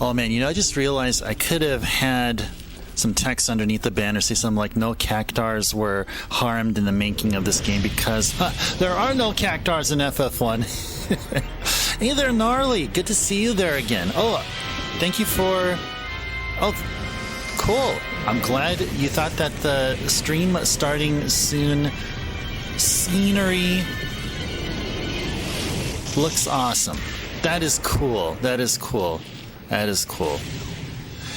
Oh man, you know, I just realized I could have had some text underneath the banner say something like no cactars were harmed in the making of this game because there are no cactars in FF1. Hey there, Gnarly. Good to see you there again. Oh, thank you for... Oh, cool. I'm glad you thought that the stream starting soon scenery looks awesome. That is cool. That is cool. That is cool.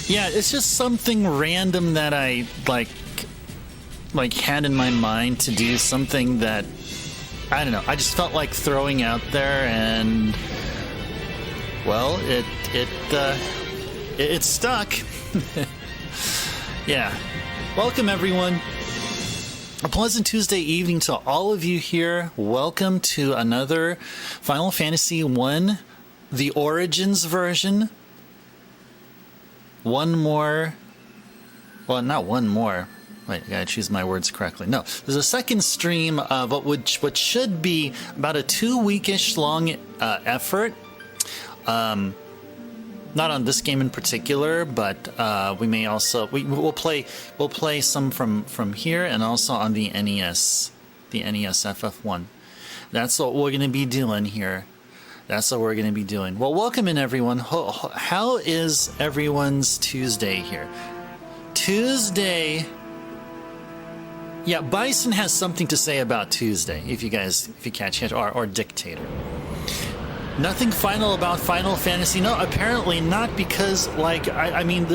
Yeah, it's just something random that I like had in my mind to do, something that I don't know. I just felt like throwing out there, and well, it stuck. Yeah. Welcome everyone. A pleasant Tuesday evening to all of you here. Welcome to another Final Fantasy 1, the Origins version. One more, well, not one more. Wait, I gotta choose my words correctly. No, there's a second stream of what should be about a 2-weekish long effort. Not on this game in particular, but we may also we'll play some from here and also on the NES FF1. That's what we're gonna be doing here. That's what we're going to be doing. Well, welcome in, everyone. How is everyone's Tuesday here? Tuesday. Yeah, Bison has something to say about Tuesday, if you catch it, or Dictator. Nothing final about Final Fantasy? No, apparently not, because, like, I mean,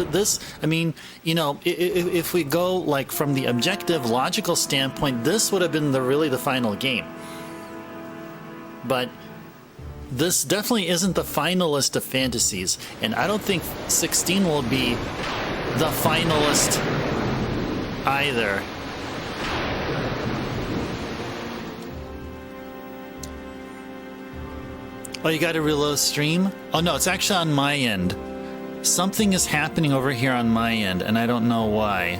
you know, if we go, like, from the objective, logical standpoint, this would have been really the final game. But this definitely isn't the finalist of fantasies, and I don't think 16 will be the finalist either. Oh, you got to reload stream? Oh no, it's actually on my end. Something is happening over here on my end, and I don't know why.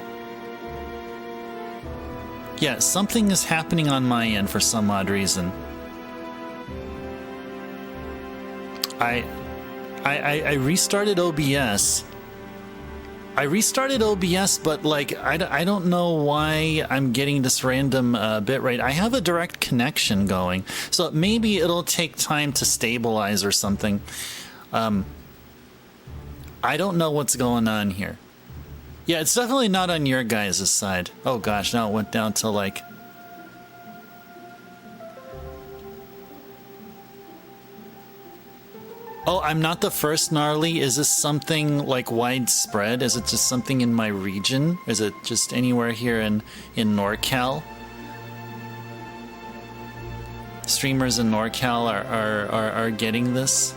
Yeah, something is happening on my end for some odd reason. I restarted OBS. But like I don't know why I'm getting this random bitrate. I have a direct connection going, so maybe it'll take time to stabilize or something. I don't know what's going on here. Yeah, it's definitely not on your guys' side. Oh gosh, now it went down to like... Oh, I'm not the first, Gnarly. Is this something like widespread? Is it just something in my region? Is it just anywhere here in NorCal? Streamers in NorCal are getting this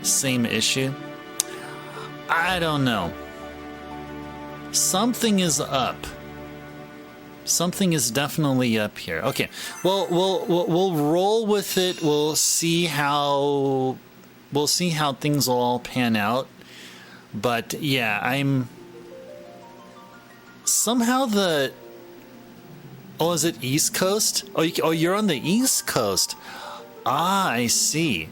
same issue? I don't know. Something is up. Something is definitely up here. Okay, well, we'll roll with it. We'll see how things will all pan out. But yeah, I'm somehow the... Oh, is it East Coast? Oh, you're on the East Coast. Ah, I see.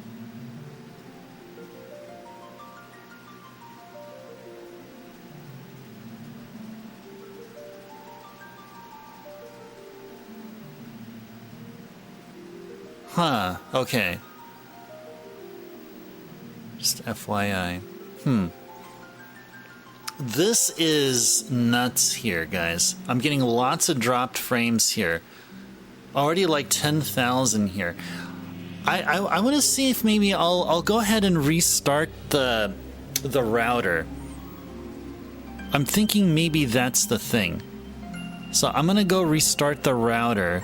Huh, okay. Just FYI. This is nuts here, guys. I'm getting lots of dropped frames here. Already like 10,000 here. I want to see if maybe I'll go ahead and restart the router. I'm thinking maybe that's the thing. So I'm gonna go restart the router,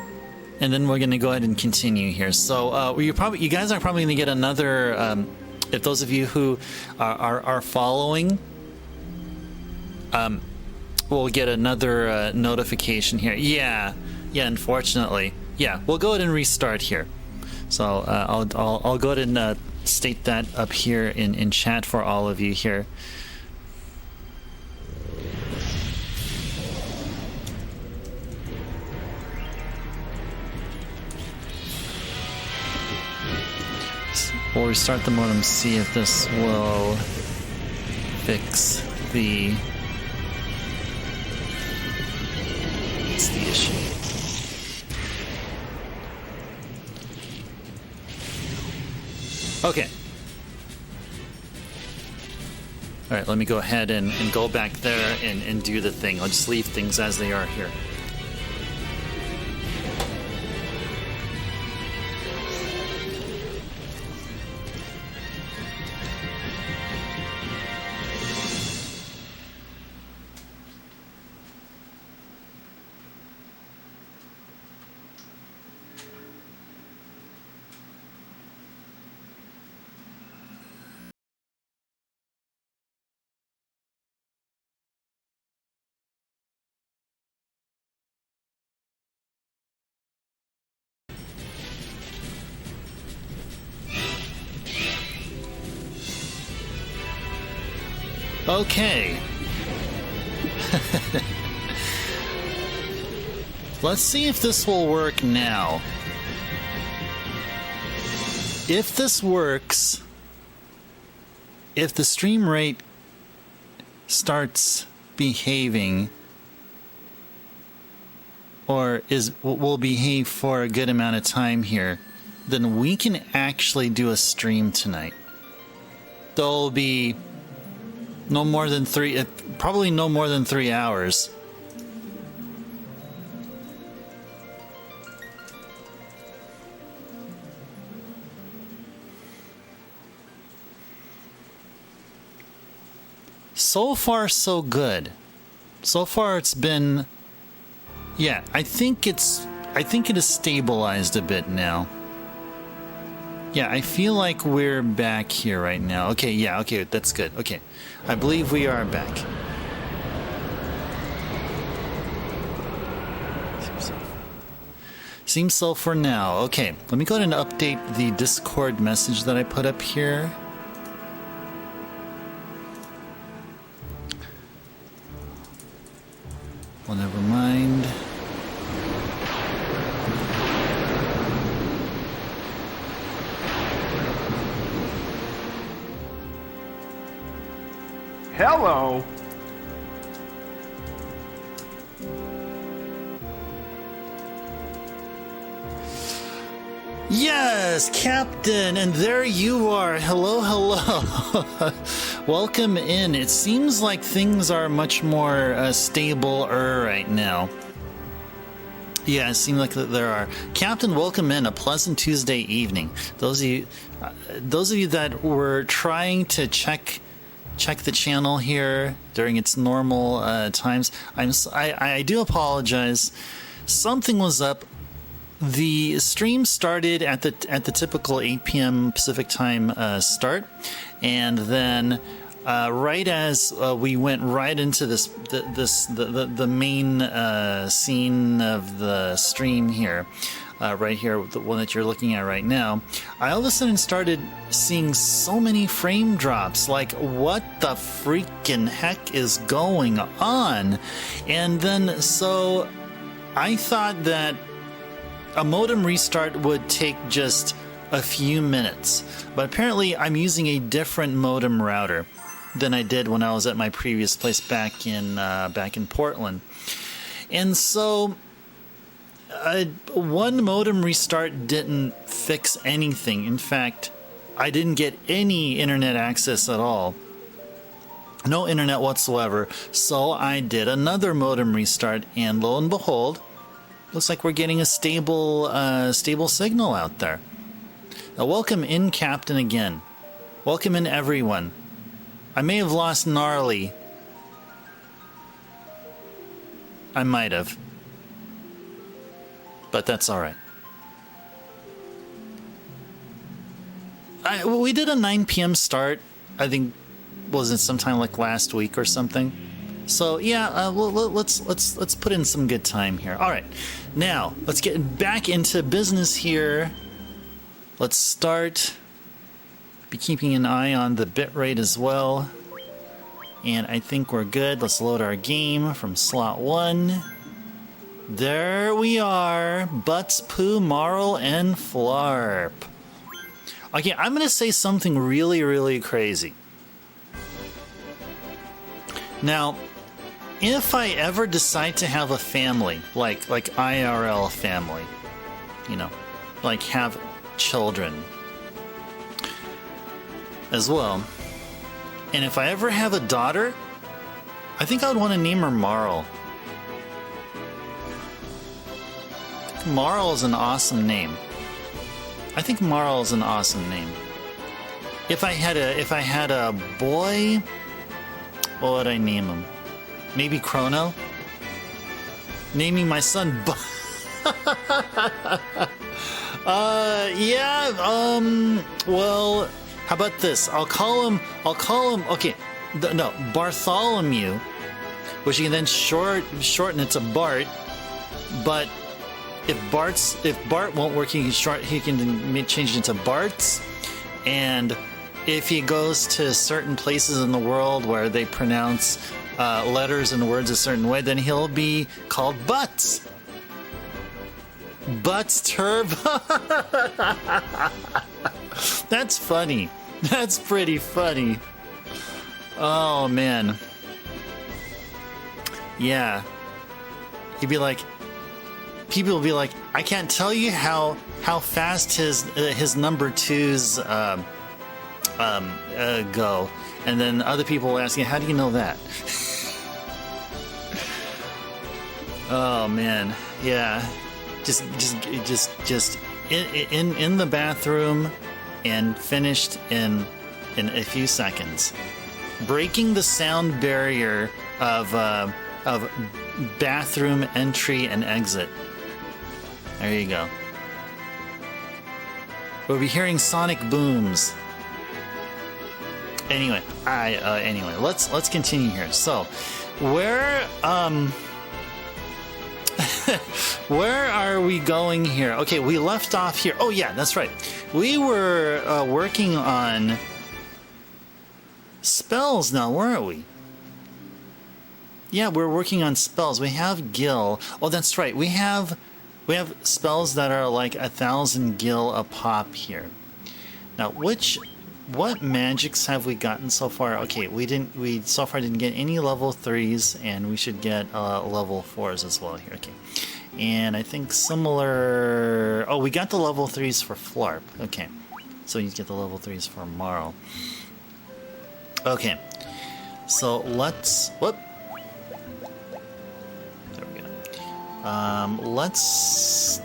and then we're gonna go ahead and continue here. So you guys are probably gonna get another. If those of you who are following, we'll get another notification here. Yeah, unfortunately. Yeah, we'll go ahead and restart here. So I'll go ahead and state that up here in chat for all of you here. We'll restart the modem, see if this will fix the... What's the issue? Okay. Alright, let me go ahead and go back there and do the thing. I'll just leave things as they are here. Okay. Let's see if this will work now. If this works, if the stream rate starts behaving, or will behave for a good amount of time here, then we can actually do a stream tonight. There'll be no more than probably no more than 3 hours. So far, so good. So far, it's been... Yeah, I think it has stabilized a bit now. Yeah, I feel like we're back here right now. Okay, yeah, okay, that's good. Okay, I believe we are back. Seems so for now. Okay, let me go ahead and update the Discord message that I put up here. Well, never mind. Hello. Yes, Captain, and there you are. Hello, hello. Welcome in. It seems like things are much more stable-er right now. Yeah, it seems like there are. Captain, welcome in. A pleasant Tuesday evening. Those of you that were trying to check the channel here during its normal times, I do apologize. Something was up. The stream started at the typical 8 p.m. Pacific time start, and then right as we went right into the main scene of the stream here, right here, the one that you're looking at right now, I all of a sudden started seeing so many frame drops. Like, what the freaking heck is going on? And then so I thought that a modem restart would take just a few minutes, but apparently I'm using a different modem router than I did when I was at my previous place back in Portland. And so one modem restart didn't fix anything. In fact, I didn't get any internet access at all. No internet whatsoever. So I did another modem restart, and lo and behold, looks like we're getting a stable signal out there. Now, welcome in, Captain, again. Welcome in, everyone. I may have lost Gnarly. I might have. But that's all right. We did a 9 p.m. start. I think, was it sometime like last week or something? So yeah, let's put in some good time here. All right, now let's get back into business here. Let's start. Be keeping an eye on the bitrate as well. And I think we're good. Let's load our game from slot 1. There we are. Butts, Pooh, Marl, and Flarp. Okay, I'm gonna say something really, really crazy. Now, if I ever decide to have a family, like IRL family, you know, like have children as well, and if I ever have a daughter, I think I would want to name her Marl. Marl is an awesome name. I think Marl is an awesome name. If I had a boy, what would I name him? Maybe Chrono? Naming my son well, how about this? I'll call him, okay, no, Bartholomew, which you can then shorten it to Bart, but if Bart won't work, he can change it into Bart's, and if he goes to certain places in the world where they pronounce letters and words a certain way, then he'll be called Butts. Butts Turbo. That's funny. That's pretty funny. Oh, man. Yeah. He'd be like, people will be like, I can't tell you how fast his number twos go, and then other people will ask you, how do you know that? Oh man, yeah, just in the bathroom and finished in a few seconds, breaking the sound barrier of bathroom entry and exit. There you go. We'll be hearing sonic booms. Anyway, let's continue here. So, where where are we going here? Okay, we left off here. Oh yeah, that's right. We were working on spells now, weren't we? Yeah, we're working on spells. We have Gil. Oh, that's right. We have spells that are like 1,000 Gil a pop here. Now, what magics have we gotten so far? Okay, we so far didn't get any level 3s, and we should get level 4s as well here. Okay, and I think similar. Oh, we got the level 3s for Flarp. Okay, so you get the level 3s for Marl. Okay, so let's whoop. There we go. Let's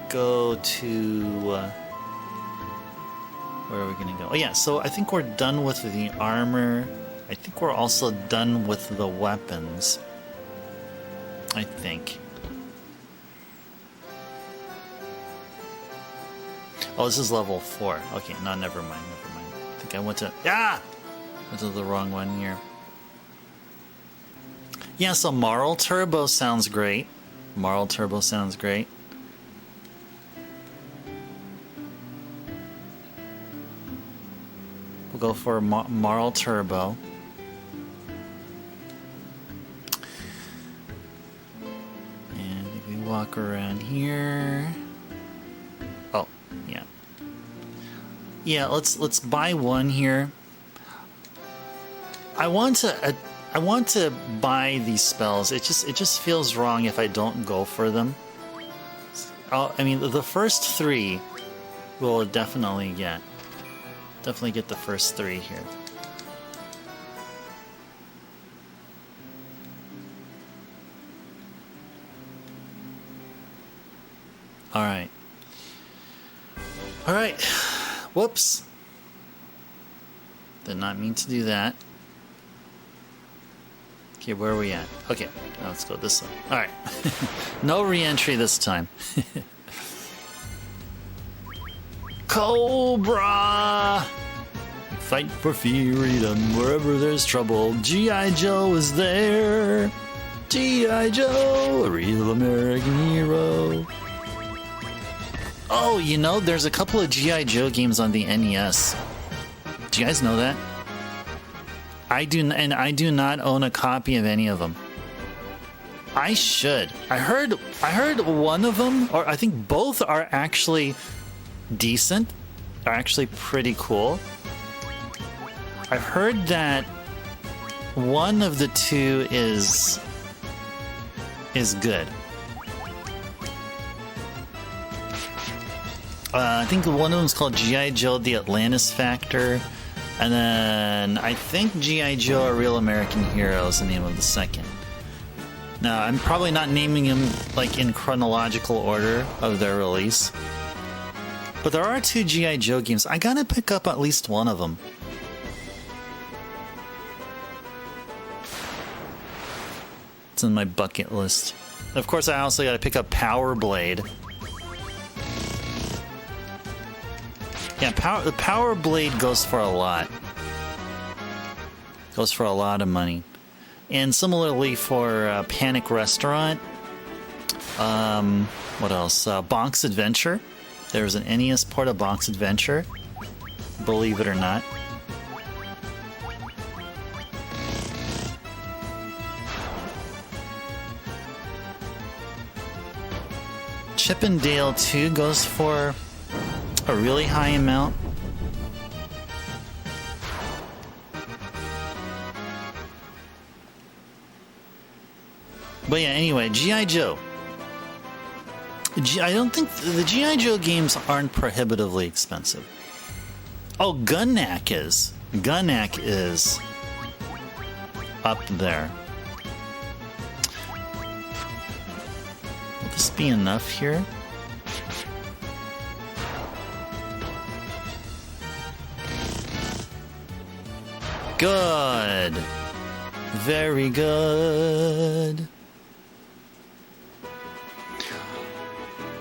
go to. Where are we gonna go? Oh yeah, so I think we're done with the armor. I think we're also done with the weapons. I think. Oh, this is level 4. Okay, no, never mind. I think I went to the wrong one here. Yeah, so Marl Turbo sounds great. Marl Turbo sounds great. Go for Marl Turbo. And if we walk around here. Oh, yeah. Yeah, let's buy one here. I want to buy these spells. It just feels wrong if I don't go for them. I mean, the first 3 we'll definitely get. Definitely get the first 3 here. Alright. Alright. Whoops. Did not mean to do that. Okay, where are we at? Okay, now let's go this way. Alright. No re-entry this time. Cobra! Fight for freedom wherever there's trouble. G.I. Joe is there. G.I. Joe, a real American hero. Oh, you know, there's a couple of G.I. Joe games on the NES. Do you guys know that? I do not own a copy of any of them. I should. I heard one of them, or I think both are actually decent, are actually pretty cool. I've heard that one of the two is good. I think one of them is called G.I. Joe: The Atlantis Factor, and then I think G.I. Joe: A Real American Hero is the name of the second. Now, I'm probably not naming them like in chronological order of their release, but there are two G.I. Joe games. I gotta pick up at least one of them. It's in my bucket list. Of course, I also gotta pick up Power Blade. Yeah, the Power Blade goes for a lot. Goes for a lot of money. And similarly for Panic Restaurant. What else? Bonk's Adventure. There's an NES port of Bonk's Adventure. Believe it or not. Chip and Dale 2 goes for a really high amount. But yeah, anyway, G.I. Joe. I don't think the G.I. Joe games aren't prohibitively expensive. Oh, Gunnak is. Gunnak is up there. Will this be enough here? Good. Very good.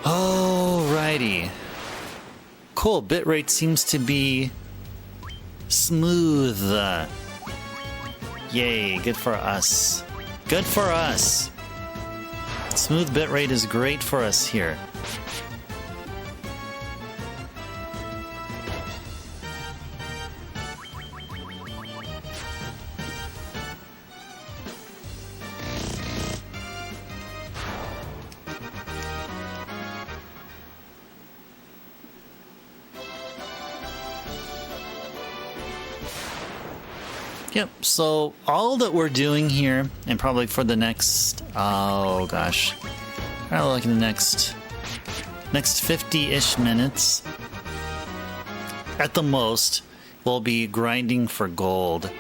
Alrighty. Cool, bitrate seems to be smooth. Yay, good for us. Good for us. Smooth bitrate is great for us here. Yep, so all that we're doing here, and probably for the next, oh gosh, probably like the next 50-ish minutes, at the most, we'll be grinding for gold.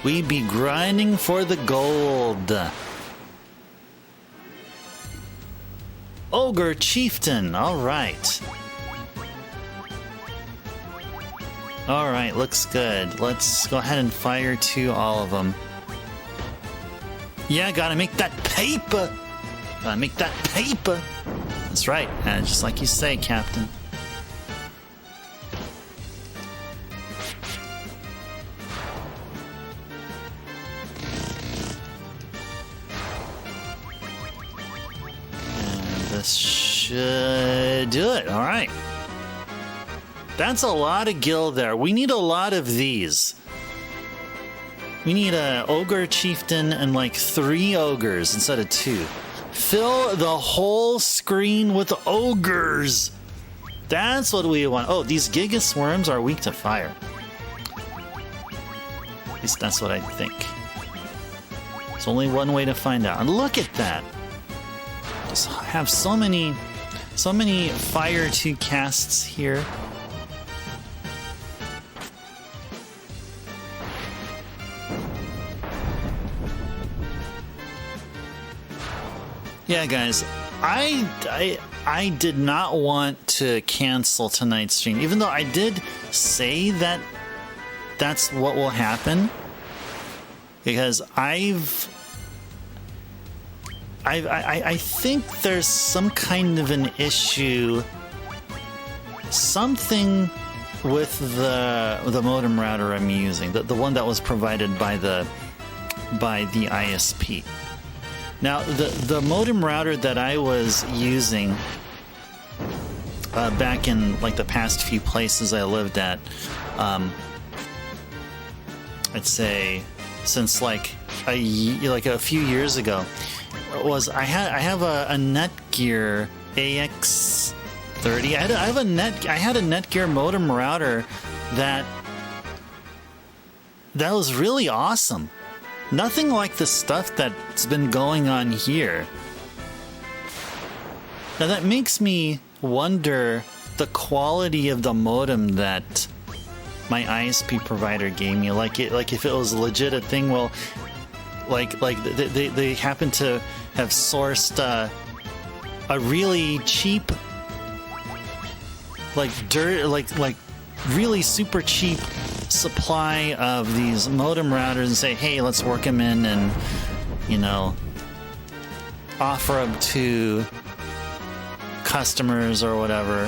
We be grinding for the gold. Ogre Chieftain, alright. Alright, looks good. Let's go ahead and fire to all of them. Yeah, gotta make that paper! Gotta make that paper! That's right, just like you say, Captain. And this should do it, alright. That's a lot of gil there. We need a lot of these. We need a ogre chieftain and like 3 ogres instead of 2. Fill the whole screen with ogres. That's what we want. Oh, these Giga Swarms are weak to fire. At least that's what I think. There's only one way to find out. And look at that. Just have so many fire 2 casts here. Yeah, guys, I did not want to cancel tonight's stream, even though I did say that that's what will happen, because I think there's some kind of an issue, something with the modem router I'm using, the one that was provided by the ISP. Now, the modem router that I was using back in like the past few places I lived at, I'd say since like a few years ago, was I have a Netgear AX 30. I had a Netgear modem router that was really awesome. Nothing like the stuff that's been going on here. Now that makes me wonder the quality of the modem that my ISP provider gave me. Like if it was legit a thing. Well, like they happen to have sourced a really cheap, like really super cheap supply of these modem routers and say, hey, let's work them in and, you know, offer them to customers or whatever,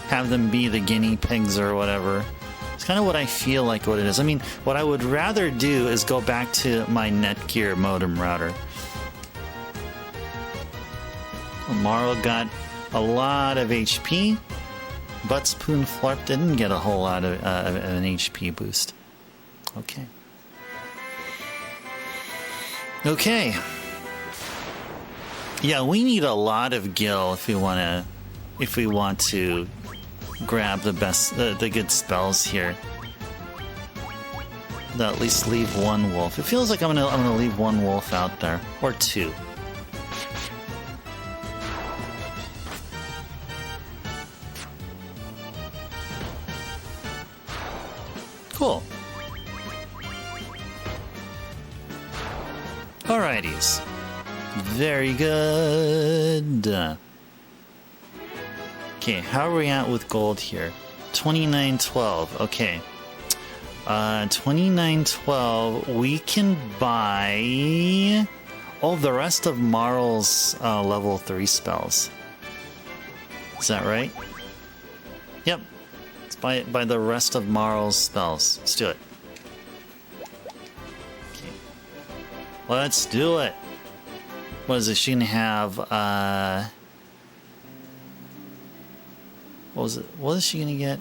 have them be the guinea pigs or whatever. It's kind of what I feel like what it is. I mean, what I would rather do is go back to my Netgear modem router. Marl got a lot of HP. Buttspoon Flarp didn't get a whole lot of an HP boost. Okay. Okay. Yeah, we need a lot of gil if we want to grab the best, the good spells here. At least leave one wolf. It feels like I'm gonna leave one wolf out there, or two. Cool. Alrighties. Very good. Okay, how are we at with gold here? 2912. Okay. 2912. We can buy the rest of Marl's level 3 spells. Is that right? Yep. By the rest of Marl's spells. Let's do it. Okay. Let's do it. What is it? She gonna have what was it? What is she gonna get?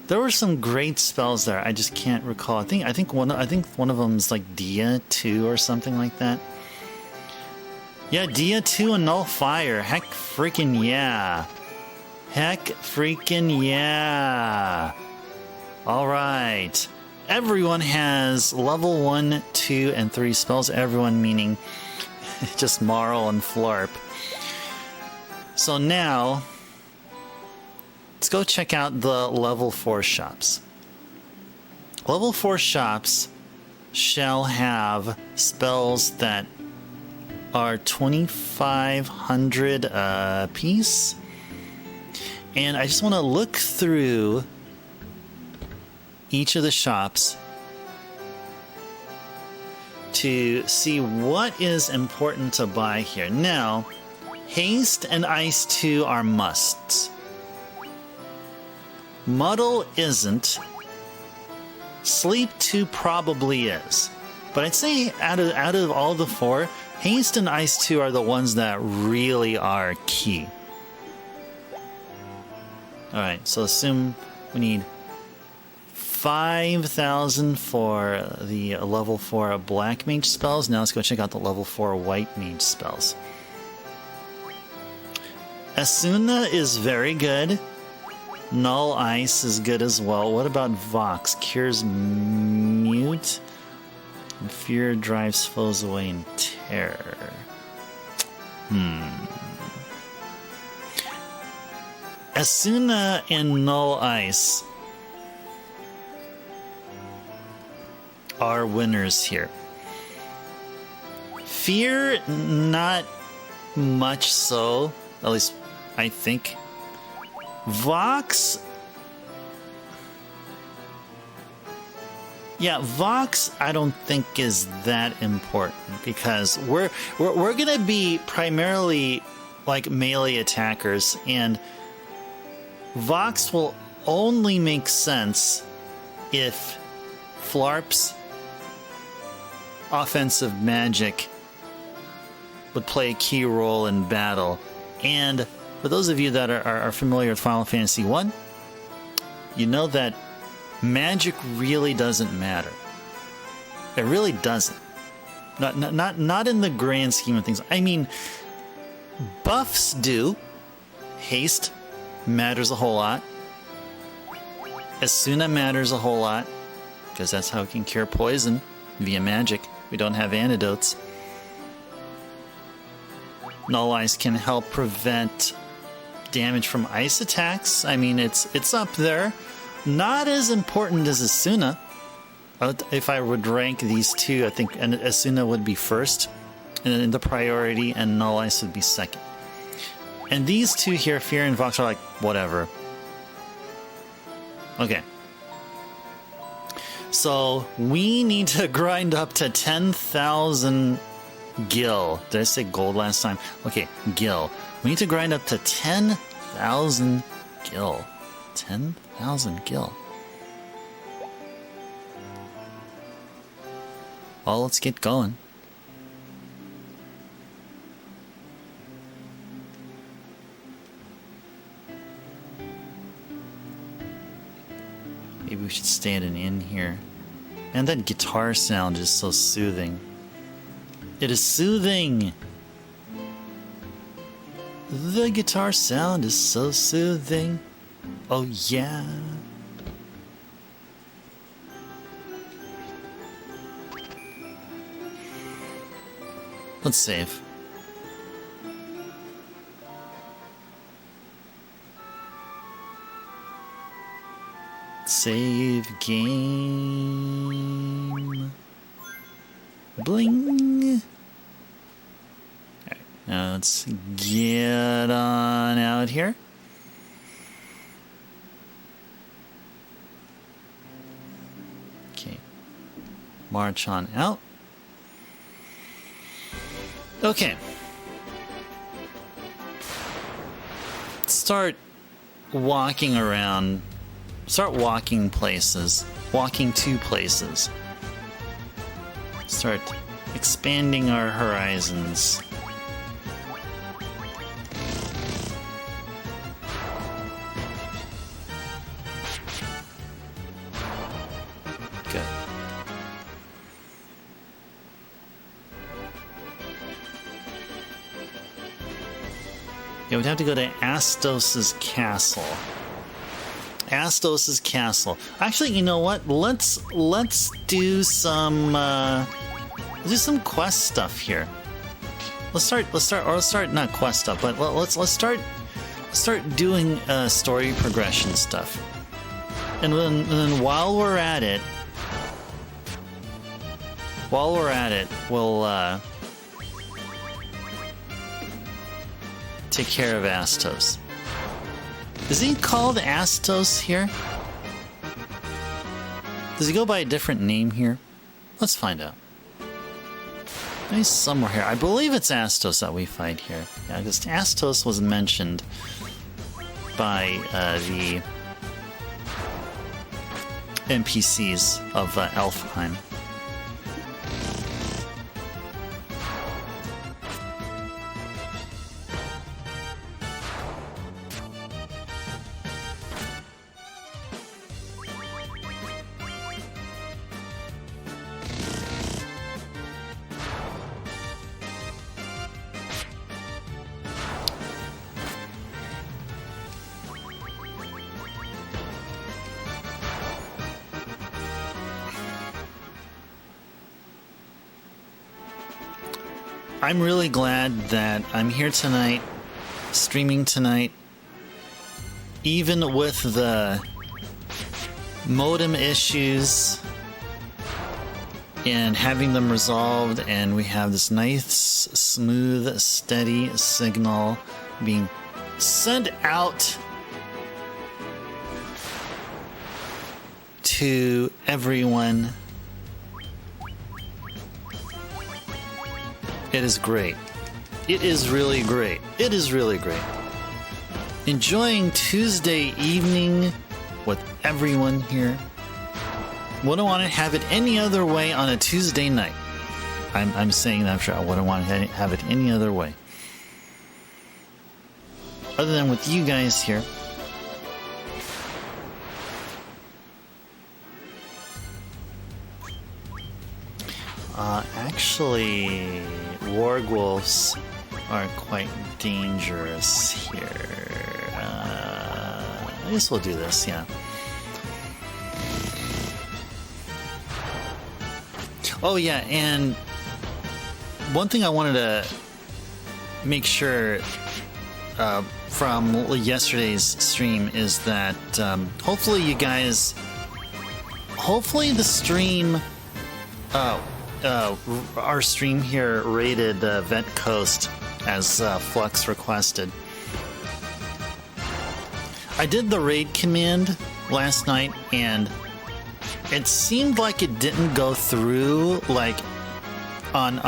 There were some great spells there. I just can't recall. I think one of them is like Dia 2 or something like that. Yeah, Dia 2 and Null Fire. Heck freaking yeah. Heck freaking yeah. Alright. Everyone has level 1, 2, and 3 spells. Everyone meaning just Marl and Flarp. So now, let's go check out the level 4 shops. Level 4 shops shall have spells that are 2,500 a piece. And I just want to look through each of the shops to see what is important to buy here. Now, Haste and Ice 2 are musts. Muddle isn't. Sleep 2 probably is. But I'd say out of all the 4, Haste and Ice 2 are the ones that really are key. Alright, so assume we need 5,000 for the level 4 Black Mage spells. Now let's go check out the level 4 White Mage spells. Asuna is very good. Null Ice is good as well. What about Vox? Cures Mute. And Fear drives foes away in terror. Asuna and Null Ice are winners here. Fear, not much so. At least, I think. Vox... Yeah, Vox I don't think is that important because we're gonna be primarily like melee attackers, and Vox will only make sense if Flarp's offensive magic would play a key role in battle. And for those of you that are familiar with Final Fantasy 1, you know that magic really doesn't matter. It really doesn't. Not in the grand scheme of things. I mean, buffs do. Haste matters a whole lot. Asuna matters a whole lot, because that's how we can cure poison via magic. We don't have antidotes. Null Ice can help prevent damage from ice attacks. I mean, it's up there. Not as important as Asuna. If I would rank these two, I think Asuna would be first in the priority, and Null Ice would be second. And these two here, Fear and Vox, are like, whatever. Okay. So, we need to grind up to 10,000 gil. Did I say gold last time? Okay, gil. We need to grind up to 10,000 gil. 10,000 gil. Well, let's get going. Maybe we should stay at an inn here. And that guitar sound is so soothing. It is soothing! The guitar sound is so soothing. Oh yeah. Let's save. Save game. Bling. Alright, now let's get on out here. Okay. March on out. Okay. Start walking around. Start walking places. Walking to places. Start expanding our horizons. Good. Yeah, we'd have to go to Astos's castle. Astos's castle. Actually, you know what? Let's do some quest stuff here. Let's start not quest stuff, but let's start doing story progression stuff. And then while we're at it, we'll take care of Astos. Is he called Astos here? Does he go by a different name here? Let's find out. He's somewhere here. I believe it's Astos that we fight here. Yeah, because Astos was mentioned by the NPCs of Elfheim. I'm really glad that I'm here tonight, streaming tonight, even with the modem issues and having them resolved, and we have this nice, smooth, steady signal being sent out to everyone. It is great. It is really great. It is really great. Enjoying Tuesday evening with everyone here. Wouldn't want to have it any other way on a Tuesday night. I'm saying that for sure. I wouldn't want to have it any other way. Other than with you guys here. Actually, wargwolves are quite dangerous here. I guess we'll do this, yeah. Oh yeah, and one thing I wanted to make sure from yesterday's stream is that hopefully you guys, hopefully the stream, our stream here rated Vet Coast as Flux requested. I did the raid command last night and it seemed like it didn't go through like on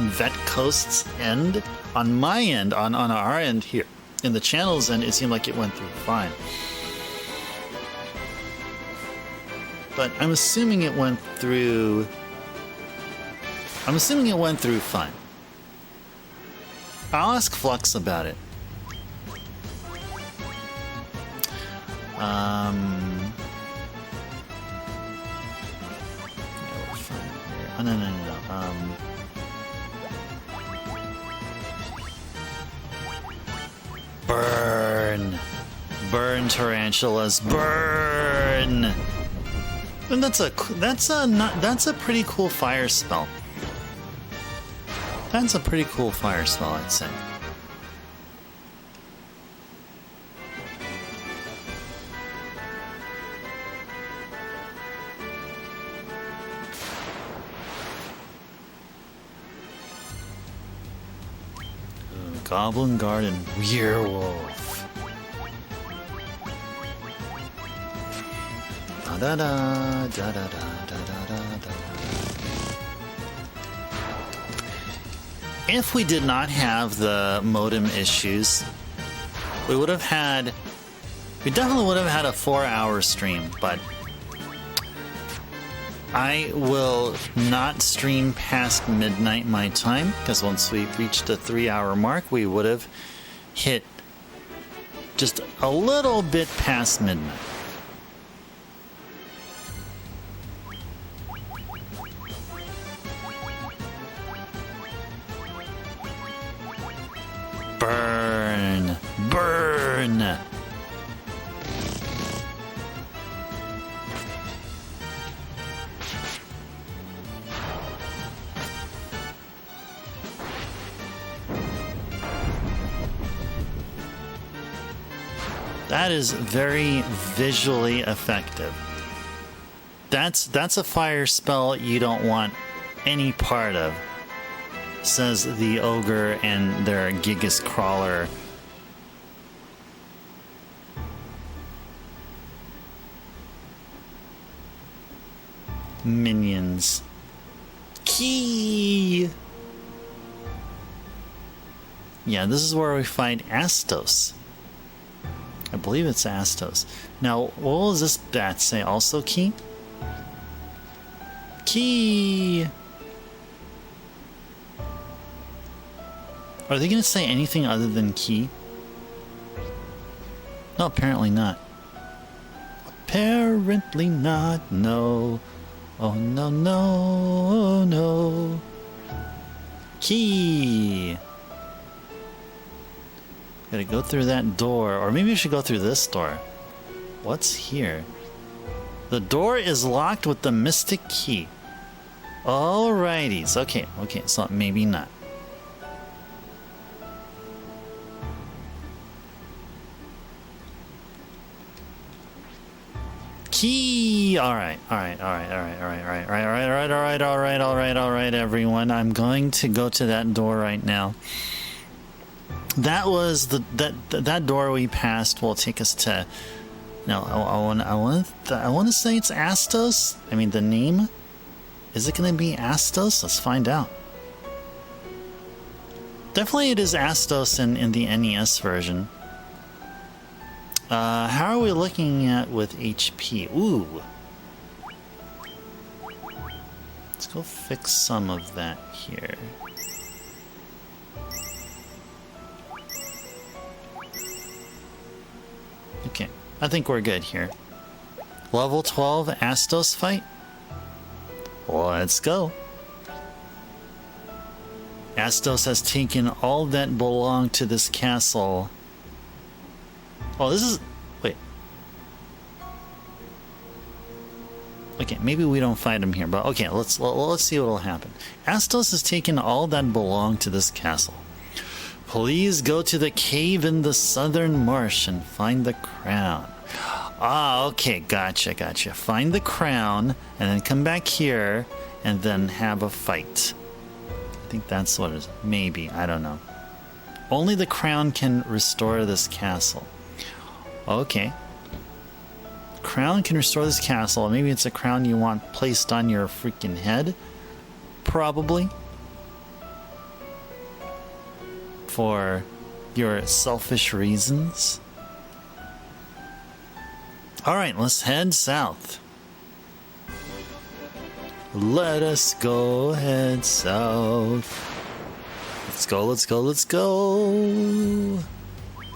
Vet Coast's end. On my end, on our end here, in the channel's end, it seemed like it went through fine. But I'm assuming it went through... I'm assuming it went through fine. I'll ask Flux about it. Yeah, we're fine here. Oh, no. Burn! Burn, tarantulas, burn! And that's a pretty cool fire spell. That's a pretty cool fire spell, I'd say. Goblin Garden Werewolf. Da da da da da da da da. If we did not have the modem issues, we definitely would have had a 4-hour stream, but I will not stream past midnight my time, because once we reached the 3-hour mark, we would have hit just a little bit past midnight. Burn! Burn! That is very visually effective. That's a fire spell you don't want any part of, says the ogre and their Gigas crawler. Minions. Key! Yeah, this is where we fight Astos. I believe it's Astos. Now, what does this bat say? Also key? Key! Are they going to say anything other than key? No, apparently not. Apparently not, no. Oh, no, no, no. Key! Gotta go through that door, or maybe I should go through this door. What's here? The door is locked with the mystic key. Alrighties, okay, so maybe not. Key! Alright, everyone. I'm going to go to that door right now. That was that door we passed will take us to. Now I want to say it's Astos. I mean the name. Is it going to be Astos? Let's find out. Definitely it is Astos in the NES version. How are we looking at with HP? Ooh. Let's go fix some of that here. Okay, I think we're good here. Level 12 Astos fight? Let's go. Astos has taken all that belonged to this castle. Oh, this is... Wait. Okay, maybe we don't fight him here, but okay, let's see what'll happen. Astos has taken all that belong to this castle. Please go to the cave in the southern marsh and find the crown. Ah, okay, gotcha. Find the crown and then come back here and then have a fight. I think that's what it is. Maybe, I don't know. Only the crown can restore this castle. Okay. Crown can restore this castle. Maybe it's a crown you want placed on your freaking head. Probably. For your selfish reasons. Alright, let's head south. Let us go head south. Let's go.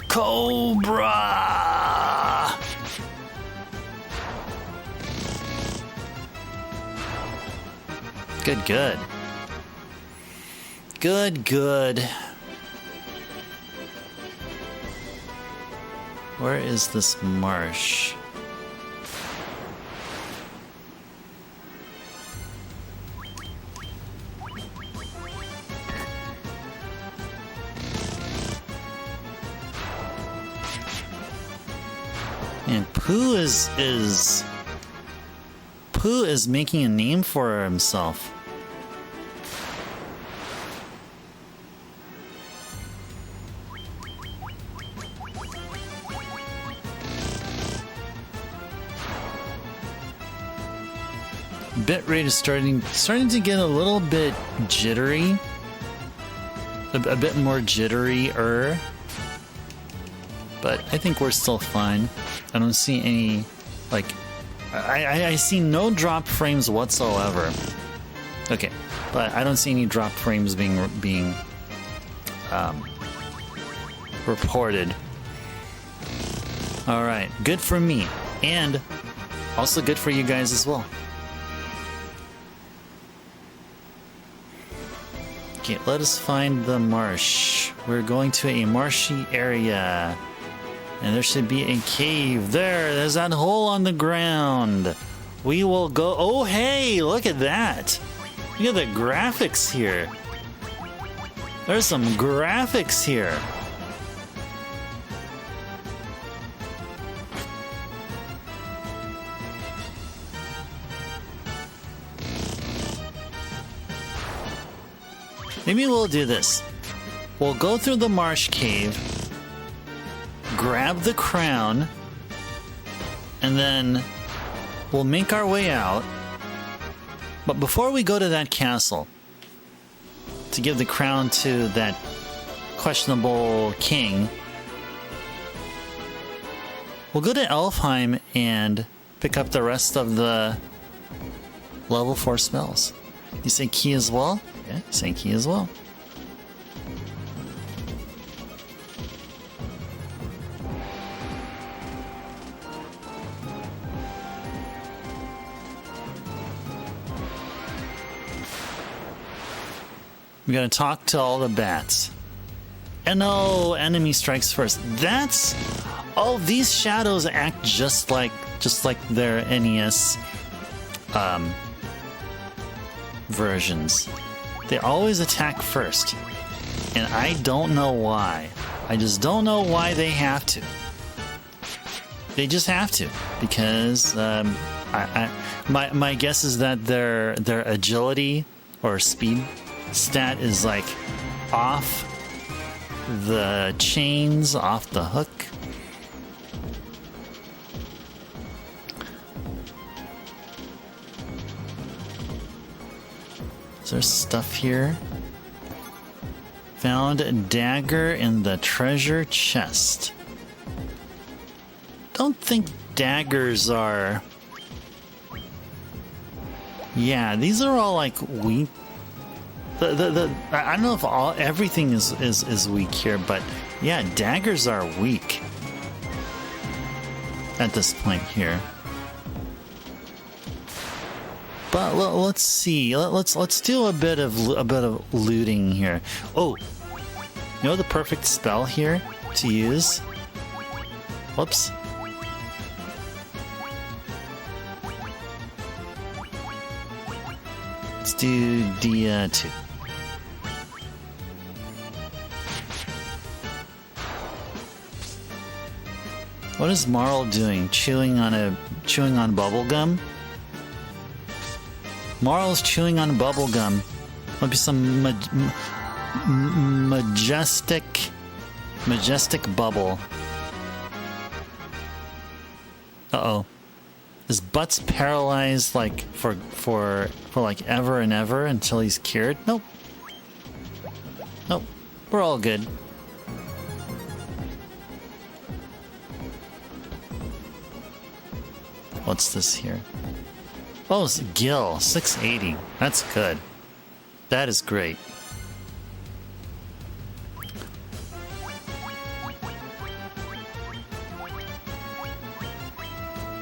Cobra! Good. Where is this marsh? And Pooh is making a name for himself. Bitrate is starting to get a little bit jittery. A bit more jittery-er. But I think we're still fine. I don't see any, like, I see no drop frames whatsoever. Okay, but I don't see any drop frames being reported. All right, good for me, and also good for you guys as well. Okay, let us find the marsh. We're going to a marshy area. And there should be a cave. There's that hole on the ground. We will go... Oh, hey, look at that. Look at the graphics here. There's some graphics here. Maybe we'll do this. We'll go through the marsh cave, grab the crown, and then we'll make our way out. But before we go to that castle to give the crown to that questionable king, we'll go to Elfheim and pick up the rest of the level 4 spells. You say key as well? Yeah, say key as well. We gotta talk to all the bats. And no, enemy strikes first. That's... Oh, these shadows act just like their NES versions. They always attack first. And I don't know why. I just don't know why they have to. They just have to. Because my guess is that their agility or speed stat is like off the chains, off the hook. Is there stuff here? Found a dagger in the treasure chest. Don't think daggers are... Yeah, these are all like weak. I don't know if everything is weak here, but yeah, daggers are weak at this point here. But let's see. Let's do a bit of looting here. Oh, you know the perfect spell here to use? Whoops. do Dia 2. What is Marl doing? Chewing on bubble gum? Marl's chewing on bubble gum. Might be some majestic bubble. Uh-oh. His butt's paralyzed like for like ever and ever until he's cured. Nope. Nope. We're all good. What's this here? Oh, it's Gil, 680. That's good. That is great.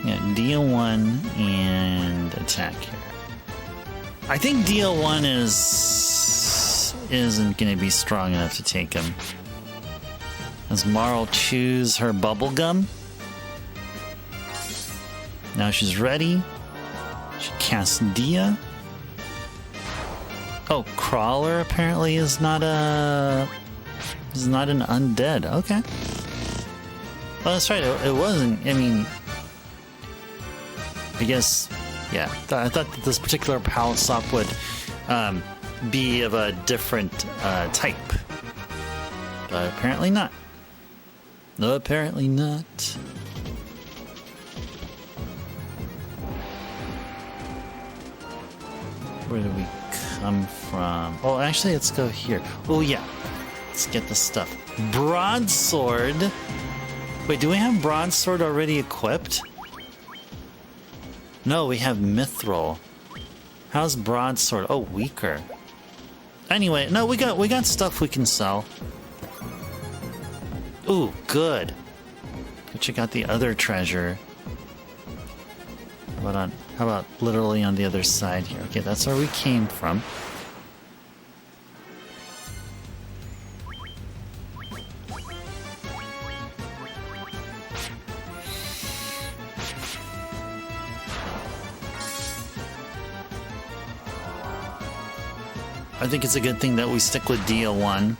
Yeah, DL1 and attack here. I think DL1 isn't going to be strong enough to take him. As Marl chews her bubble gum. Now she's ready. She casts Dia. Oh, Crawler apparently is not an undead. Okay. Oh, that's right. It wasn't. I mean, I guess, yeah. I thought that this particular palette swap would be of a different type, but apparently not. No, apparently not. Where do we come from? Oh, actually, let's go here. Oh, yeah. Let's get the stuff. Broadsword. Wait, do we have Broadsword already equipped? No, we have Mithril. How's Broadsword? Oh, weaker. Anyway, no, we got stuff we can sell. Ooh, good. Go check out the other treasure. How about literally on the other side here? Okay, that's where we came from. I think it's a good thing that we stick with DL1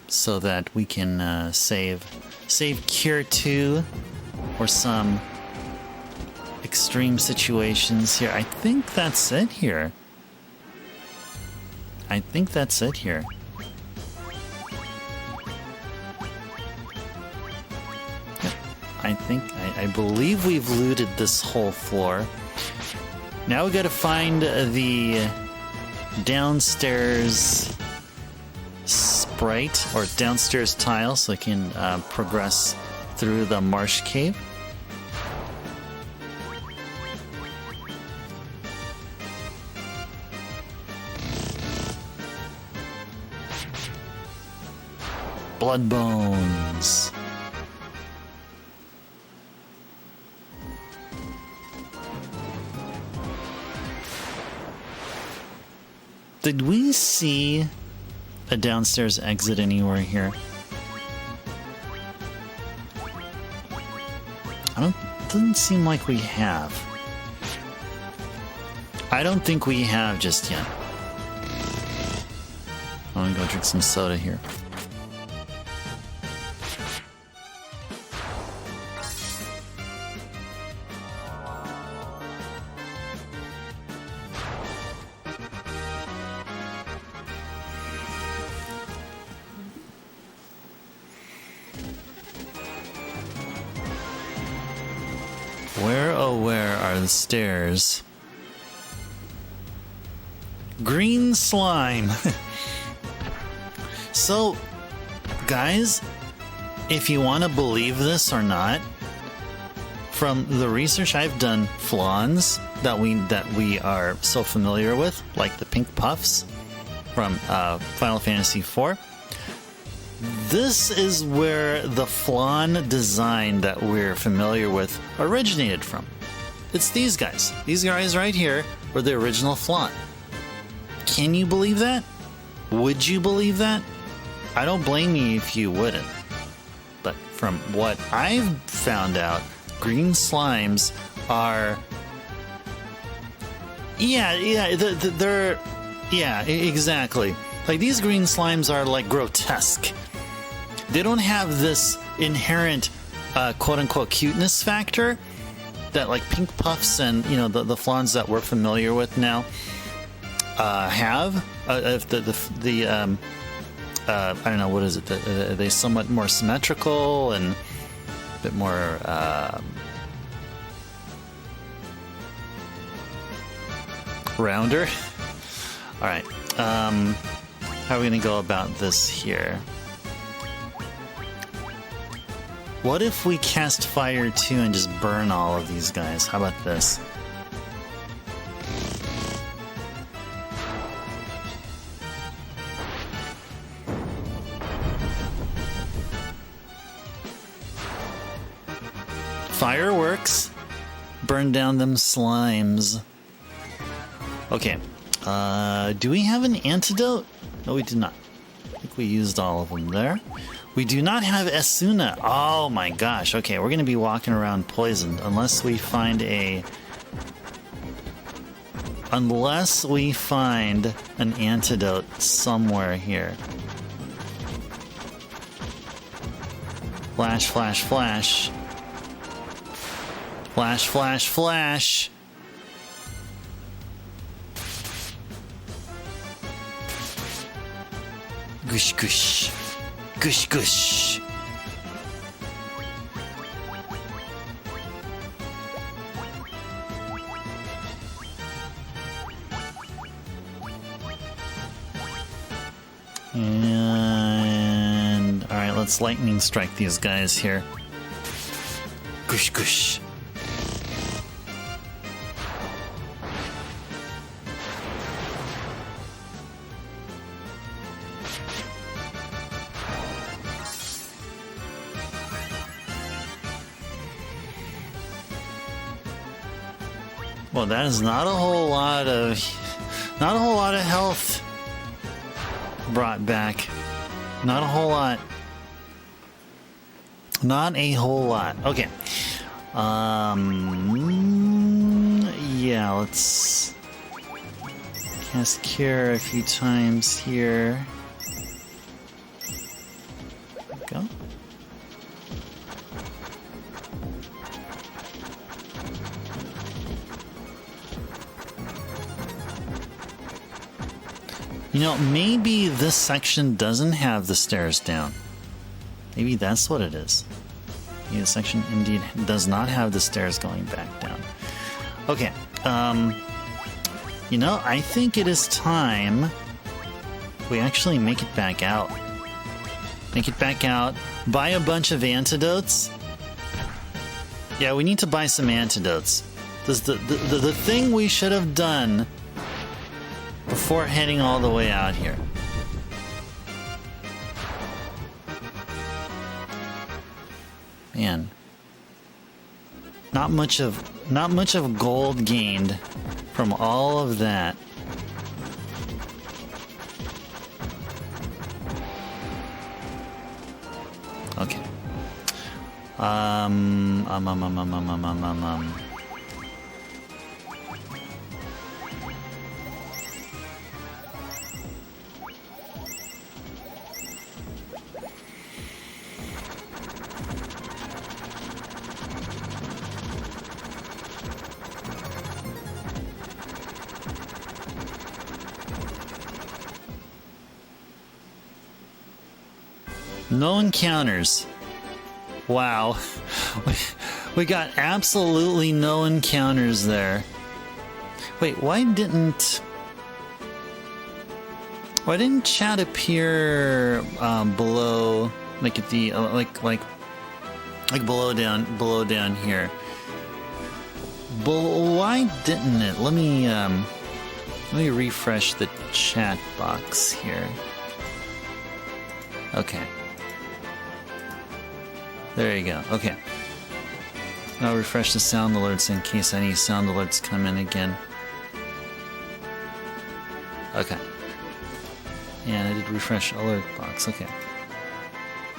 so that we can save Cure 2 or some extreme situations here. I think that's it here. I think that's it here. Yep. I believe we've looted this whole floor. Now we gotta find the downstairs sprite or downstairs tile so we can progress through the marsh cave. Blood bones. Did we see a downstairs exit anywhere here? Doesn't seem like we have. I don't think we have just yet. I'm gonna go drink some soda here. Where are the stairs? Green slime. So, guys, if you want to believe this or not, from the research I've done, flans that we are so familiar with, like the pink puffs from Final Fantasy IV, this is where the flan design that we're familiar with originated from. It's these guys. These guys right here were the original flan. Can you believe that? Would you believe that? I don't blame you if you wouldn't. But from what I've found out, green slimes are Yeah, they're... Yeah, exactly. Like, these green slimes are, like, grotesque. They don't have this inherent, quote-unquote, cuteness factor that, like, Pink Puffs and, you know, the flawns that we're familiar with now have. If I don't know, what is it? Are they somewhat more symmetrical and a bit more... rounder? Alright, how are we gonna go about this here? What if we cast Fire 2 and just burn all of these guys? How about this? Fireworks. Burn down them slimes. Okay. Do we have an antidote? No, we do not. I think we used all of them there. We do not have Esuna. Oh my gosh. Okay, we're going to be walking around poisoned unless we find a... Unless we find an antidote somewhere here. Flash, flash, flash. Flash, flash, flash. Gush, gush. Gush, gush. And... Alright, let's lightning strike these guys here. Gush, gush. Well, that is not a whole lot of health brought back. Not a whole lot. Not a whole lot. Okay. Yeah, let's cast Cure a few times here. There we go. You know, maybe this section doesn't have the stairs down. Maybe that's what it is. Maybe this section indeed does not have the stairs going back down. Okay, you know, I think it is time we actually make it back out. Make it back out, buy a bunch of antidotes. Yeah, we need to buy some antidotes. This is the thing we should have done before heading all the way out here. Man, not much of gold gained from all of that. Okay. No encounters. Wow. We got absolutely no encounters there. Wait, why didn't chat appear below, like at the like below down here? Why didn't it? Let me refresh the chat box here. Okay. There you go. Okay. I'll refresh the sound alerts in case any sound alerts come in again. Okay. And I did refresh alert box. Okay.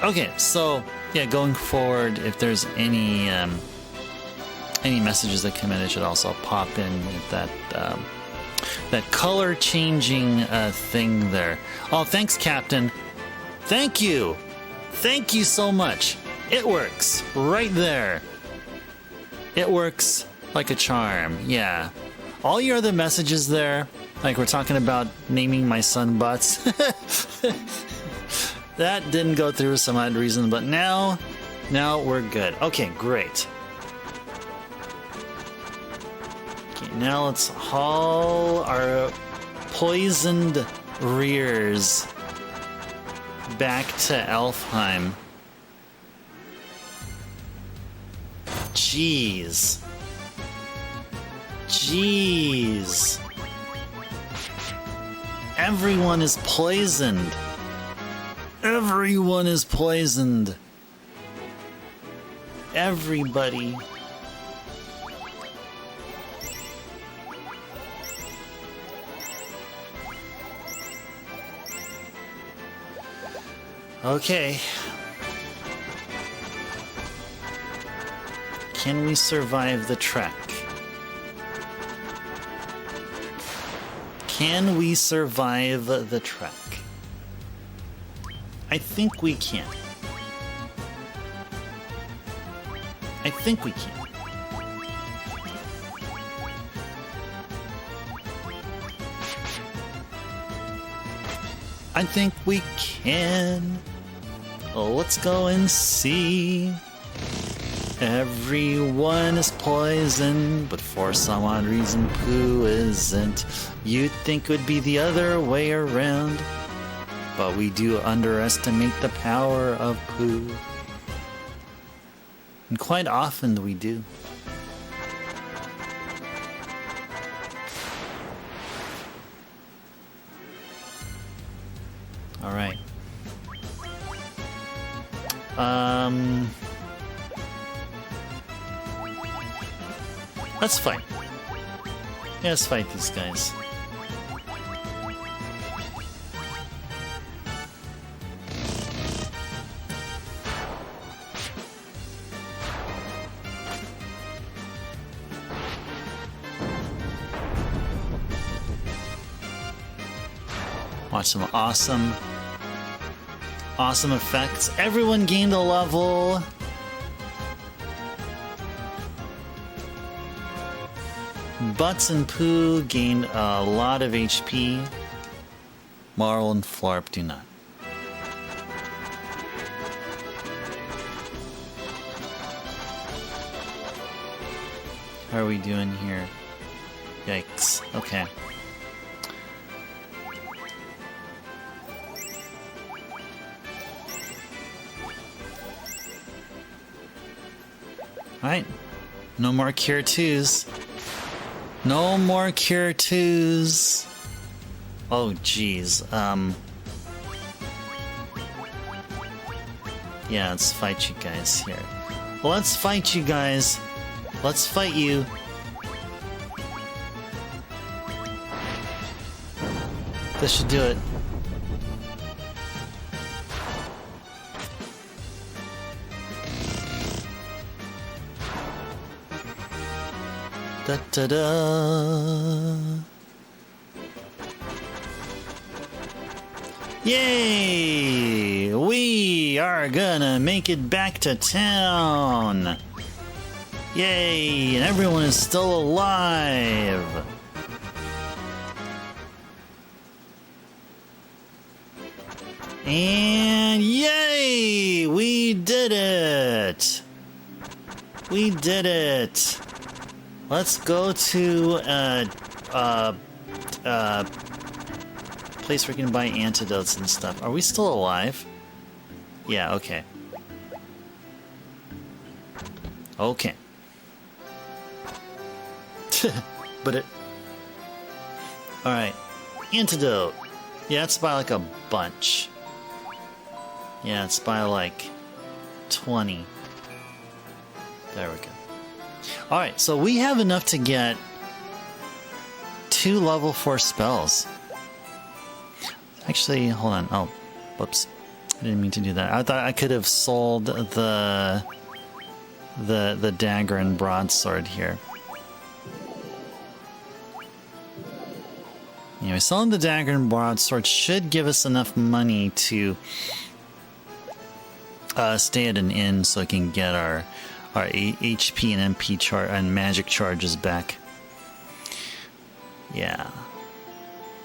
Okay, so yeah, going forward, if there's any messages that come in, it should also pop in at that color changing thing there. Oh, thanks, Captain. Thank you. Thank you so much. It works right there. It works like a charm. Yeah. All your other messages there, like we're talking about naming my son Butts. That didn't go through for some odd reason, but now we're good. Okay, great. Okay, now let's haul our poisoned rears back to Elfheim. Jeez. Jeez. Everyone is poisoned. Everyone is poisoned. Everybody. Okay. Can we survive the trek? Can we survive the trek? I think we can. I think we can. I think we can. Well, let's go and see. Everyone is poisoned, but for some odd reason Pooh isn't. You'd think it would be the other way around, but we do underestimate the power of Pooh. And quite often we do. All right. Let's fight. Yeah, let's fight these guys. Watch some awesome effects. Everyone gained a level. Butts and Pooh gained a lot of HP. Marl and Flarp do not. How are we doing here? Yikes. Okay. Alright. No more Cure 2s. No more Cure 2s. Oh, jeez. Yeah, let's fight you guys here. Let's fight you guys. Let's fight you. This should do it. Da da da. Yay! We are gonna make it back to town. Yay! And everyone is still alive. And yay! We did it! We did it! Let's go to place where we can buy antidotes and stuff. Are we still alive? Yeah, okay. Okay. But it... Alright. Antidote. Yeah, it's by like a bunch. Yeah, it's by like 20. There we go. Alright, so we have enough to get 2 level 4 spells. Actually, hold on. Oh, whoops. I didn't mean to do that. I thought I could have sold the dagger and broadsword here. Anyway, selling the dagger and broadsword should give us enough money to stay at an inn so I can get our HP and MP and magic charges back. Yeah.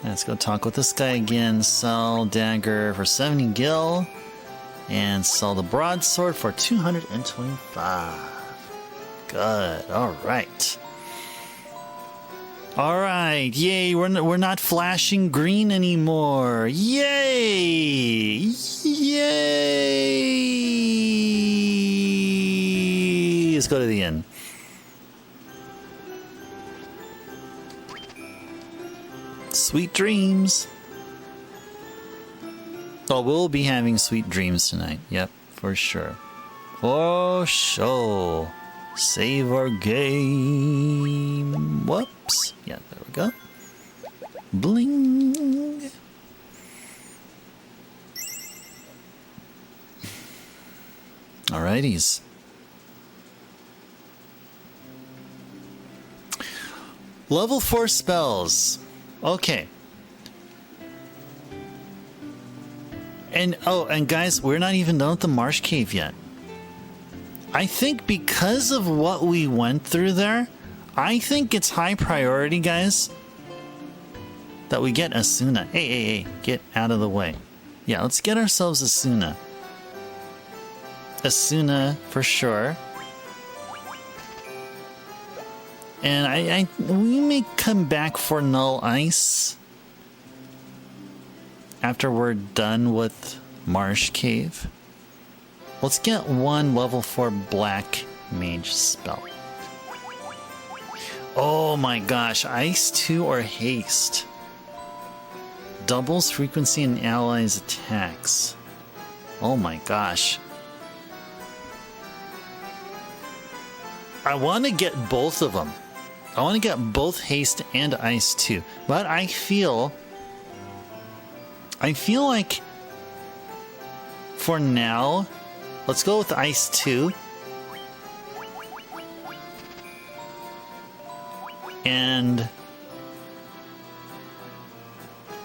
Let's go talk with this guy again. Sell dagger for 70 gil. And sell the broadsword for 225. Good. Alright. Alright. Yay. We're not flashing green anymore. Yay! Yay! Let's go to the inn. Sweet dreams. Oh, we'll be having sweet dreams tonight. Yep, for sure. For sure. Save our game. Whoops. Yeah, there we go. Bling. Alrighties. Level 4 spells. Okay. And guys, we're not even done with the marsh cave yet. I think because of what we went through there, I think it's high priority, guys, that we get Asuna. Hey, get out of the way. Yeah, let's get ourselves Asuna. Asuna for sure. And we may come back for Null Ice after we're done with Marsh Cave. Let's get one level 4 Black Mage spell. Oh my gosh, Ice 2 or Haste. Doubles frequency and allies' attacks. Oh my gosh. I want to get both of them. I want to get both Haste and Ice 2. But I feel like for now, let's go with Ice 2. And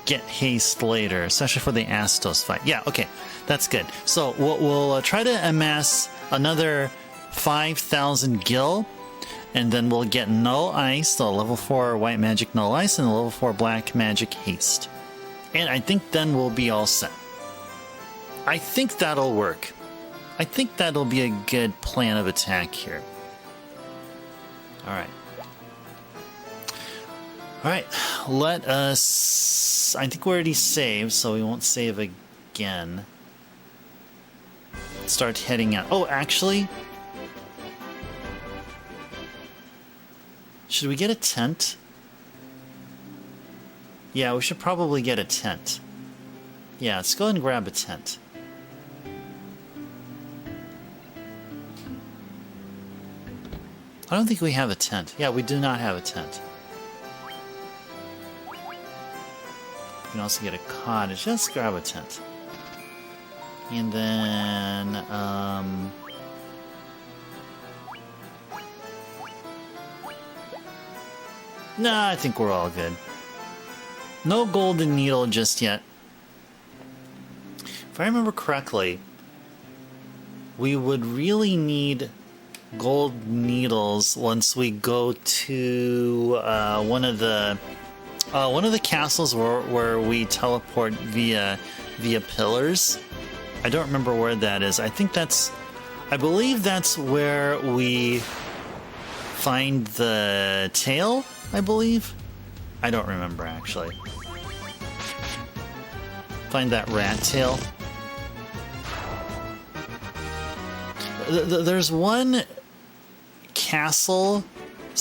get Haste later, especially for the Astos fight. Yeah, okay, that's good. So we'll try to amass another 5,000 gil, and then we'll get Null Ice, the level 4 White Magic Null Ice, and the level 4 Black Magic Haste. And I think then we'll be all set. I think that'll work. I think that'll be a good plan of attack here. Alright. Alright, let us... I think we already saved, so we won't save again. Start heading out. Oh, actually... should we get a tent? Yeah, we should probably get a tent. Yeah, let's go and grab a tent. I don't think we have a tent. Yeah, we do not have a tent. We can also get a cottage. Let's grab a tent. And then, nah, I think we're all good. No golden needle just yet. If I remember correctly, we would really need gold needles once we go to one of the castles where we teleport via pillars. I don't remember where that is. I believe that's where we find the tail, I believe. I don't remember actually. Find that rat tail. There's one castle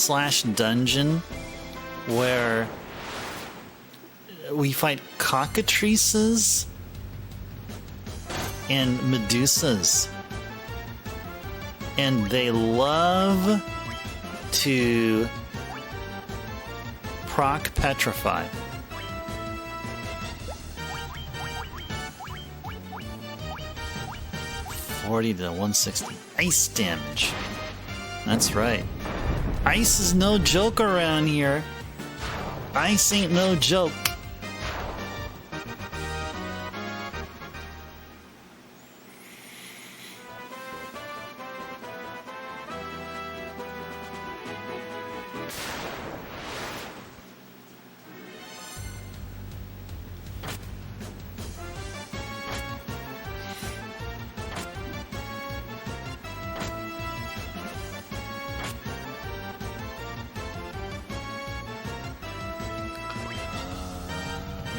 / dungeon where we fight cockatrices and medusas, and they love to proc petrify. $40 to 160 ice damage. That's right. Ice is no joke around here. Ice ain't no joke.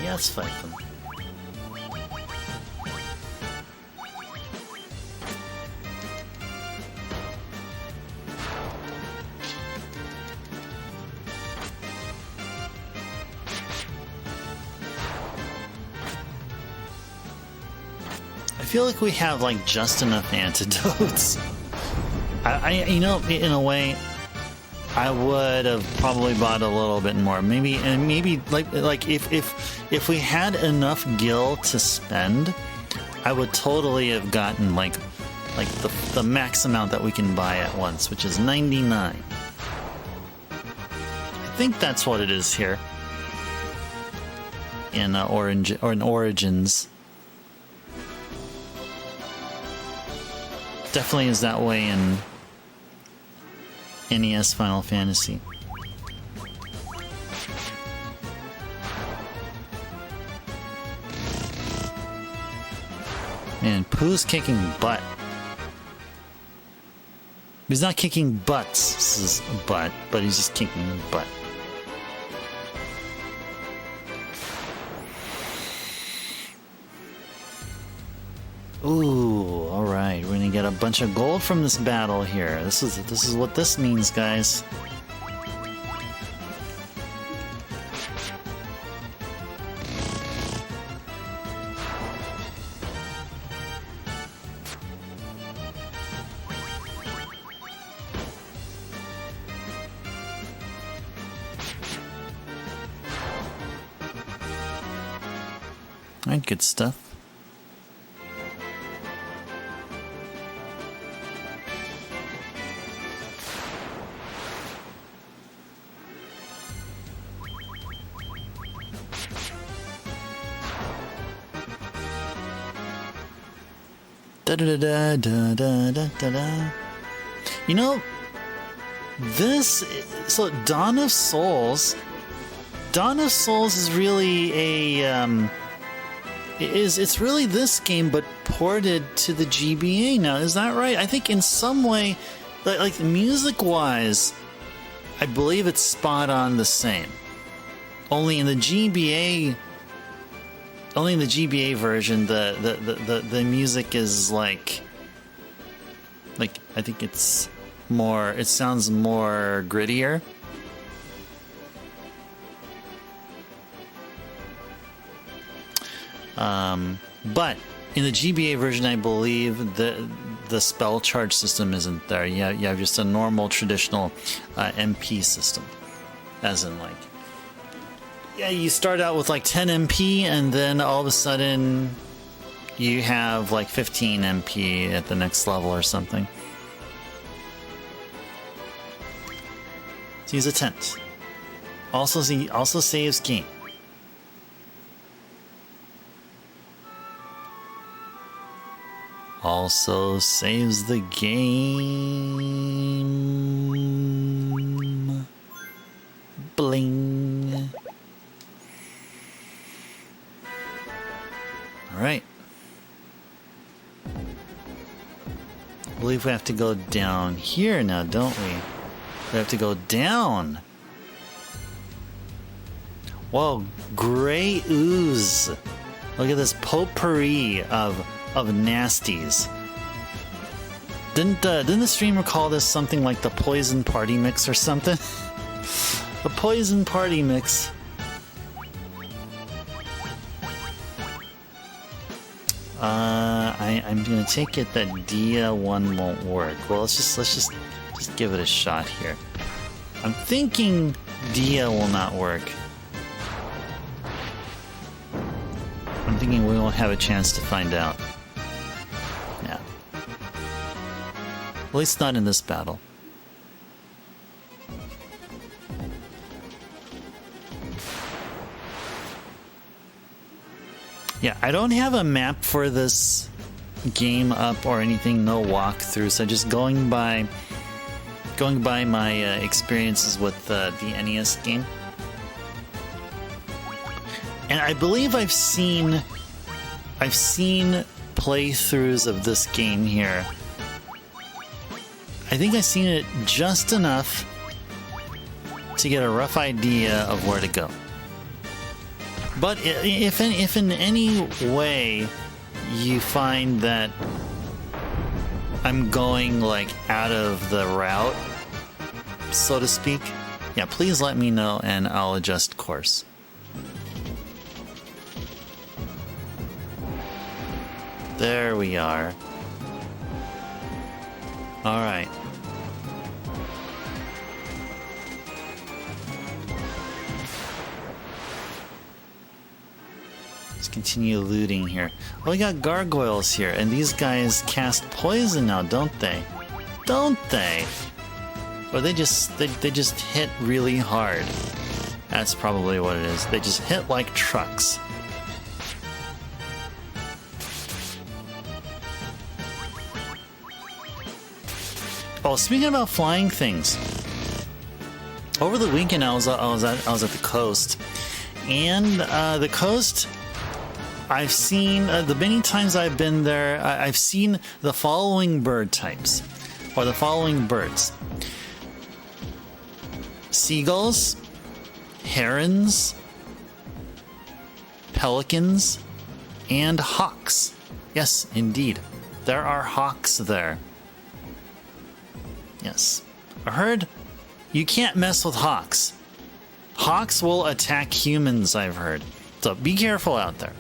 Yeah, let's fight them. I feel like we have like just enough antidotes. You know, in a way, I would have probably bought a little bit more. Maybe like if we had enough gil to spend, I would totally have gotten like the max amount that we can buy at once, which is 99. I think that's what it is here in Origins. Definitely is that way in NES Final Fantasy. Man, Pooh's kicking butt. He's not kicking butts, this is butt, but he's just kicking butt. Ooh, alright, we're gonna get a bunch of gold from this battle here. This is what this means, guys. Alright, good stuff. Da da da da da da da da. You know, this so Dawn of Souls is really a it's really this game but ported to the GBA now. Is that right? I think in some way, like music wise, I believe it's spot on the same. Only in the GBA version, the music is like I think it's more. It sounds more grittier. But in the GBA version, I believe the spell charge system isn't there. You have just a normal traditional MP system, as in like. Yeah, you start out with like 10 MP, and then all of a sudden you have like 15 MP at the next level or something. Let's use a tent. Also saves game. Also saves the game. Bling. Alright. I believe we have to go down here now, don't we? We have to go down. Whoa, gray ooze. Look at this potpourri of nasties. Didn't the streamer call this something like the poison party mix or something? The poison party mix. I'm gonna take it that Dia one won't work. Well, let's just give it a shot here. I'm thinking Dia will not work. I'm thinking we won't have a chance to find out. Yeah. At least not in this battle. Yeah, I don't have a map for this game up or anything, no walkthrough, so just going by my experiences with the NES game. And I believe I've seen playthroughs of this game here. I think I've seen it just enough to get a rough idea of where to go. But if in any way you find that I'm going like out of the route, so to speak, yeah, please let me know and I'll adjust course. There we are. All right. Let's continue looting here. Oh, we got gargoyles here, and these guys cast poison now, don't they? Don't they? Or they just hit really hard. That's probably what it is. They just hit like trucks. Oh, speaking about flying things, over the weekend I was at the coast, and the coast, I've seen the many times I've been there. I've seen the following bird types, or the following birds: seagulls, herons, pelicans, and hawks. Yes, indeed, there are hawks there. Yes. I heard you can't mess with hawks. Hawks will attack humans, I've heard. So be careful out there.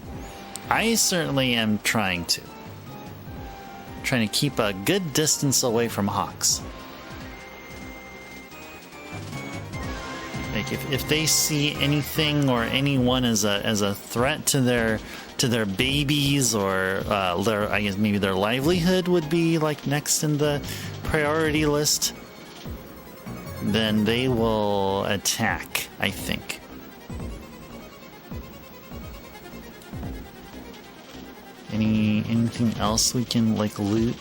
I certainly am trying to. Trying to keep a good distance away from hawks. Like if they see anything or anyone as a threat to their babies, or their, I guess maybe their livelihood would be like next in the priority list, then they will attack, I think. Anything else we can like loot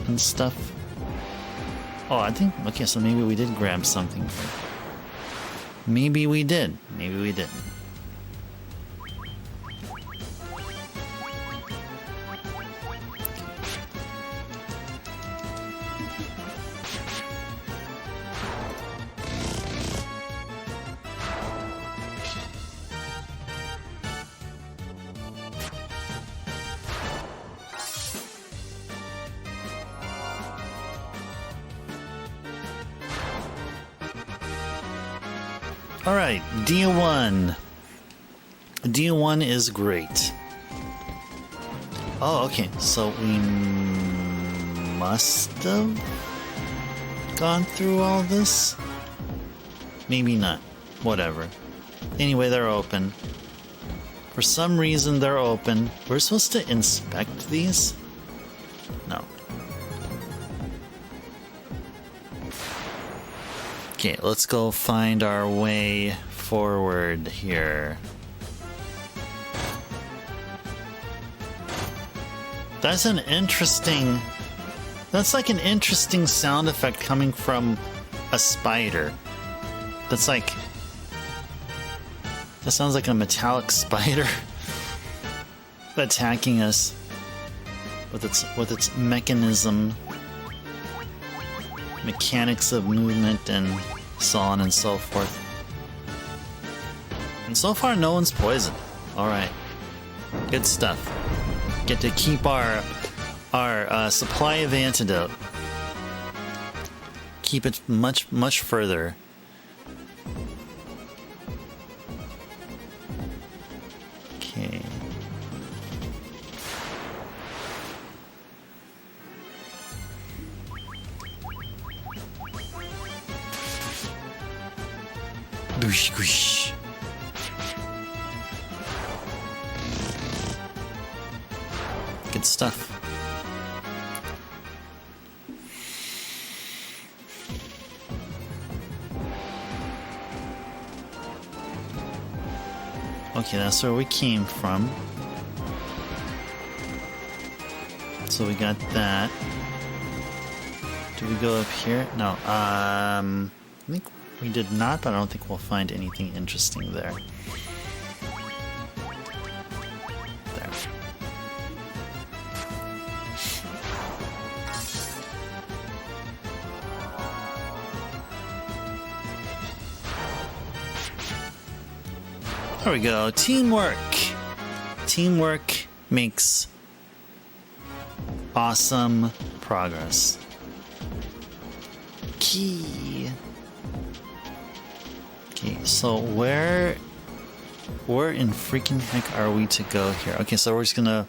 and stuff? Oh, I think, okay, so maybe we did grab something. Maybe we did. Maybe we didn't. Alright, D1. D1 is great. Oh, okay, so we must have gone through all this? Maybe not. Whatever. Anyway, they're open. For some reason, they're open. We're supposed to inspect these? No. Okay, let's go find our way forward here. That's an interesting... That's like an interesting sound effect coming from a spider. That's like... That sounds like a metallic spider attacking us with its mechanism. Mechanics of movement and so on and so forth. And so far no one's poisoned. Alright. Good stuff. Get to keep our supply of antidote. Keep it much further. Okay. Goosh, goosh. Good stuff. Okay, that's where we came from. So we got that. Do we go up here? No. I think we did not, but I don't think we'll find anything interesting there. There. There we go. Teamwork. Teamwork makes awesome progress. Key. Okay, so where in freaking heck are we to go here? Okay, so we're just gonna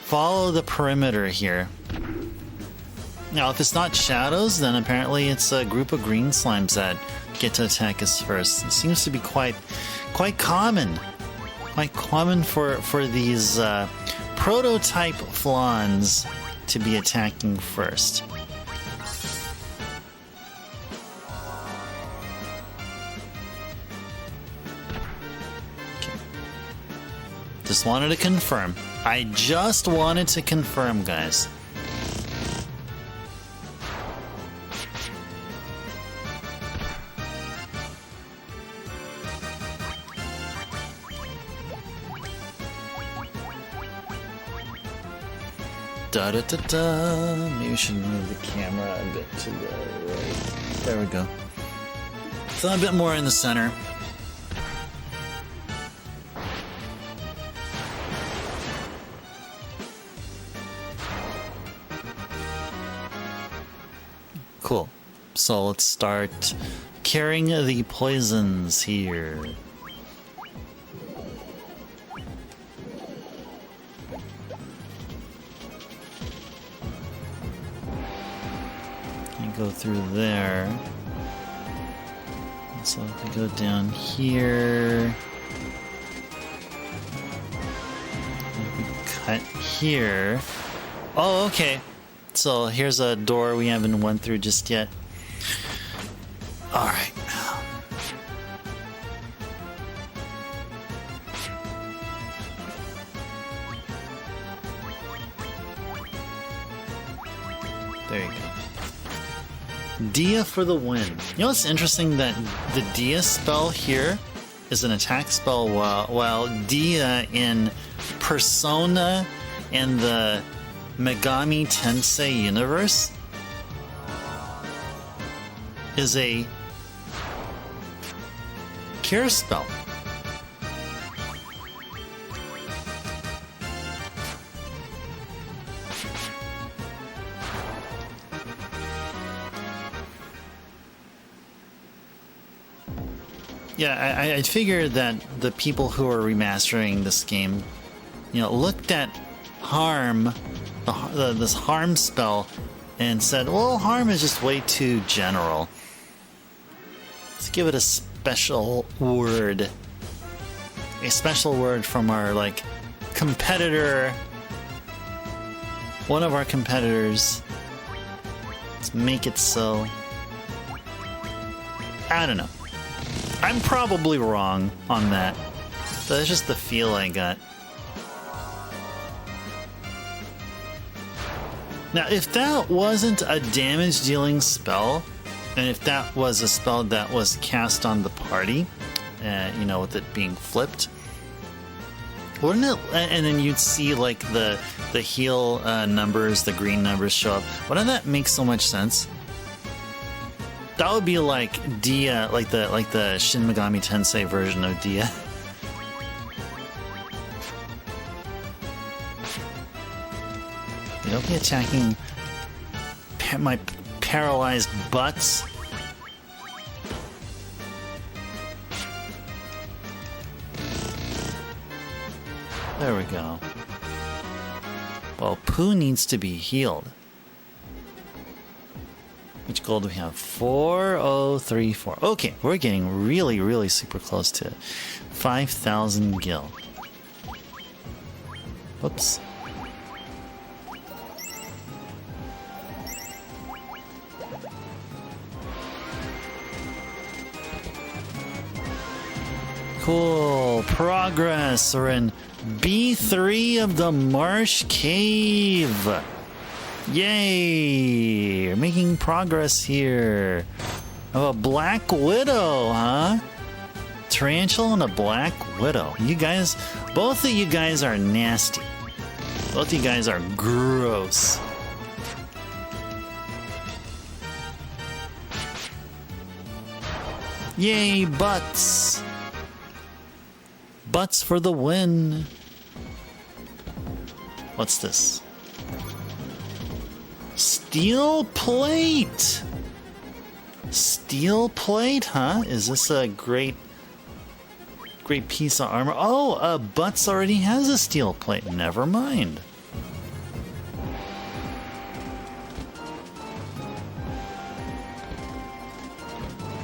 follow the perimeter here. Now, if it's not shadows, then apparently it's a group of green slimes that get to attack us first. It seems to be quite common. Quite common for these prototype flans to be attacking first. Okay. Just wanted to confirm. I just wanted to confirm, guys. Da da da da. Maybe we should move the camera a bit to the right. There we go. So a bit more in the center. Cool. So let's start carrying the poisons here. Go through there. So if we go down here, if we cut here. Oh, okay. So here's a door we haven't went through just yet. All right. There you go. Dia for the win. You know, it's interesting that the Dia spell here is an attack spell, while Dia in Persona and the Megami Tensei universe is a cure spell. Yeah, I figured that the people who are remastering this game, you know, looked at harm, this harm spell, and said, well, harm is just way too general. Let's give it a special word. A special word from our, like, competitor. One of our competitors. Let's make it so. I don't know. I'm probably wrong on that. That's just the feel I got. Now, if that wasn't a damage-dealing spell, and if that was a spell that was cast on the party, you know, with it being flipped, wouldn't it? And then you'd see like the heal numbers, the green numbers show up. Wouldn't that make so much sense? That would be like Dia, like the Shin Megami Tensei version of Dia. Don't be attacking my paralyzed butts. There we go. Well, Pooh needs to be healed. Which gold do we have? 4034. Okay, we're getting really, really super close to 5,000 gil. Whoops. Cool. Progress. We're in B3 of the Marsh Cave. Yay! We're making progress here. Oh, a Black Widow, huh? Tarantula and a Black Widow. You guys, both of you guys are nasty. Both of you guys are gross. Yay, butts! Butts for the win. What's this? Steel plate. Steel plate, huh? Is this a great piece of armor? Oh, Butts already has a steel plate. Never mind.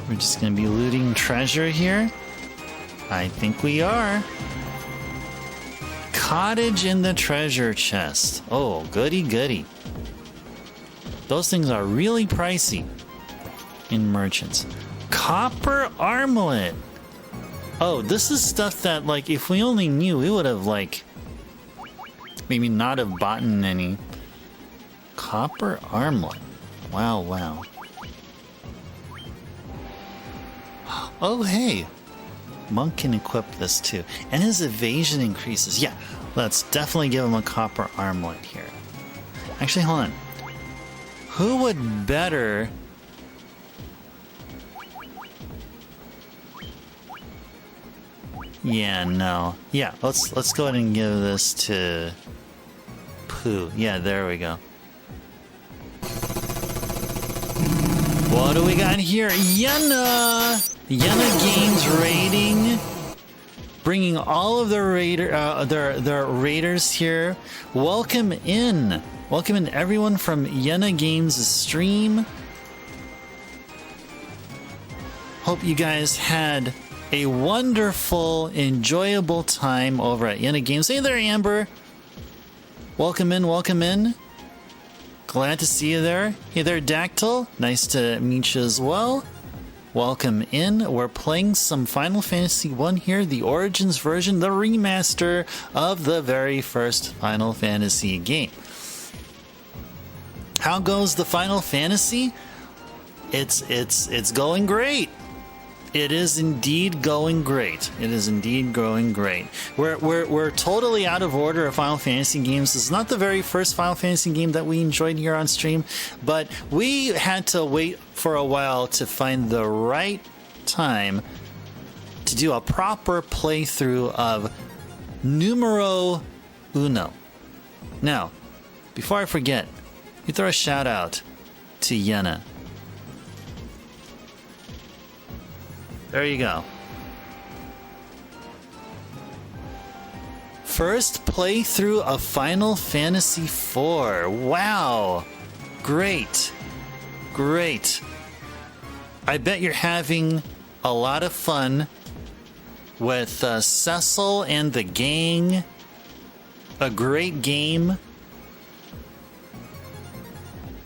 We're just gonna be looting treasure here. I think we are. Cottage in the treasure chest. Oh, goody goody. Those things are really pricey in merchants. Copper armlet. Oh, this is stuff that, like, if we only knew, we would have, like, maybe not have bought any. Copper armlet. Wow, wow. Oh, hey. Monk can equip this too. And his evasion increases. Yeah, let's definitely give him a copper armlet here. Actually, hold on. Who would better... Yeah, no. Yeah, let's go ahead and give this to Pooh. Yeah, there we go. What do we got here? Yenna! Yenna Games raiding, bringing all of their raiders here. Welcome in everyone from Yenna Games' stream. Hope you guys had a wonderful, enjoyable time over at Yenna Games. Hey there, Amber. Welcome in, welcome in. Glad to see you there. Hey there, Dactyl. Nice to meet you as well. Welcome in. We're playing some Final Fantasy 1 here, the Origins version, the remaster of the very first Final Fantasy game. How goes the Final Fantasy? It's going great. It is indeed going great. It is indeed going great. We're totally out of order of Final Fantasy games. This is not the very first Final Fantasy game that we enjoyed here on stream, but we had to wait for a while to find the right time to do a proper playthrough of Numero Uno. Now, before I forget, you throw a shout out to Yenna. There you go. First playthrough of Final Fantasy IV. Wow. Great. Great. I bet you're having a lot of fun with Cecil and the gang. A great game.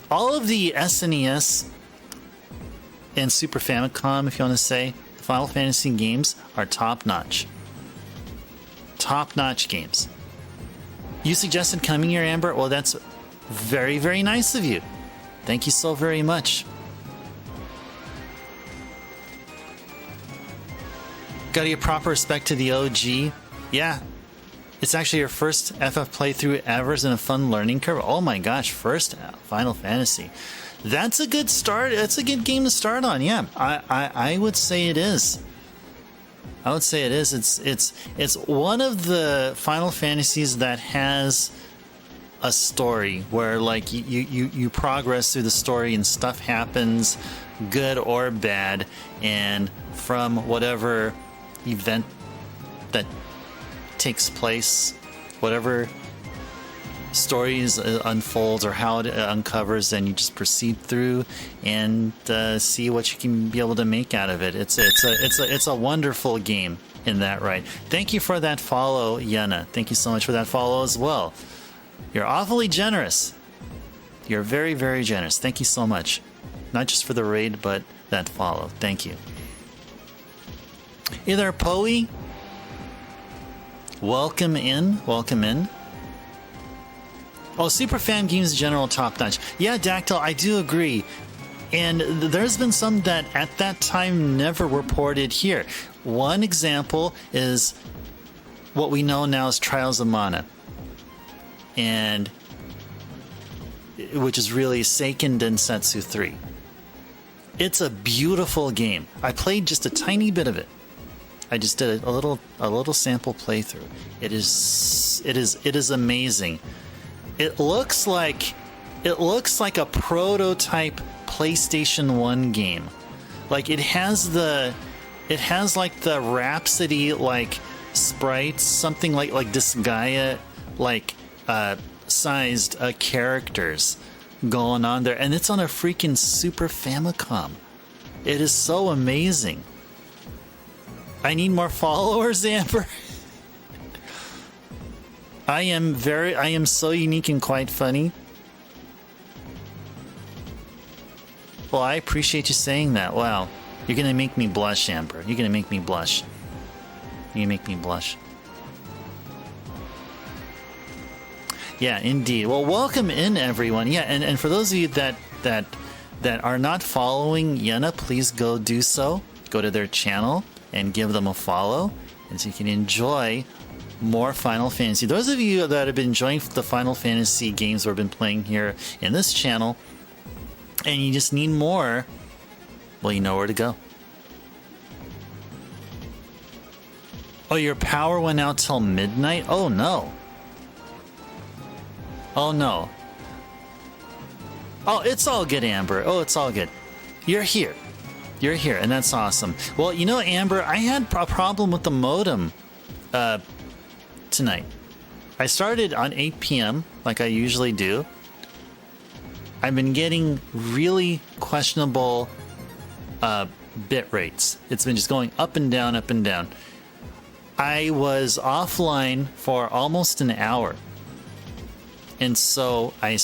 All of the SNES and Super Famicom, if you want to say, Final Fantasy games are top-notch. Top-notch games. You suggested coming here, Amber? Well, that's very, very nice of you. Thank you so very much. Gotta give proper respect to the OG. Yeah. It's actually your first FF playthrough ever and a fun learning curve. Oh my gosh, first Final Fantasy. That's a good start. That's a good game to start on. Yeah, I would say it is. I would say it is. It's one of the Final Fantasies that has a story where, like, you progress through the story and stuff happens, good or bad, and from whatever event that takes place, whatever stories unfolds or how it uncovers, then you just proceed through and see what you can be able to make out of it. It's a wonderful game in that right. Thank you for that follow, Yenna. Thank you so much for that follow as well. You're awfully generous. You're very, very generous. Thank you so much. Not just for the raid, but that follow. Thank you. Hey there, Poe. Welcome in. Welcome in. Oh, Super Fan Games in general, top-notch. Yeah, Dactyl, I do agree. And there's been some that at that time never were ported here. One example is what we know now as Trials of Mana, and which is really Seiken Densetsu 3. It's a beautiful game. I played just a tiny bit of it. I just did a little sample playthrough. It is amazing. It looks like a prototype PlayStation 1 game. Like it has like the Rhapsody like sprites, something like Disgaea like sized characters going on there, and it's on a freaking Super Famicom. It is so amazing. I need more followers, Amber. I am so unique and quite funny. Well, I appreciate you saying that. Wow. You're gonna make me blush, Amber. You're gonna make me blush. You make me blush. Yeah, indeed. Well, welcome in, everyone. Yeah, and for those of you that are not following Yenna, please go do so. Go to their channel and give them a follow, and so you can enjoy more Final Fantasy. Those of you that have been enjoying the Final Fantasy games we've been playing here in this channel, and you just need more, well, you know where to go. Oh, your power went out till midnight? Oh, no. Oh, no. Oh, it's all good, Amber. Oh, it's all good. You're here. You're here, and that's awesome. Well, you know, Amber, I had a problem with the modem tonight. I started on 8 p.m. like I usually do. I've been getting really questionable bit rates. It's been just going up and down, up and down. I was offline for almost an hour. And so I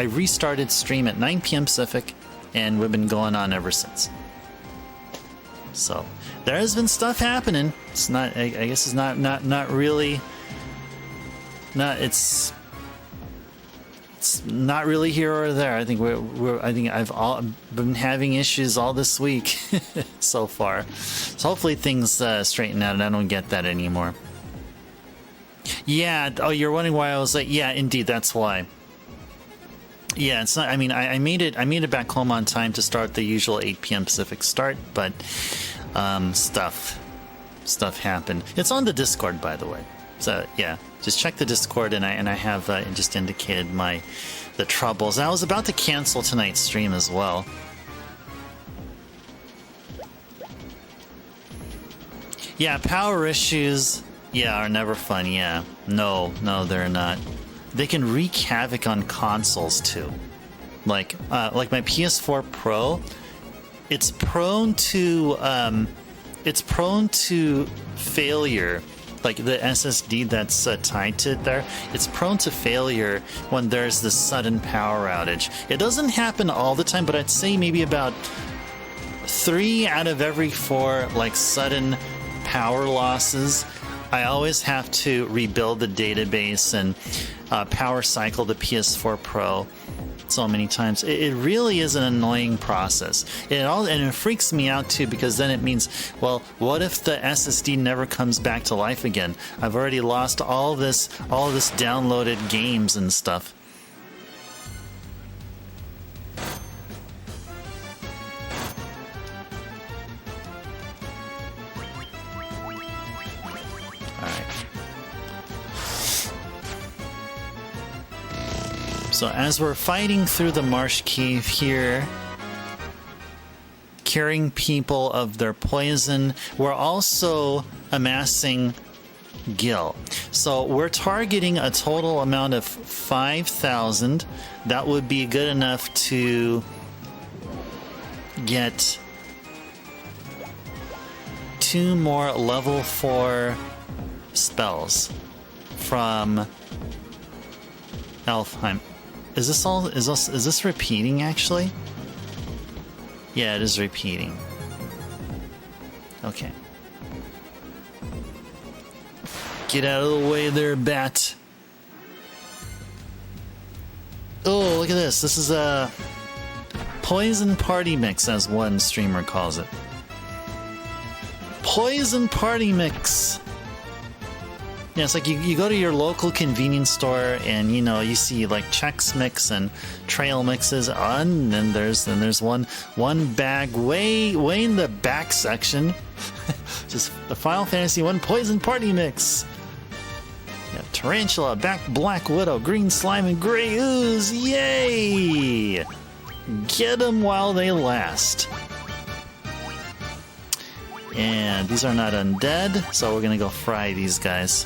restarted stream at 9 p.m. Pacific, and we've been going on ever since. So there has been stuff happening. It's not, I guess it's not really, it's not really here or there. I think I think I've been having issues all this week so far. So hopefully things straighten out and I don't get that anymore. Yeah. Oh, you're wondering why I was like, yeah, indeed, that's why. Yeah, it's not. I mean, I made it back home on time to start the usual 8 p.m. Pacific start, but stuff happened. It's on the Discord, by the way. So yeah, just check the Discord, and I have just indicated the troubles. I was about to cancel tonight's stream as well. Yeah, power issues. Yeah, are never fun. Yeah, no, they're not. They can wreak havoc on consoles too. Like my PS4 Pro, it's prone to failure. Like the SSD that's tied to it there, it's prone to failure when there's this sudden power outage. It doesn't happen all the time, but I'd say maybe about 3 out of every 4 like sudden power losses, I always have to rebuild the database and power cycle the PS4 Pro so many times. It really is an annoying process. And it freaks me out too, because then it means, well, what if the SSD never comes back to life again? I've already lost all this downloaded games and stuff. So as we're fighting through the marsh cave here, curing people of their poison, we're also amassing gil. So we're targeting a total amount of 5,000. That would be good enough to get 2 more level 4 spells from Elfheim. Is this repeating actually? Yeah, it is repeating. Okay. Get out of the way there, bat. Oh, look at this. This is a poison party mix, as one streamer calls it. Poison party mix. Yeah, it's like you go to your local convenience store and you see like Chex Mix and trail mixes, and then there's one bag way in the back section Just the Final Fantasy 1 Poison Party Mix. Yeah, Tarantula, Black Widow, Green Slime, and Grey Ooze. Yay! Get them while they last. And these are not undead, so we're gonna go fry these guys.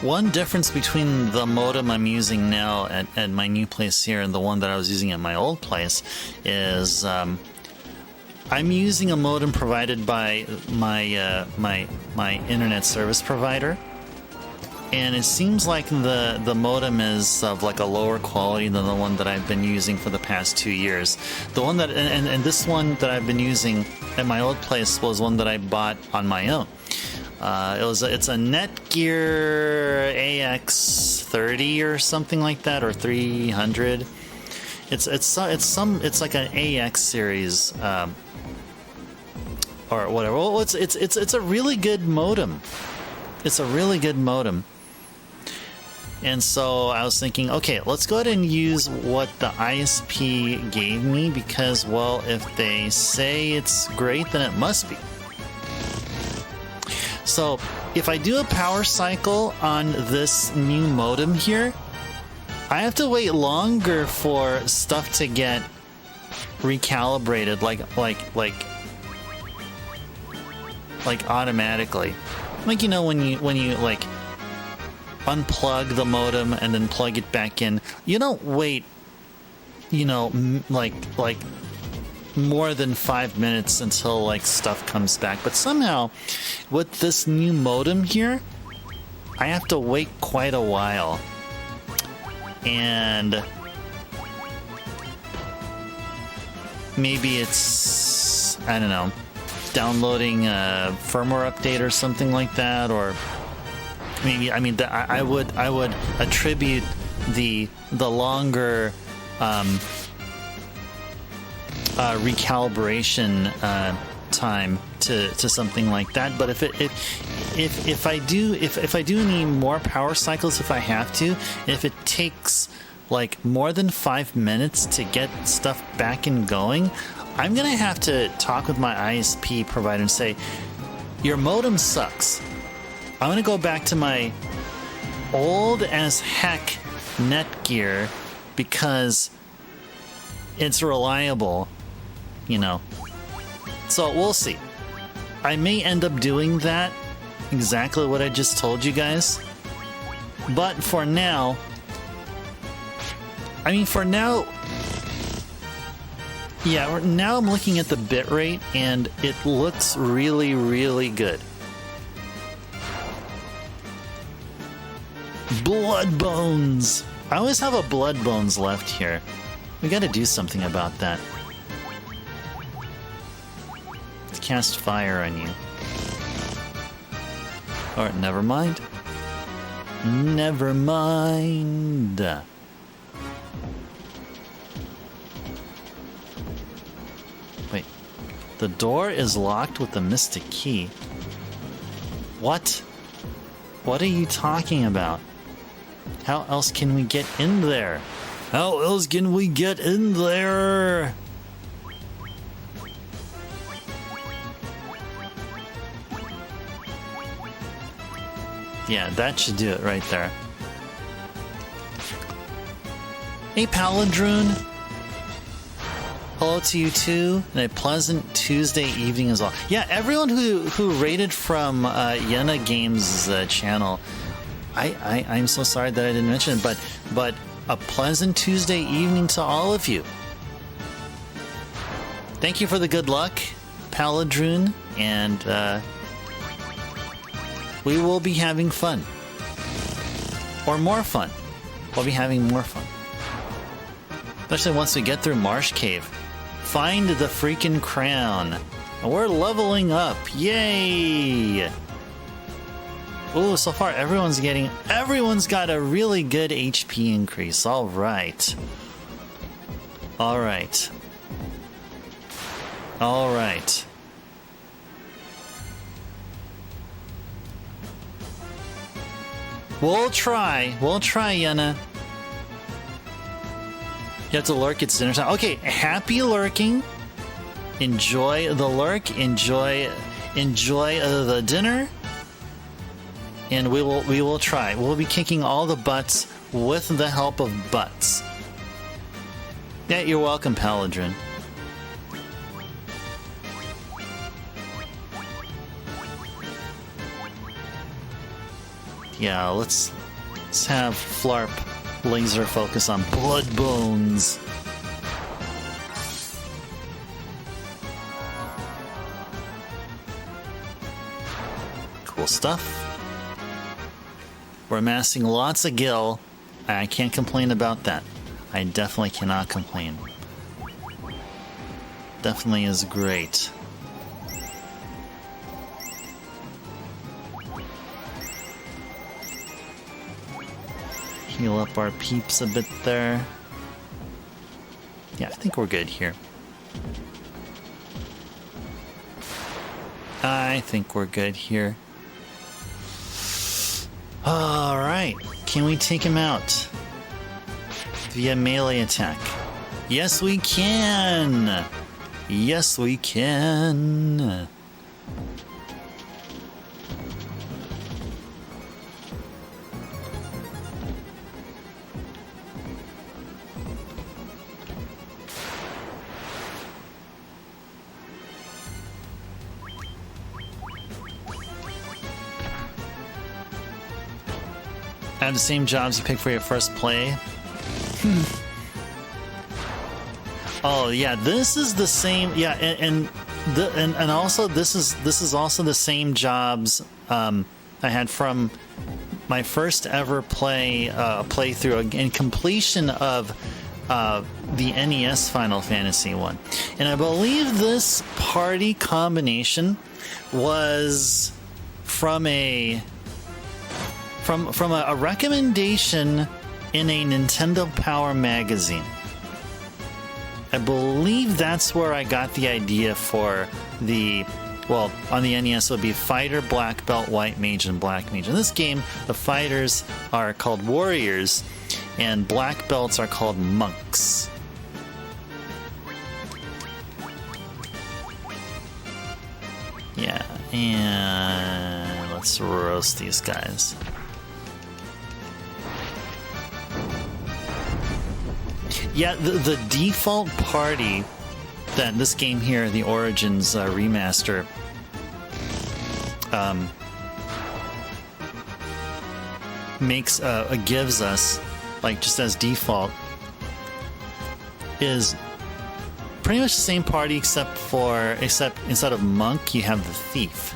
One difference between the modem I'm using now at my new place here and the one that I was using at my old place is I'm using a modem provided by my internet service provider, and it seems like the modem is of like a lower quality than the one that I've been using for the past 2 years. The one that and this one that I've been using at my old place was one that I bought on my own. It's a Netgear AX30 or something like that, or 300. It's like an AX series or whatever. Well, it's a really good modem. It's a really good modem. And so I was thinking, okay, let's go ahead and use what the ISP gave me, because, well, if they say it's great, then it must be. So if I do a power cycle on this new modem here, I have to wait longer for stuff to get recalibrated, like automatically. Like, you know, when you like unplug the modem and then plug it back in, you don't wait, you know, like more than 5 minutes until like stuff comes back. But somehow with this new modem here, I have to wait quite a while. And maybe it's, I don't know, downloading a firmware update or something like that, or maybe, I mean, I would attribute the longer recalibration time to something like that. But if I do need more power cycles, if I have to, if it takes like more than 5 minutes to get stuff back and going, I'm gonna have to talk with my ISP provider and say, your modem sucks. I'm gonna go back to my old as heck Netgear because it's reliable, you know. So we'll see. I may end up doing that, exactly what I just told you guys. But for now, I mean, for now, yeah, now I'm looking at the bitrate and it looks really, really good. Blood bones! I always have a blood bones left here. We gotta do something about that. Let's cast fire on you. Alright, never mind. Never mind. Wait. The door is locked with the mystic key. What? What are you talking about? How else can we get in there? How else can we get in there? Yeah, that should do it right there. Hey, Paladroon. Hello to you too, and a pleasant Tuesday evening as well. Yeah, everyone who rated from Yena Games' channel, I'm so sorry that I didn't mention it, but a pleasant Tuesday evening to all of you. Thank you for the good luck, Paladroon, and we will be having fun. Or more fun. We'll be having more fun. Especially once we get through Marsh Cave. Find the freaking crown. We're leveling up. Yay! Ooh, so far everyone's got a really good HP increase. All right. All right. All right. We'll try, Yenna. You have to lurk, it's dinner time. Okay, happy lurking. Enjoy the lurk, enjoy the dinner. And we will try. We'll be kicking all the butts with the help of butts. Yeah, you're welcome, Paladrin. Yeah, let's have Flarp laser focus on blood bones. Cool stuff. We're amassing lots of gil. I can't complain about that. I definitely cannot complain. Definitely is great. Heal up our peeps a bit there. Yeah, I think we're good here. I think we're good here. Alright, can we take him out via melee attack? Yes, we can! Yes, we can! Have the same jobs you picked for your first play. Oh yeah, this is the same. Yeah, and also this is also the same jobs I had from my first ever playthrough in completion of the NES Final Fantasy 1, and I believe this party combination was from a recommendation in a Nintendo Power magazine. I believe that's where I got the idea for the, well, on the NES it would be Fighter, Black Belt, White Mage, and Black Mage. In this game, the fighters are called warriors, and black belts are called monks. Yeah, and let's roast these guys. Yeah, the default party that this game here, the Origins remaster, gives us, like just as default, is pretty much the same party except instead of monk you have the thief.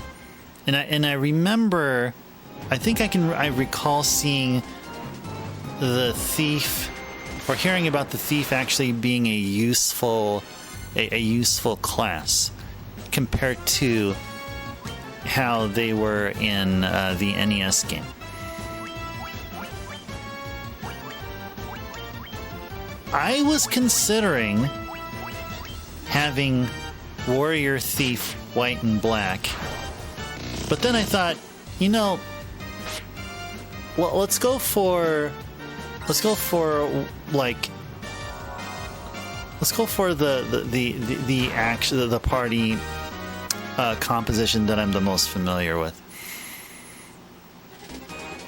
And I remember, I recall seeing the thief, or hearing about the thief actually being a useful class compared to how they were in the NES game. I was considering having warrior, thief, white and black, but then I thought, you know, well, let's go for the party composition that I'm the most familiar with.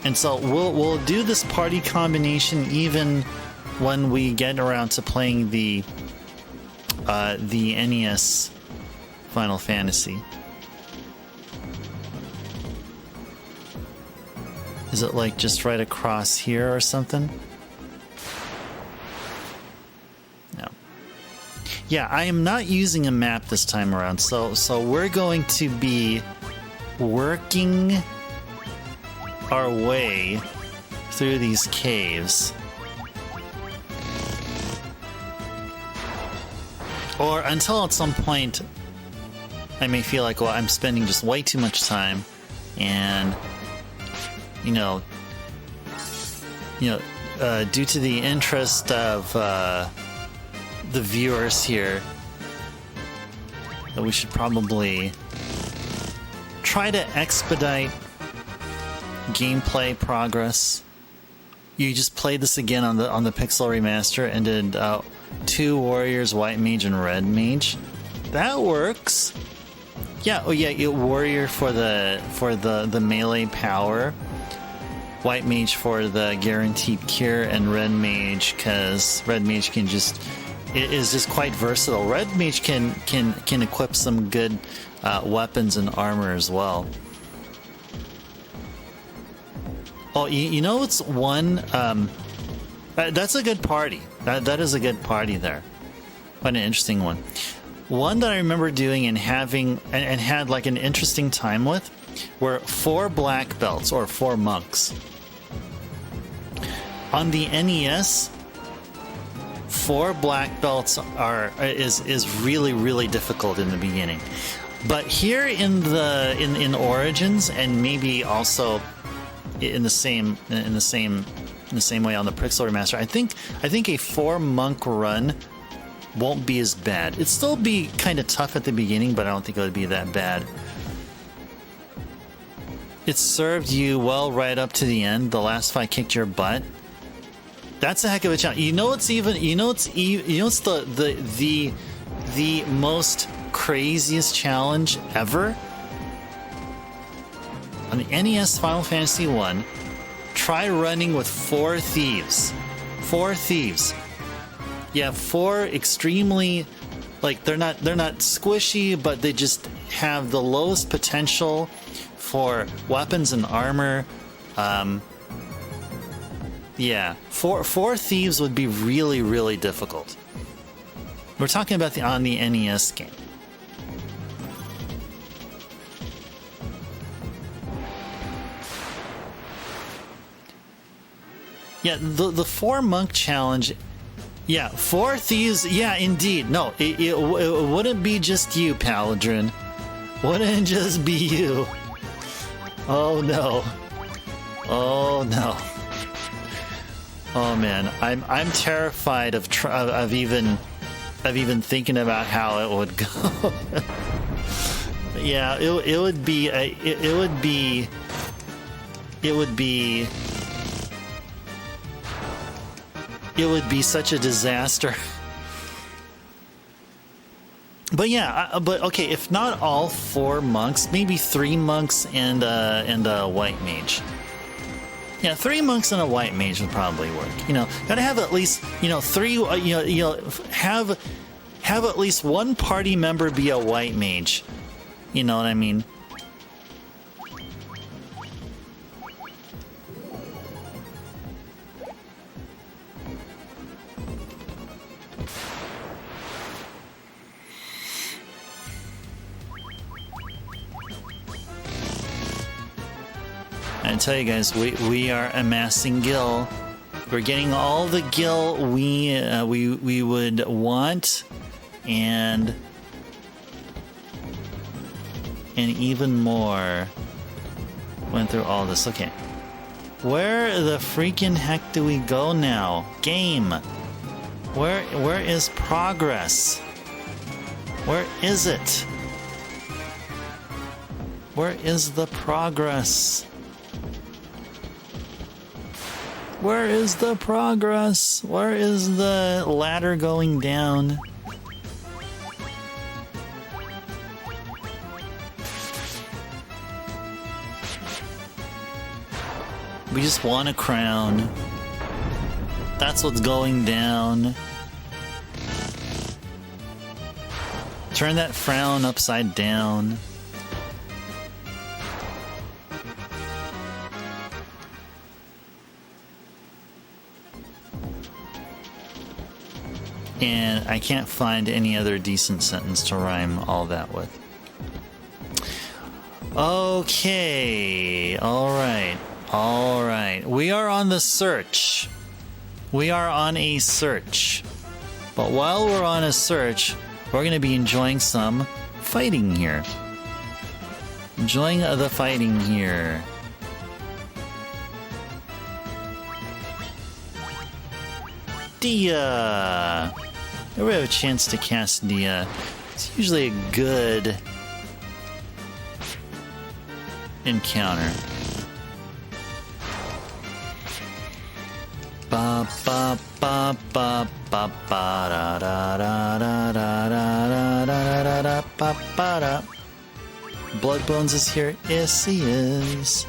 And so we'll do this party combination even when we get around to playing the NES Final Fantasy. Is it like just right across here or something? No. Yeah, I am not using a map this time around, so we're going to be working our way through these caves. Or until at some point I may feel like, well, I'm spending just way too much time, and you know, due to the interest of the viewers here, that we should probably try to expedite gameplay progress. You just played this again on the Pixel Remaster and did 2 warriors, white mage and red mage. That works. Yeah. Oh yeah. Warrior for the melee power. White mage for the guaranteed cure, and red mage because red mage can just is just quite versatile. Red mage can equip some good weapons and armor as well. Oh, you know it's one. That's a good party. That is a good party there. Quite an interesting one. One that I remember doing and having and had like an interesting time with were 4 black belts or 4 monks. On the NES, 4 black belts is really difficult in the beginning. But here in Origins, and maybe also in the same way on the Pixel Remaster, I think a 4 monk run won't be as bad. It'd still be kind of tough at the beginning, but I don't think it would be that bad. It served you well right up to the end. The last fight kicked your butt. That's a heck of a challenge. It's the most craziest challenge ever? On the NES Final Fantasy 1, try running with 4 thieves. 4 thieves. You have 4 extremely, like, they're not squishy, but they just have the lowest potential for weapons and armor. Yeah, 4 thieves would be really difficult. We're talking about on the NES game. Yeah, the 4 monk challenge. Yeah, 4 thieves. Yeah, indeed. No, it wouldn't be just you, Paladrin. Wouldn't just be you. Oh no. Oh no. Oh man, I'm terrified of even thinking about how it would go. Yeah, it would be such a disaster. But yeah, but okay, if not all 4 monks, maybe 3 monks and a white mage. Yeah, 3 monks and a white mage would probably work. Gotta have at least 3. Have at least one party member be a white mage. You know what I mean? I tell you guys, we are amassing gil. We're getting all the gil we would want, and even more. Went through all this. Okay, where the freaking heck do we go now? Game. Where is progress? Where is it? Where is the progress? Where is the progress? Where is the ladder going down? We just want a crown. That's what's going down. Turn that frown upside down. And I can't find any other decent sentence to rhyme all that with. Okay, alright. We are on the search. We are on a search. But while we're on a search, we're going to be enjoying some fighting here. Enjoying the fighting here. Dia. Never have a chance to cast Dia. It's usually a good encounter. Ba ba ba ba ba ba da da da da da da da da da ba ba da. Bloodbones is here. Yes, he is.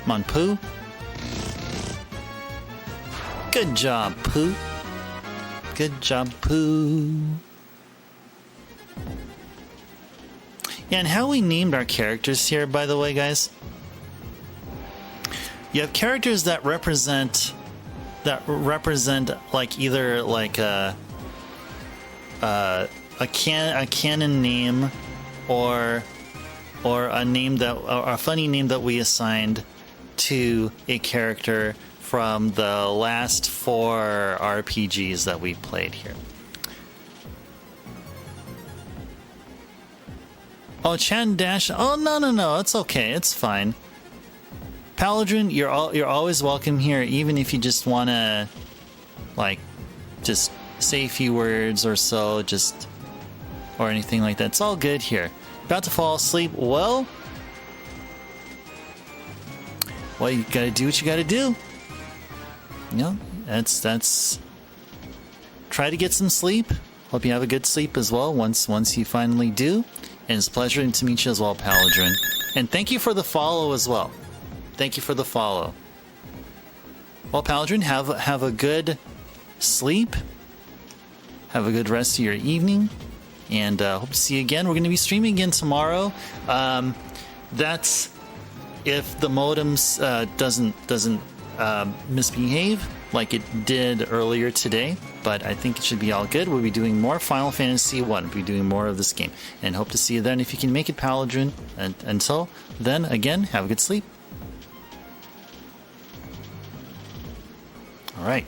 Come on, Pooh. Good job, Pooh. Good job, Pooh. Yeah, and how we named our characters here, by the way, guys. You have characters that represent like either like a canon name or a name that or a funny name that we assigned to a character from the last 4 RPGs that we played here. Oh, Chan Dash. Oh, no. It's okay. It's fine. Paladrin, you're always welcome here, even if you just want to, like, just say a few words or so, just, or anything like that. It's all good here. About to fall asleep. Well, you gotta do what you gotta do. You know, that's. Try to get some sleep. Hope you have a good sleep as well once you finally do. And it's a pleasure to meet you as well, Paladrin. And thank you for the follow as well. Thank you for the follow. Well, Paladrin, have a good sleep. Have a good rest of your evening. And hope to see you again. We're going to be streaming again tomorrow. That's if the modems doesn't misbehave like it did earlier today. But I think it should be all good. We'll be doing more Final Fantasy 1. We'll be doing more of this game. And hope to see you then if you can make it, Paladrin. And until then, again, have a good sleep. All right.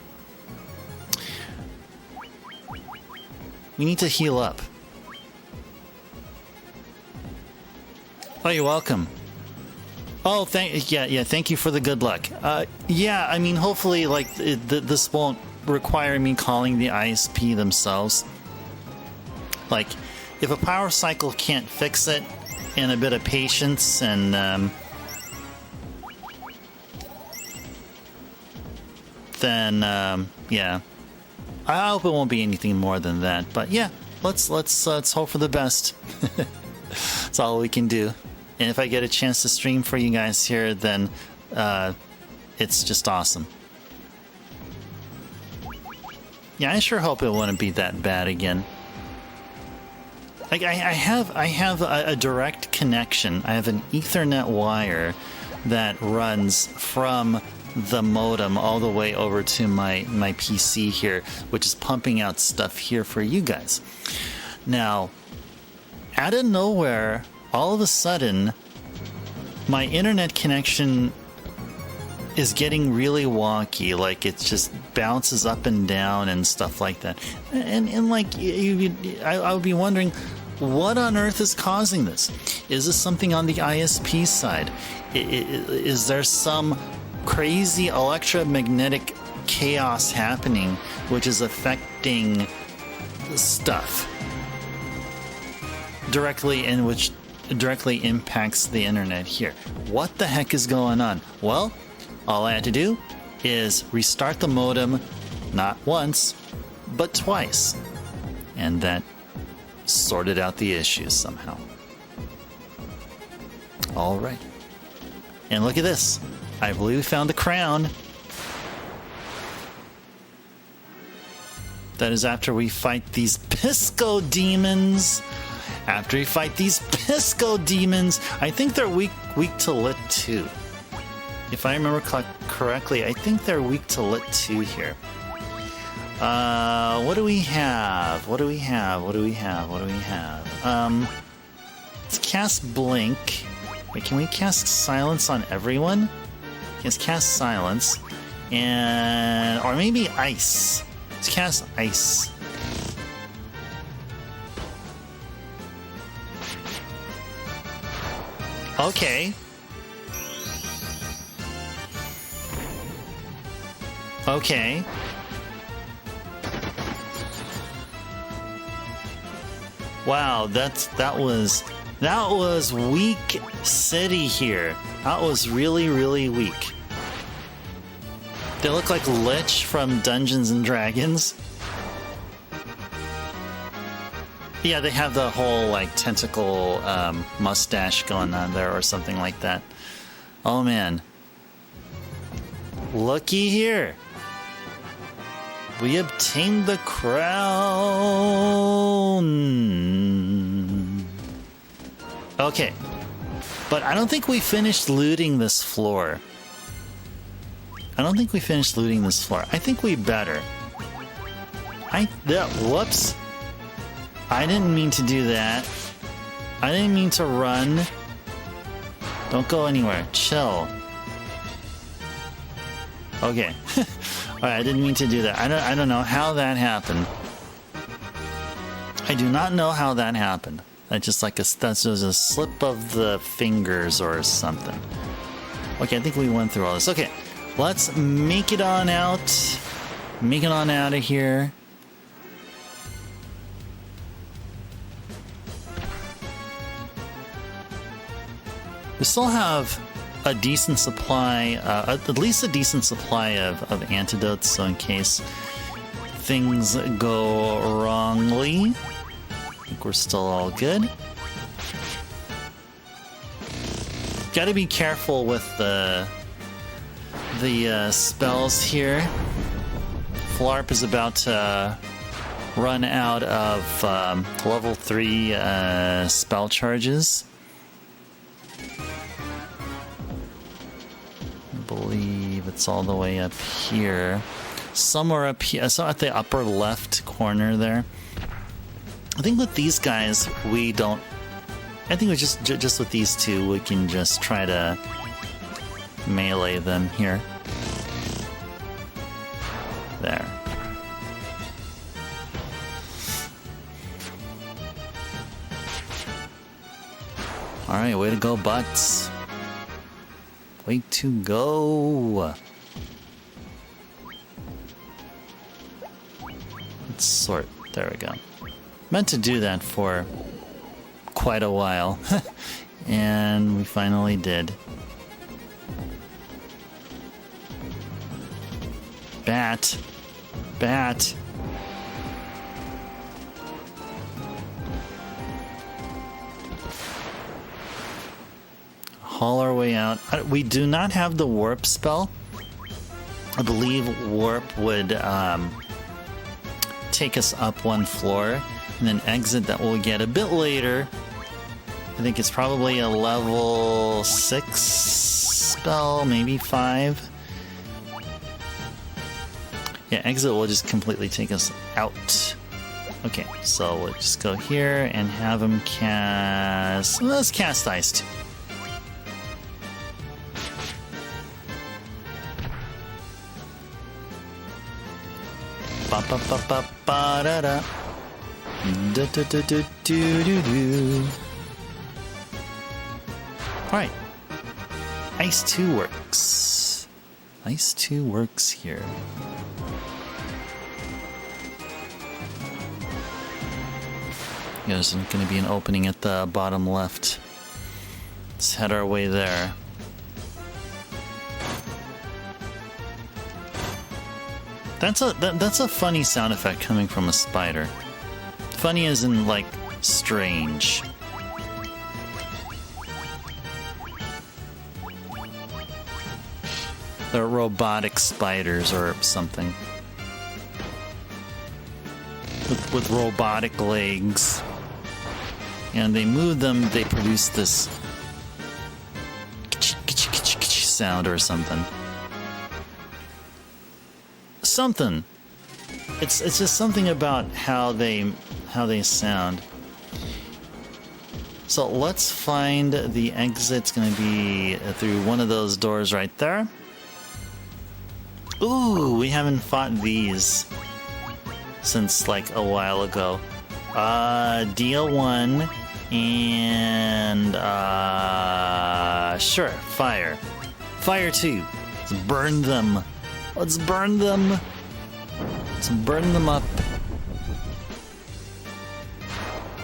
We need to heal up. Oh, you're welcome. Oh, thank you for the good luck. Yeah, I mean, hopefully, like, this won't require me calling the ISP themselves. Like, if a power cycle can't fix it, and a bit of patience, and then yeah, I hope it won't be anything more than that. But yeah, let's hope for the best. That's all we can do. And if I get a chance to stream for you guys here, then it's just awesome. Yeah, I sure hope it wouldn't be that bad again. Like I have a direct connection. I have an Ethernet wire that runs from the modem all the way over to my PC here, which is pumping out stuff here for you guys. Now, out of nowhere, all of a sudden, my internet connection is getting really wonky. Like, it just bounces up and down and stuff like that. And like, I would be wondering, what on earth is causing this? Is this something on the ISP side? Is there some crazy electromagnetic chaos happening which is affecting stuff directly, and which directly impacts the internet here? What the heck is going on? Well, all I had to do is restart the modem, not once, but twice. And that sorted out the issues somehow. All right. And look at this. I believe we found the crown. That is after we fight these Pisco demons. After we fight these Pisco demons, I think they're weak to Lit 2. If I remember correctly, I think they're weak to Lit 2 here. What do we have? Let's cast Blink. Wait, can we cast Silence on everyone? Let's cast Silence. Or maybe Ice. Let's cast Ice. Okay. Okay. Wow, that was weak city here. That was really, really weak. They look like Lich from Dungeons and Dragons. Yeah, they have the whole like tentacle mustache going on there or something like that. Oh man. Looky here. We obtained the crown. Okay. But I don't think we finished looting this floor. I think we better. Whoops. I didn't mean to do that. I didn't mean to run. Don't go anywhere. Chill. Okay. Alright, I didn't mean to do that. I don't know how that happened. I do not know how that happened. That's just like that's just a slip of the fingers or something. Okay, I think we went through all this. Okay, let's make it on out. Make it on out of here. We still have a decent supply, at least a decent supply of antidotes, so in case things go wrongly, I think we're still all good. Gotta be careful with the spells here. Flarp is about to run out of level 3 spell charges. I believe it's all the way up here. Somewhere up here. So at the upper left corner there. I think with these guys, we don't... I think we just with these two, we can just try to melee them here. There. Alright, way to go, butts. Way to go. Let's sort. There we go. Meant to do that for quite a while. And we finally did. Bat. Bat. Haul our way out. We do not have the warp spell. I believe warp would take us up one floor and then exit that we'll get a bit later. I think it's probably a level 6 spell, maybe 5. Yeah, exit will just completely take us out. Okay, so we'll just go here and have him cast... Let's cast Ice too. Ba-ba-ba-ba-ba-da-da. Do-do-do-do-do-do-do. Alright. Ice 2 works. Ice 2 works here. Yeah, there's going to be an opening at the bottom left. Let's head our way there. That's a funny sound effect coming from a spider. Funny as in, like, strange. They're robotic spiders or something. With robotic legs. And they move them, they produce this sound or something. Something. It's just something about how they sound. So let's find the exit. It's going to be through one of those doors right there. Ooh, we haven't fought these since like a while ago. Deal 1 and sure, fire. Fire 2. Let's burn them. Let's burn them. Let's burn them up.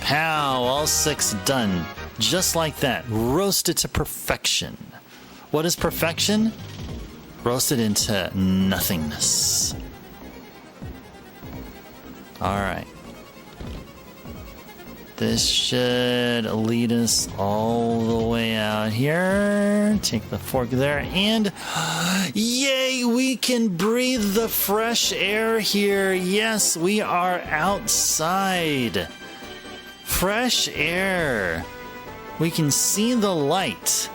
Pow! All 6 done. Just like that. Roasted to perfection. What is perfection? Roasted into nothingness. Alright. This should lead us all the way out here. Take the fork there, and yay, we can breathe the fresh air here. Yes, we are outside. Fresh air. We can see the light.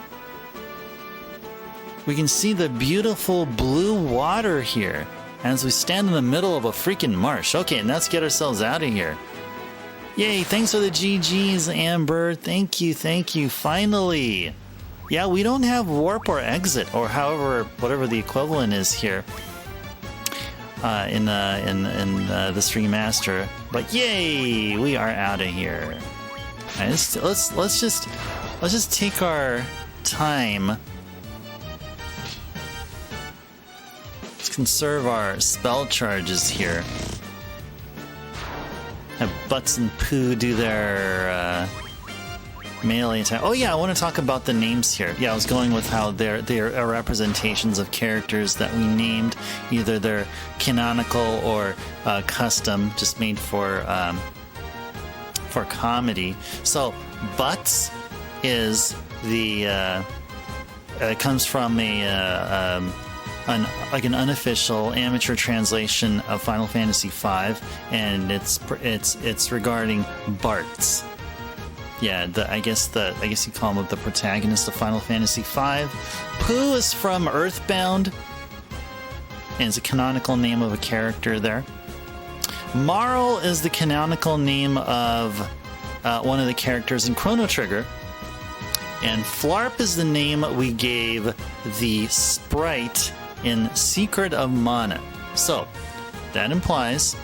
We can see the beautiful blue water here as we stand in the middle of a freaking marsh. Okay, and let's get ourselves out of here. Yay, thanks for the GGs, Amber. Thank you, finally. Yeah, we don't have warp or exit, or whatever the equivalent is here in this remaster. But yay, we are out of here. Right, let's just take our time. Let's conserve our spell charges here. Have Butts and Pooh do their melee attack. Oh yeah, I want to talk about the names here. Yeah, I was going with how they're representations of characters that we named. Either they're canonical or custom, just made for comedy. So Butts is the it comes from an unofficial amateur translation of Final Fantasy V, and it's regarding Bartz. Yeah, I guess you call him the protagonist of Final Fantasy V. Pooh is from Earthbound, and is a canonical name of a character there. Marl is the canonical name of one of the characters in Chrono Trigger. And Flarp is the name we gave the sprite in Secret of Mana. So, that implies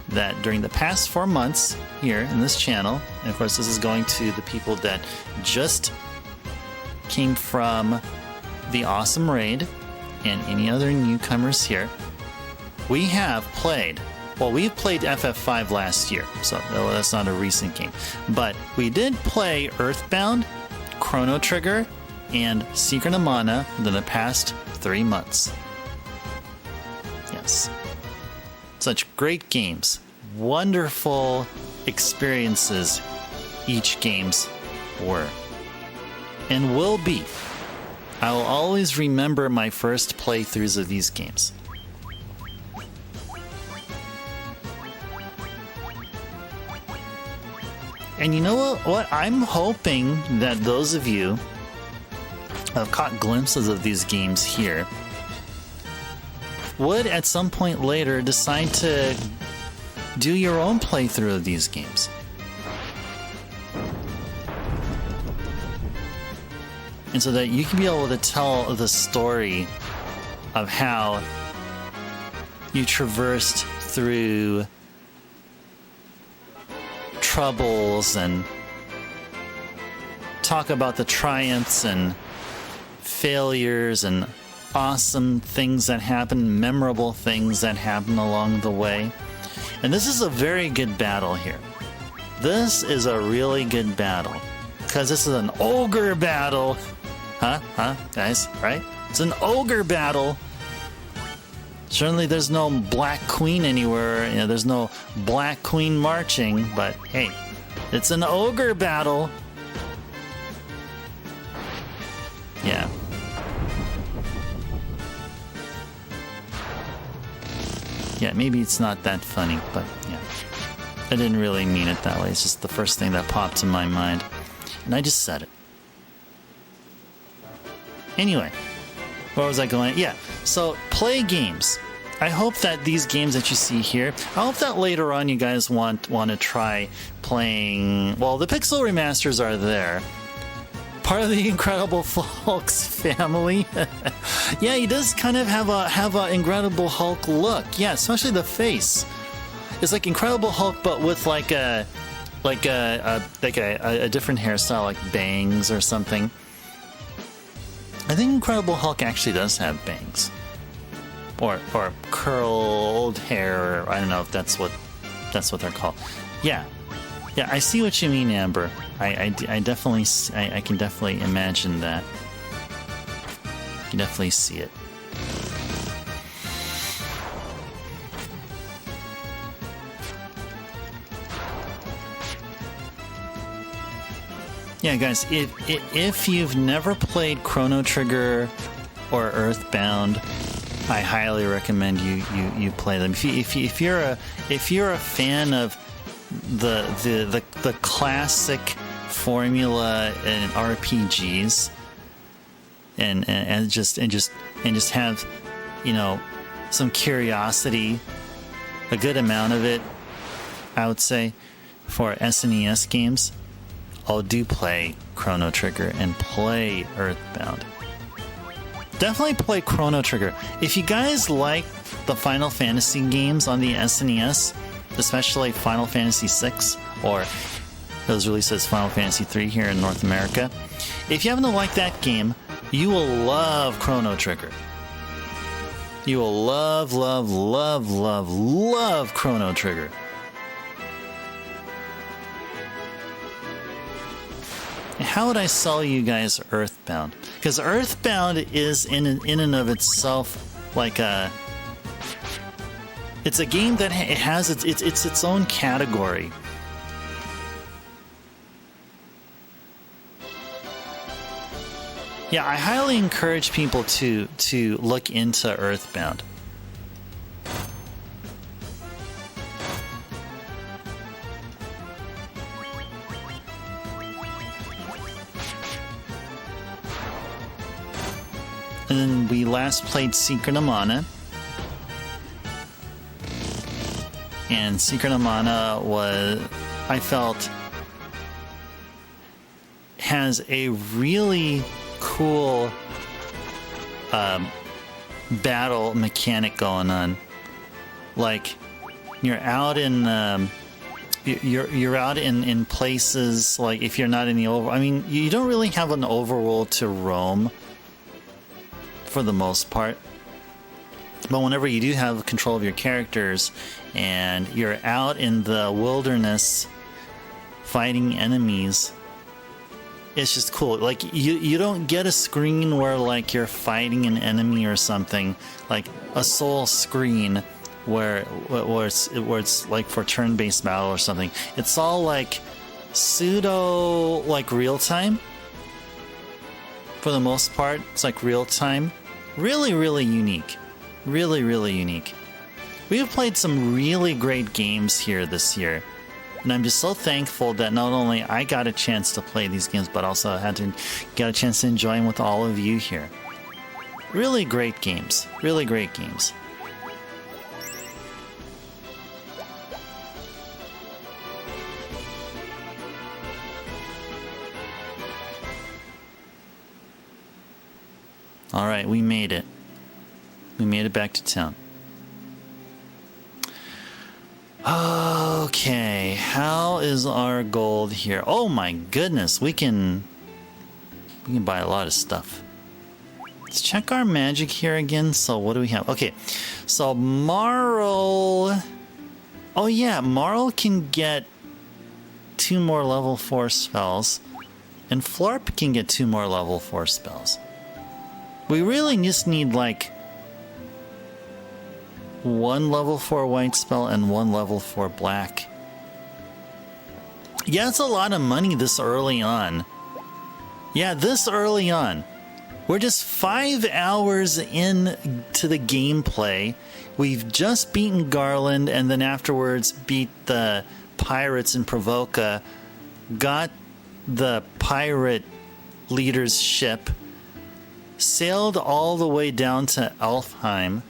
that during the past 4 months here in this channel, and of course this is going to the people that just came from the awesome raid and any other newcomers here, we've played FF5 last year, so that's not a recent game. But we did play Earthbound, Chrono Trigger, and Secret of Mana within the past 3 months. Yes. Such great games. Wonderful experiences each games were. And will be. I will always remember my first playthroughs of these games. And you know what? I'm hoping that those of you who have caught glimpses of these games here would at some point later decide to do your own playthrough of these games. And so that you can be able to tell the story of how you traversed through troubles and talk about the triumphs and failures and awesome things that happen, memorable things that happen along the way. And this is a very good battle here. This is a really good battle because this is an ogre battle. Huh, guys, right? It's an ogre battle. Certainly there's no Black Queen anywhere. You know, there's no Black Queen marching, but hey, it's an ogre battle. Yeah. Yeah, maybe it's not that funny, but yeah. I didn't really mean it that way. It's just the first thing that popped in my mind. And I just said it. Anyway, where was I going? Yeah, so play games. I hope that these games that you see here, I hope that later on you guys want to try playing. Well, the Pixel remasters are there. Part of the Incredible Hulk's family. Yeah, he does kind of have a Incredible Hulk look. Yeah, especially the face. It's like Incredible Hulk, but with like a different hairstyle, like bangs or something. I think Incredible Hulk actually does have bangs. Or curled hair. I don't know if that's what they're called. Yeah. Yeah, I see what you mean, Amber. I definitely, I can definitely imagine that. I can definitely see it. Yeah, guys, if you've never played Chrono Trigger or Earthbound, I highly recommend you play them. If you're a fan of the classic formula in RPGs and just have, you know, some curiosity, a good amount of it, I would say, for SNES games, do play Chrono Trigger and play Earthbound. Definitely play Chrono Trigger. If you guys like the Final Fantasy games on the SNES, especially Final Fantasy VI, or it was released as Final Fantasy III here in North America, if you happen to like that game, you will love Chrono Trigger. You will love Chrono Trigger. How would I sell you guys Earthbound? Because Earthbound is in and of itself like it's a game that it has its own category. Yeah, I highly encourage people to look into Earthbound. And then we last played Secret of Mana. And Secret of Mana I felt, has a really cool battle mechanic going on. Like, you're out in you're out in places, like, if you're not in the I mean, you don't really have an overworld to roam for the most part, but whenever you do have control of your characters and you're out in the wilderness fighting enemies, it's just cool. Like, you don't get a screen where, like, you're fighting an enemy or something, like a soul screen where it's like for turn-based battle or something. It's all like pseudo, like, real time for the most part. It's like real time. Really unique. Really unique. We have played some really great games here this year, and I'm just so thankful that not only I got a chance to play these games, but also had to get a chance to enjoy them with all of you here. Really great games. Really great games. All right, we made it. We made it back to town. Okay, how is our gold here? Oh my goodness, we can buy a lot of stuff. Let's check our magic here again. So what do we have? Okay, so Marl. Oh yeah, Marl can get 2 more level 4 spells, and Flarp can get 2 more level 4 spells. We really just need, like, 1 level 4 white spell and 1 level 4 black. Yeah, it's a lot of money this early on. Yeah, this early on. We're just 5 hours into the gameplay. We've just beaten Garland, and then afterwards beat the pirates in Provoca. Got the pirate leader's ship. Sailed all the way down to Elfheim,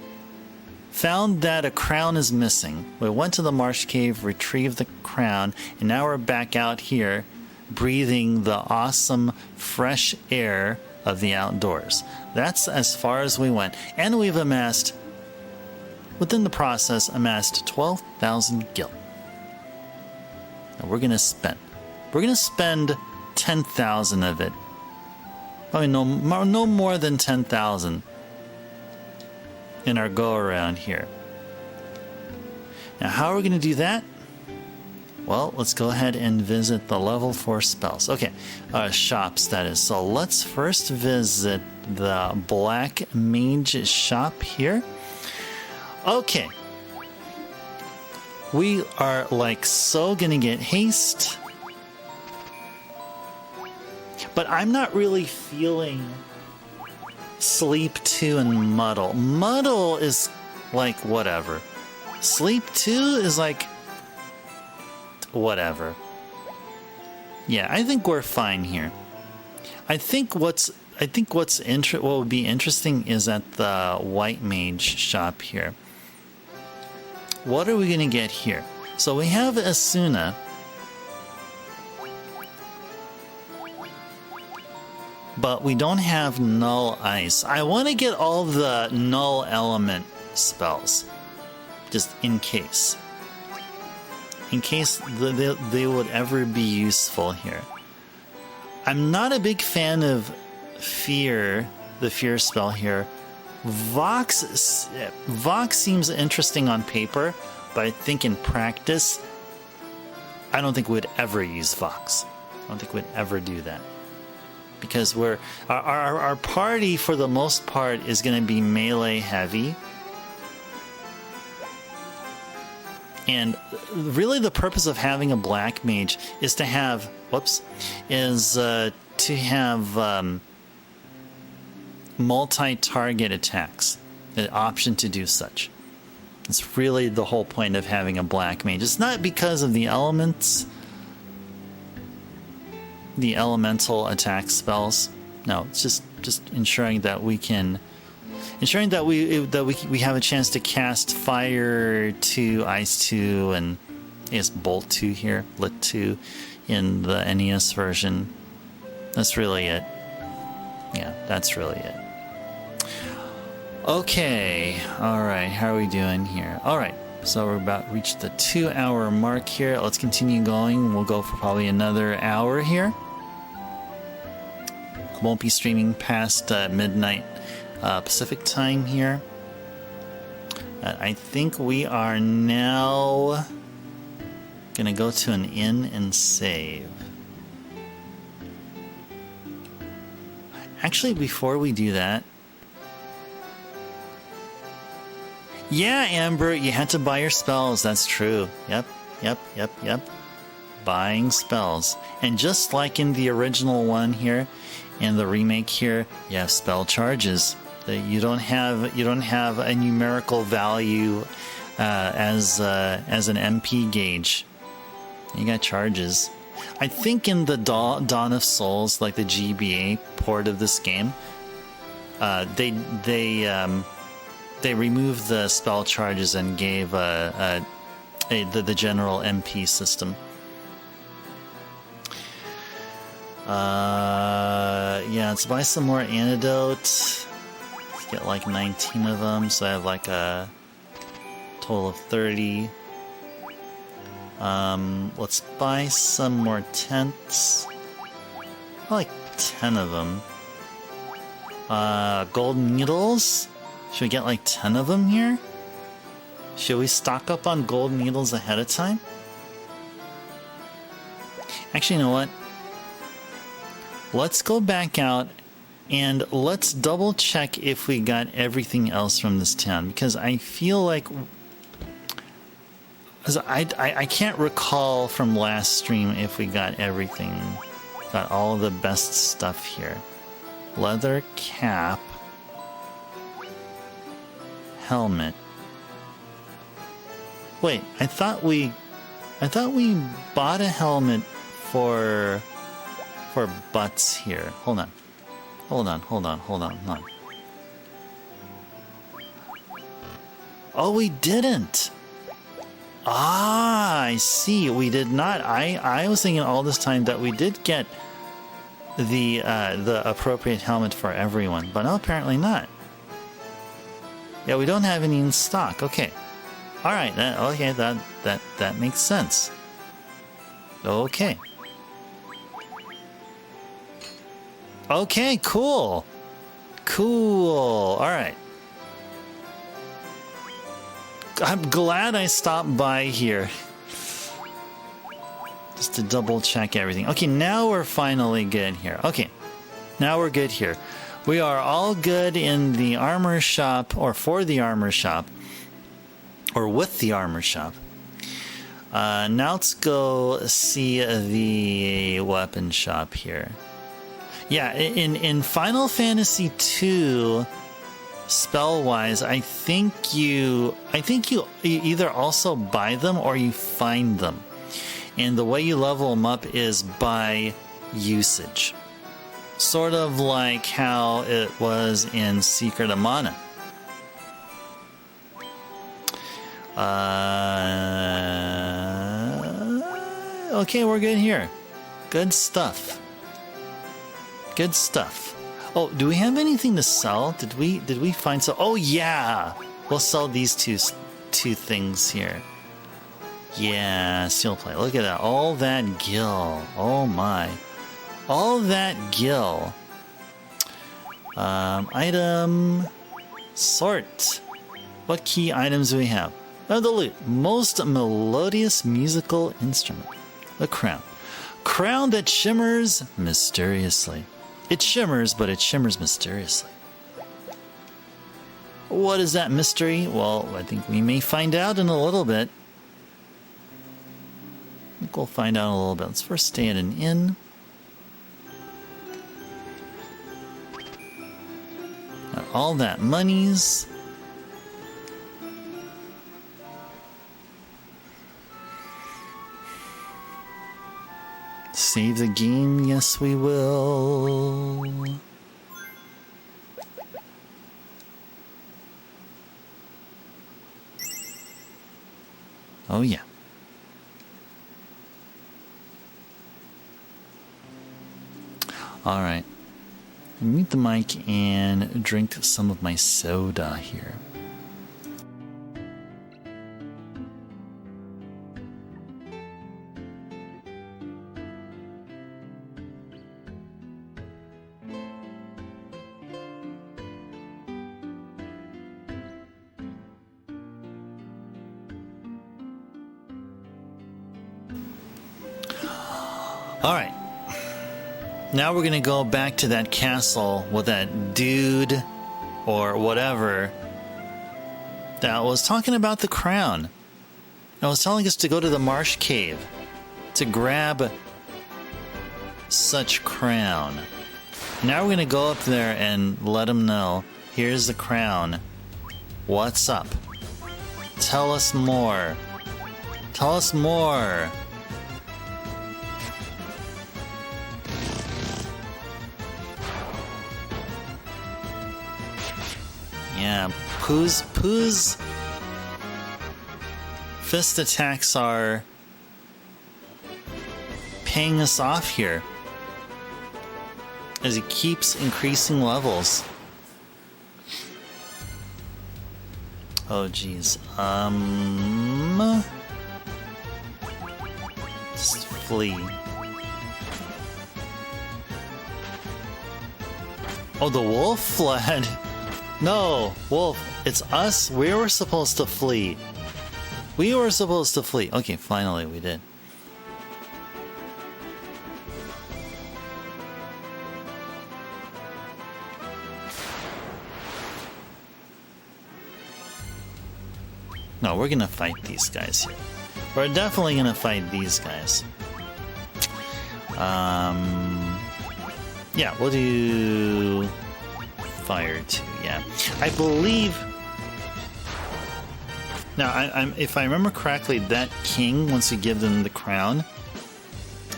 found that a crown is missing. We went to the marsh cave, retrieved the crown, and now we're back out here breathing the awesome fresh air of the outdoors. That's as far as we went. And we've amassed, within the process, 12,000 gil. And we're going to spend 10,000 of it. Probably no more than 10,000 in our go around here. Now, how are we going to do that? Well, let's go ahead and visit the level 4 spells. Okay, shops, that is. So let's first visit the Black Mage shop here. Okay. We are like so gonna get haste. But I'm not really feeling Sleep 2 and Muddle. Muddle is like whatever. Sleep 2 is like whatever. Yeah, I think we're fine here. I think what would be interesting is at the White Mage shop here. What are we gonna get here? So we have Asuna. But we don't have Null Ice. I want to get all the Null Element spells. Just in case. In case they would ever be useful here. I'm not a big fan of Fear, the Fear spell here. Vox seems interesting on paper, but I think in practice, I don't think we'd ever use Vox. I don't think we'd ever do that. Because our party, for the most part, is going to be melee heavy. And really the purpose of having a Black Mage is to have, multi-target attacks. The option to do such. It's really the whole point of having a Black Mage. It's not because of the elements, the elemental attack spells. No, it's just ensuring that we have a chance to cast Fire 2, Ice 2, and I guess Bolt 2 here, Lit 2 in the NES version. That's really it. Yeah, that's really it. Okay, alright, how are we doing here? Alright, so we're about to reach the 2-hour mark here. Let's continue going. We'll go for probably another hour here. Won't be streaming past midnight Pacific time here. I think we are now gonna go to an inn and save. Actually, before we do that, yeah, Amber, you had to buy your spells. That's true. Yep. Buying spells. And just like in the original one here, in the remake here, you have spell charges. You don't have a numerical value as an MP gauge. You got charges. I think in the Dawn of Souls, like the GBA port of this game, they removed the spell charges and gave the general MP system. Yeah, let's buy some more antidotes. Let's get like 19 of them, so I have like a total of 30. Let's buy some more tents. I like 10 of them. Gold needles? Should we get like 10 of them here? Should we stock up on gold needles ahead of time? Actually, you know what? Let's go back out and let's double check if we got everything else from this town, because I feel like I can't recall from last stream if we got everything. Got all the best stuff here. Leather cap. Helmet. Wait, I thought we bought a helmet for butts here. Hold on. Oh, we didn't. Ah, I see. We did not. I was thinking all this time that we did get the appropriate helmet for everyone, but no, apparently not. Yeah, we don't have any in stock. Okay. All right. That makes sense. Okay. Okay, cool. All right. I'm glad I stopped by here. Just to double check everything. Okay, now we're finally good here. Okay, now we're good here. We are all good in the armor shop, or for the armor shop, or with the armor shop. Now let's go see the weapon shop here. Yeah, in Final Fantasy 2, spell-wise, I think you either also buy them or you find them. And the way you level them up is by usage. Sort of like how it was in Secret of Mana. Okay, we're good here. Good stuff. Good stuff. Oh, do we have anything to sell? Did we find so? Oh yeah, we'll sell these two things here. Yeah, steel plate. Look at that. All that gil. Oh my. All that gil. Item. Sort. What key items do we have? Oh, the loot. Most melodious musical instrument. The crown. Crown that shimmers mysteriously. It shimmers, but it shimmers mysteriously. What is that mystery? Well, I think we may find out in a little bit. I think we'll find out in a little bit. Let's first stay at an inn. Got all that monies. Save the game, yes we will. Oh yeah. All right. Mute the mic and drink some of my soda here. All right. Now we're going to go back to that castle with that dude or whatever that was talking about the crown. It was telling us to go to the marsh cave to grab such crown. Now we're going to go up there and let him know, here's the crown. What's up? Tell us more. Tell us more. Yeah, Pooh's fist attacks are paying us off here as he keeps increasing levels. Oh geez. Just flee. Oh, the wolf fled. No, wolf, it's us. We were supposed to flee. We were supposed to flee. Okay, finally we did. No, we're gonna fight these guys here. We're definitely gonna fight these guys. Yeah, we'll do fire too. Yeah, I believe. Now, if I remember correctly, that king, once we give them the crown,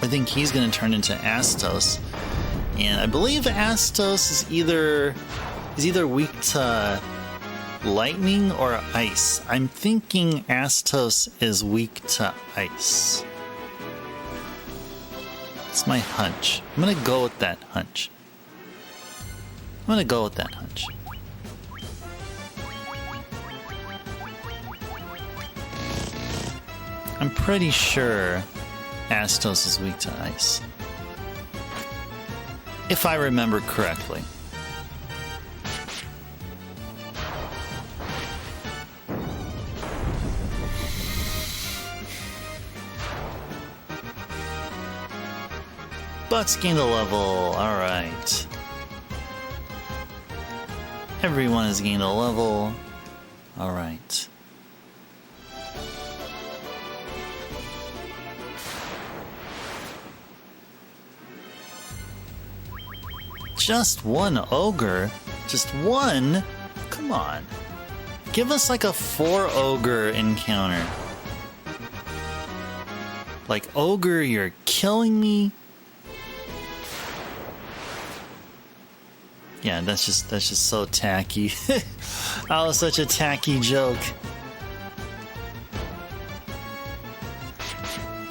I think he's going to turn into Astos, and I believe Astos is either weak to lightning or ice. I'm thinking Astos is weak to ice. It's my hunch. I'm going to go with that hunch. I'm pretty sure Astos is weak to ice. If I remember correctly. Butts gained a level. Alright. Everyone has gained a level. Alright. Just one ogre? Just one? Come on. Give us like a 4 ogre encounter. Like, ogre, you're killing me? Yeah, that's just so tacky. That was such a tacky joke.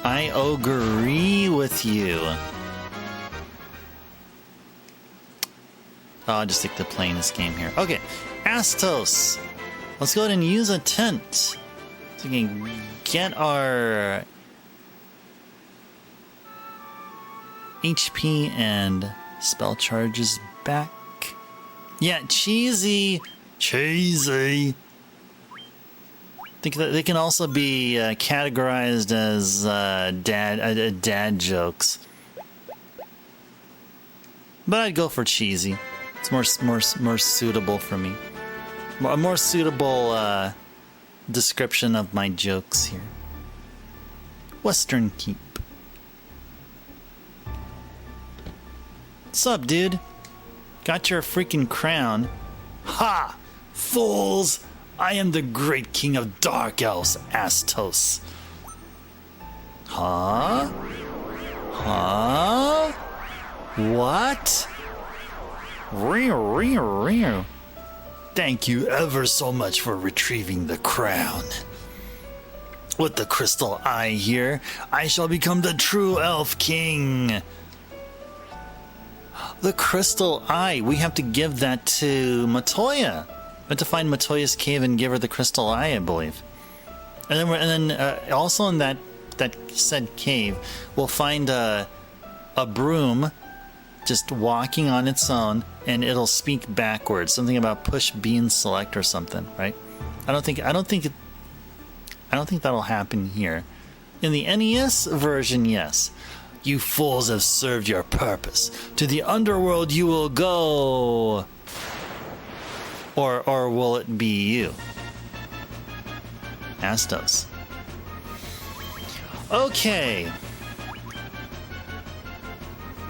I agree with you. Oh, I'll just stick to playing this game here. Okay, Astos. Let's go ahead and use a tent. So we can get our HP and spell charges back. Yeah, cheesy. Cheesy. I think that they can also be categorized as dad jokes. But I'd go for cheesy. It's more suitable for me. A more suitable description of my jokes here. Western Keep. What's up, dude? Got your freaking crown. Ha! Fools! I am the great king of Dark Elves, Astos. Huh? Huh? What? Thank you ever so much for retrieving the crown. With the crystal eye here, I shall become the true elf king. The crystal eye. We have to give that to Matoya. We have to find Matoya's cave and give her the crystal eye, I believe. And then, also in that said cave, we'll find a broom just walking on its own, and it'll speak backwards. Something about push bean select or something, right? I don't think that'll happen here. In the NES version, yes. You fools have served your purpose. To the underworld you will go. Or will it be you? Astos. Okay.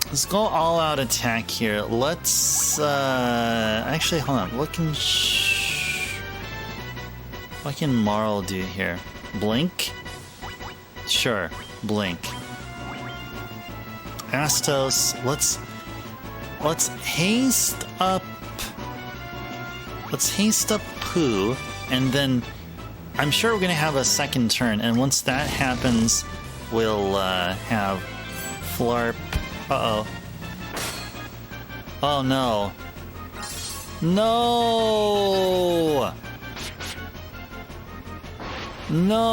Let's go all out attack here. Let's actually hold on. What can Marl do here? Blink? Sure, blink. Astos, let's haste up. Let's haste up Pooh, and then I'm sure we're gonna have a second turn, and once that happens, we'll have Flarp. Uh-oh. Oh no. No! No!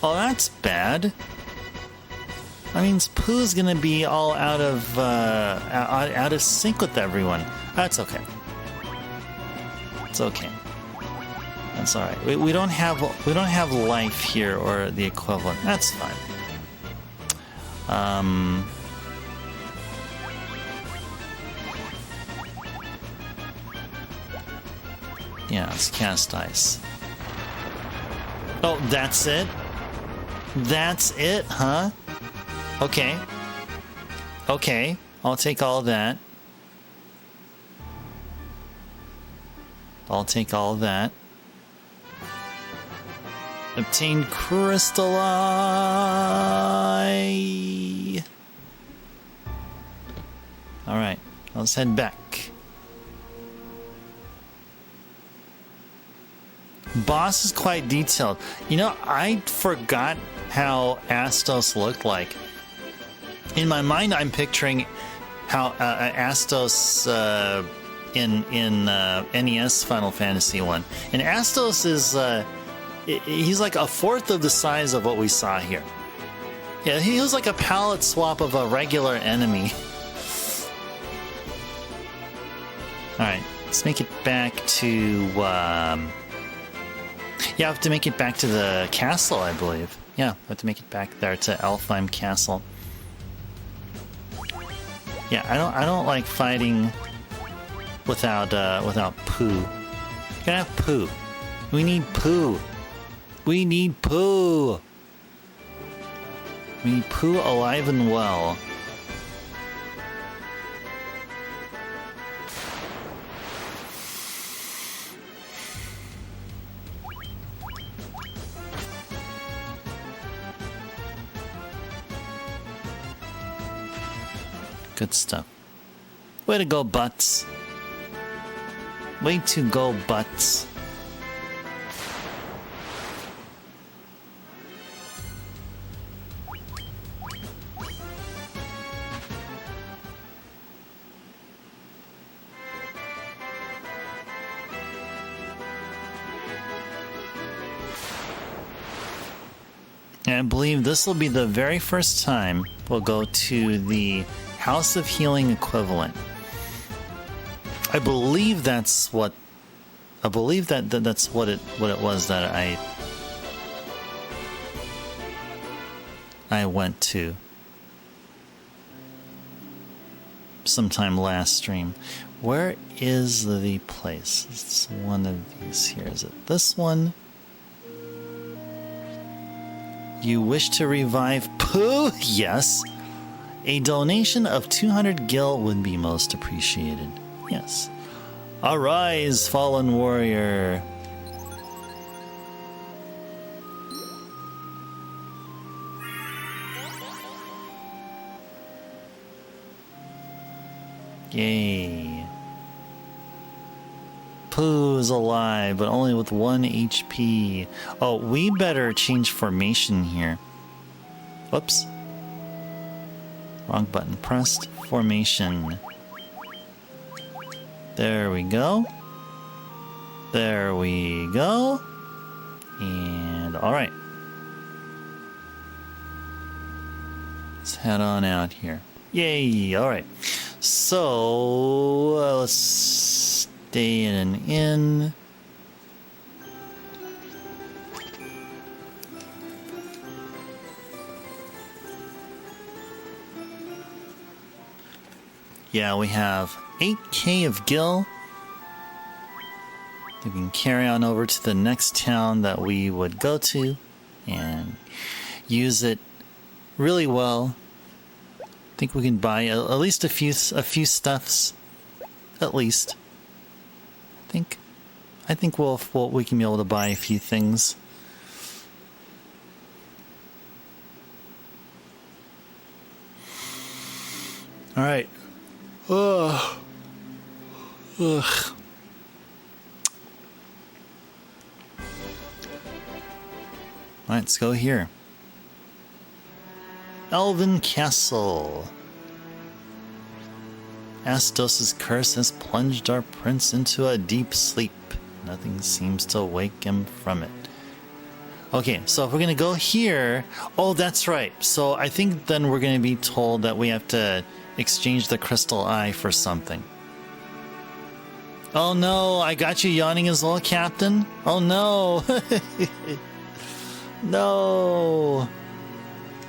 Oh, that's bad. That means Pooh's gonna be all out of sync with everyone. That's okay. It's okay. That's all right. We don't have life here or the equivalent. That's fine. Yeah, let's cast ice. Oh, that's it? That's it, huh? Okay. Okay, I'll take all of that. I'll take all of that. Obtain crystal eye. All right, let's head back. Boss is quite detailed. You know, I forgot how Astos looked like. In my mind, I'm picturing how Astos in NES Final Fantasy 1. And Astos is he's like a fourth of the size of what we saw here. Yeah, he was like a palette swap of a regular enemy. All right, let's make it back to. Yeah, I have to make it back to the castle, I believe. Yeah, I have to make it back there to Alfheim Castle. Yeah, I don't like fighting without poo. Gotta have poo. We need poo. We need poo. We need poo alive and well. Good stuff. Way to go, Butts. Way to go, Butts. And I believe this will be the very first time we'll go to the House of Healing equivalent. I believe that's what. I believe that's what it was that I went to sometime last stream. Where is the place? It's one of these here. Is it this one? You wish to revive Pooh? Yes. A donation of 200 gil would be most appreciated. Yes. Arise, fallen warrior. Yay. Pooh's alive, but only with 1 HP. Oh, we better change formation here. Whoops. Wrong button pressed. Formation. There we go. There we go. And alright. Let's head on out here. Yay! Alright. So, let's stay in an inn. Yeah, we have 8k of gil. We can carry on over to the next town that we would go to and use it really well. I think we can buy at least a few stuffs. At least. I think we can be able to buy a few things. All right. Ugh. Ugh. Alright, let's go here. Elven Castle. Astos' curse has plunged our prince into a deep sleep. Nothing seems to wake him from it. Okay, so if we're gonna go here... Oh, that's right. So I think then we're gonna be told that we have to exchange the crystal eye for something. Oh no, I got you yawning as well, Captain? Oh no! No!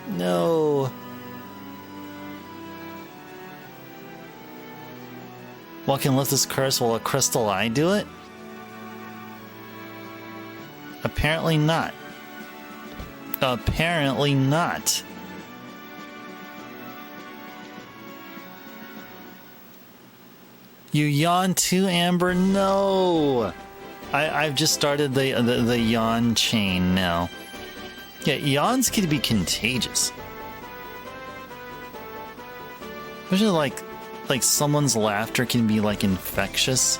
No! What can lift this curse? Will a crystal eye do it? Apparently not. Apparently not. You yawn too, Amber? No! I've just started the yawn chain now. Yeah, yawns can be contagious. Especially like someone's laughter can be like infectious.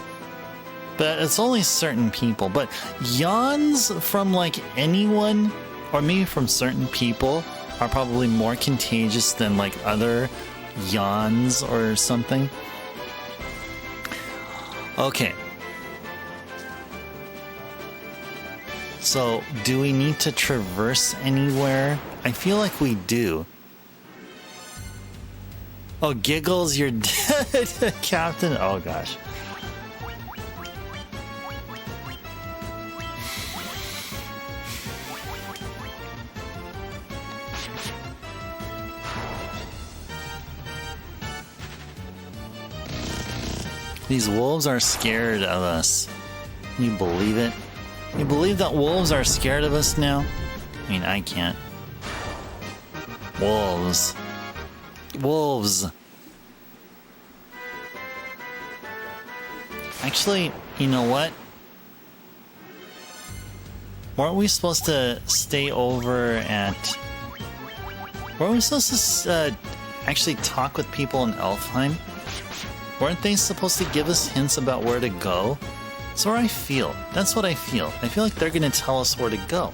But it's only certain people. But yawns from like anyone, or maybe from certain people, are probably more contagious than like other yawns or something. Okay. So, do we need to traverse anywhere? I feel like we do. Oh, Giggles, you're dead, Captain. Oh, gosh. These wolves are scared of us. Can you believe it? Can you believe that wolves are scared of us now? I mean, I can't. Wolves. Wolves. Actually, you know what? Weren't we supposed to stay over at... Weren't we supposed to actually talk with people in Elfheim? Weren't they supposed to give us hints about where to go? That's where I feel. That's what I feel. I feel like they're going to tell us where to go.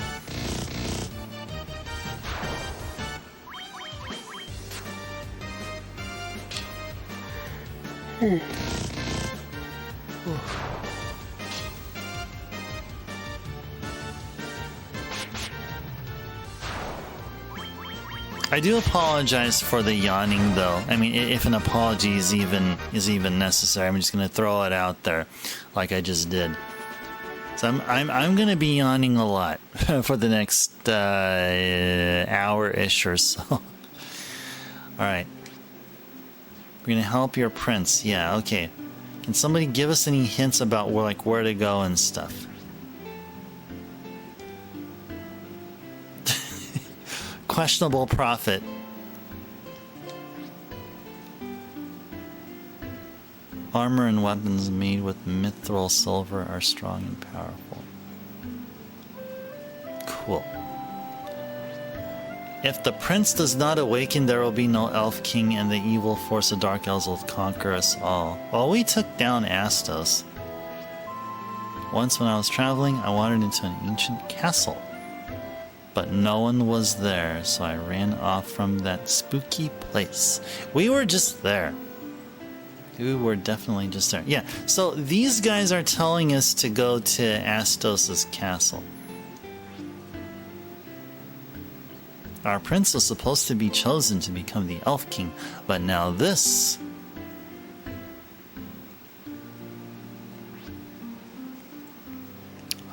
I do apologize for the yawning, though. I mean, if an apology is even necessary, I'm just gonna throw it out there, like I just did. So I'm gonna be yawning a lot for the next hour-ish or so. All right, we're gonna help your prince. Yeah, okay. Can somebody give us any hints about where to go and stuff? Questionable profit. Armor and weapons made with mithril silver are strong and powerful. Cool. If the prince does not awaken, there will be no elf king, and the evil force of dark elves will conquer us all. Well, we took down Astos. Once when I was traveling, I wandered into an ancient castle. But no one was there, so I ran off from that spooky place. We were just there. We were definitely just there. Yeah, so these guys are telling us to go to Astos' castle. Our prince was supposed to be chosen to become the Elf King, but now this...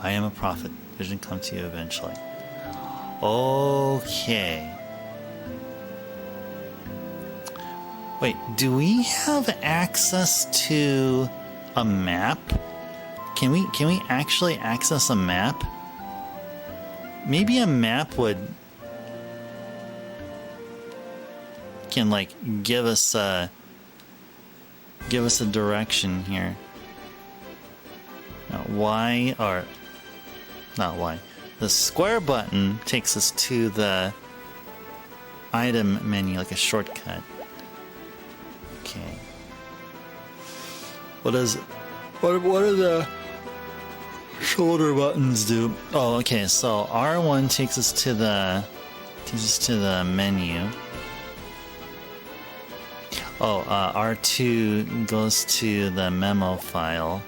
I am a prophet. Vision come to you eventually. Okay. Wait, do we have access to a map? Can we actually access a map? Maybe a map can like give us a direction here. Now, Y or not Y. The square button takes us to the item menu, like a shortcut. Okay. What do the shoulder buttons do? Oh, okay. So R1 takes us to the menu. Oh, R2 goes to the memo file.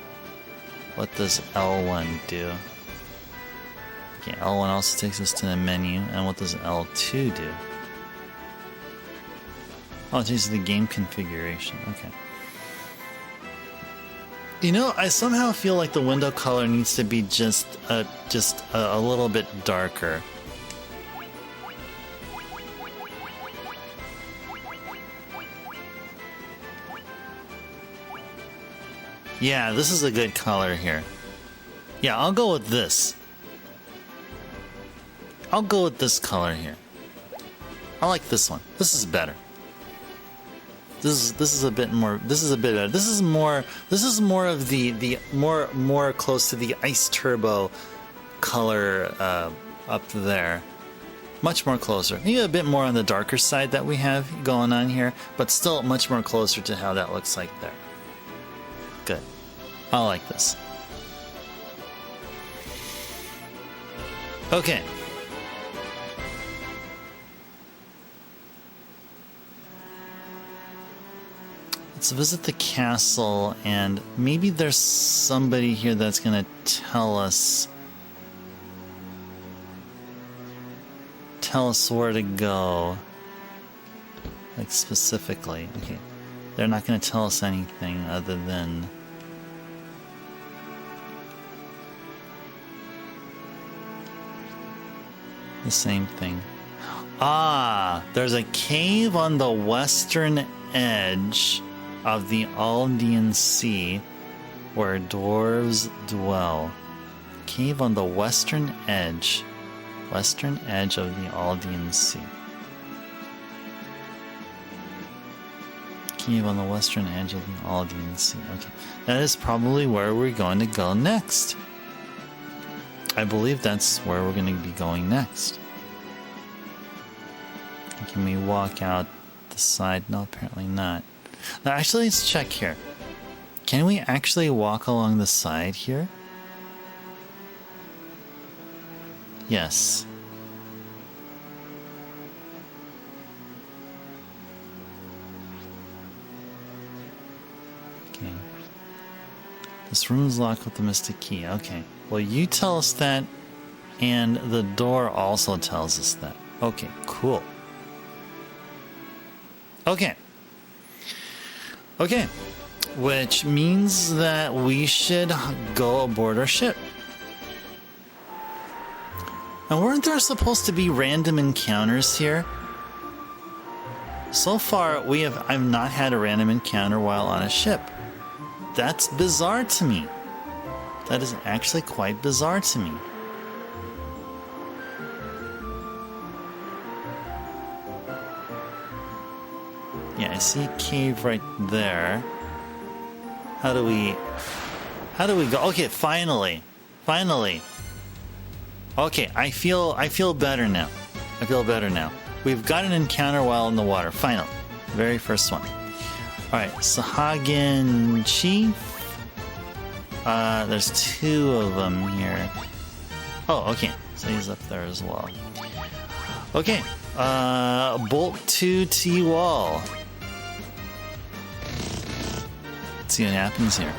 What does L1 do? Okay, L1 also takes us to the menu, and what does L2 do? Oh, it takes us to the game configuration. Okay. You know, I somehow feel like the window color needs to be just a little bit darker. Yeah, this is a good color here. Yeah, I'll go with this. I'll go with this color here. I like this one. This is better. This is a bit more. This is a bit better. This is more of the more close to the Ice Turbo color up there. Much more closer. Maybe a bit more on the darker side that we have going on here, but still much more closer to how that looks like there. Good. I like this. Okay. Let's visit the castle, and maybe there's somebody here that's gonna tell us where to go, like specifically. Okay, they're not gonna tell us anything other than the same thing. Ah, there's a cave on the western edge of the Aldean Sea, where dwarves dwell. Cave on the western edge of the Aldean Sea. Cave on the western edge of the Aldean Sea. Okay, that is probably where we're going to go next. I believe that's where we're going to be going next. Can we walk out the side? No, apparently not. Now, actually, let's check here. Can we actually walk along the side here? Yes. Okay. This room is locked with the mystic key. Okay. Well, you tell us that, and the door also tells us that. Okay, cool. Okay. Okay. Which means that we should go aboard our ship. And weren't there supposed to be random encounters here? So far, I've not had a random encounter while on a ship. That's bizarre to me. That is actually quite bizarre to me. Yeah, I see a cave right there. How do we go? Okay, finally. Okay, I feel better now. We've got an encounter while in the water. Finally. Very first one. Alright, Sahagin Chief. There's two of them here. Oh, okay. So he's up there as well. Okay. Bolt 2 T-Wall. Let's see what happens here.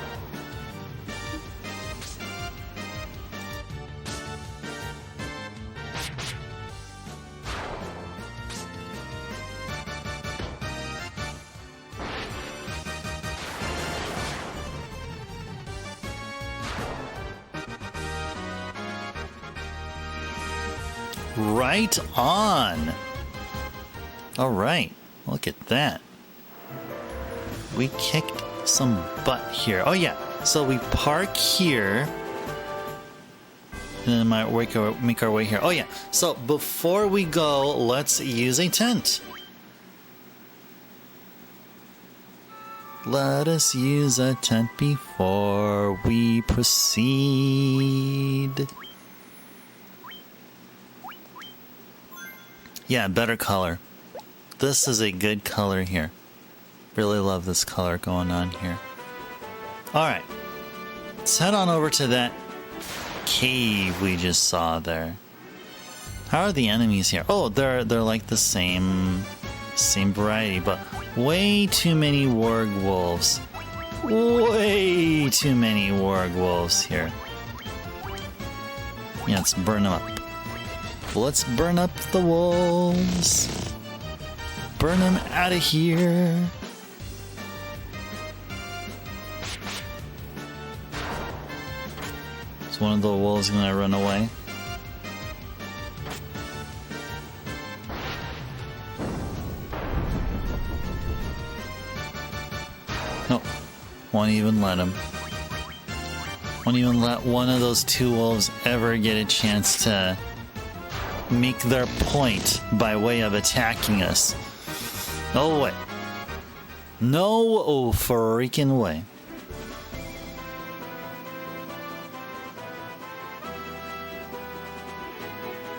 Right on. All right, look at that. We kicked some butt here. Oh yeah, so we park here and then might make our way here. Oh yeah, so before we go, let's use a tent. Let us use a tent before we proceed. Yeah, better color. This is a good color here. Really love this color going on here. Alright. Let's head on over to that cave we just saw there. How are the enemies here? Oh, they're like the same variety, but way too many warg wolves. Way too many warg wolves here. Yeah, let's burn them up. Let's burn up the wolves. Burn them out of here. Is one of the wolves gonna run away? Nope. Won't even let him. Won't even let one of those two wolves ever get a chance to make their point by way of attacking us. No way. No freaking way.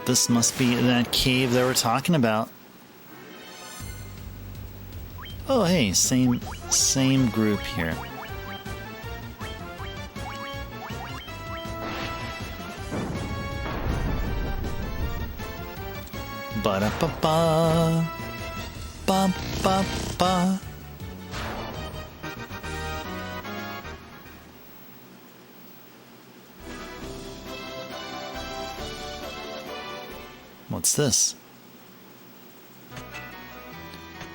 This must be that cave they were talking about. Oh hey, same group here. Ba-da-ba-ba. Ba-ba-ba. What's this?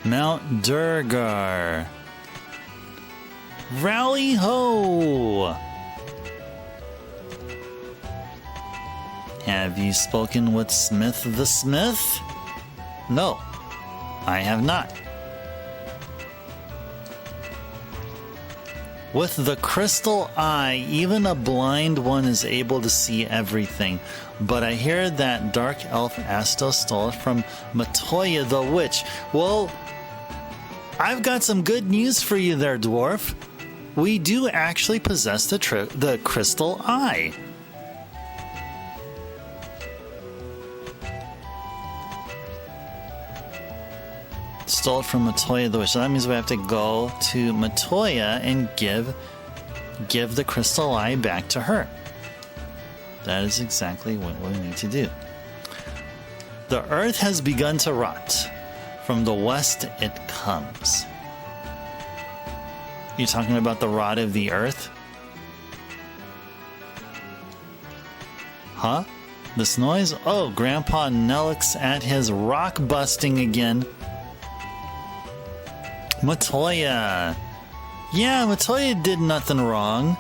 Mount Durgar. Rally ho! Have you spoken with Smith the Smith? No, I have not. With the crystal eye, even a blind one is able to see everything. But I hear that dark elf Astos stole it from Matoya the witch. Well, I've got some good news for you there, dwarf. We do actually possess the crystal eye. Stole it from Matoya the witch. So that means we have to go to Matoya and give the crystal eye back to her. That is exactly what we need to do. The earth has begun to rot. From the west it comes. You talking about the rot of the earth? Huh? This noise? Oh, Grandpa Nelix at his rock busting again. Matoya. Yeah, Matoya did nothing wrong.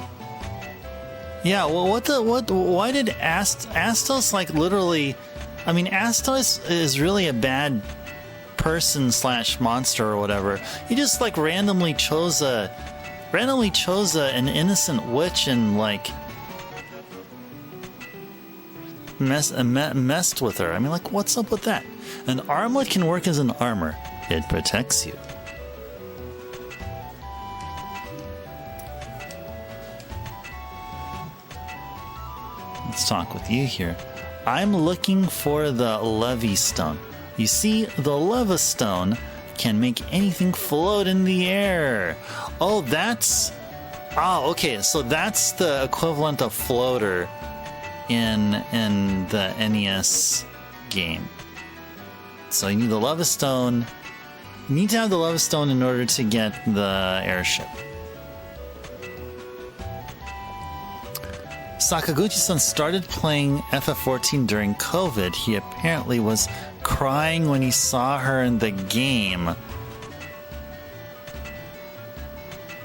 Yeah, well, why did Astos, like, literally, I mean, Astos is really a bad person / monster or whatever. He just, like, randomly chose an innocent witch and, like, messed with her. I mean, like, what's up with that? An armlet can work as an armor. It protects you. Let's talk with you here. I'm looking for the Levy Stone. You see, the Leva Stone can make anything float in the air. Oh, that's... Oh, okay, so that's the equivalent of floater in the NES game. So you need the Leva Stone. You need to have the Leva Stone in order to get the airship. Sakaguchi-san started playing FF14 during COVID. He apparently was crying when he saw her in the game.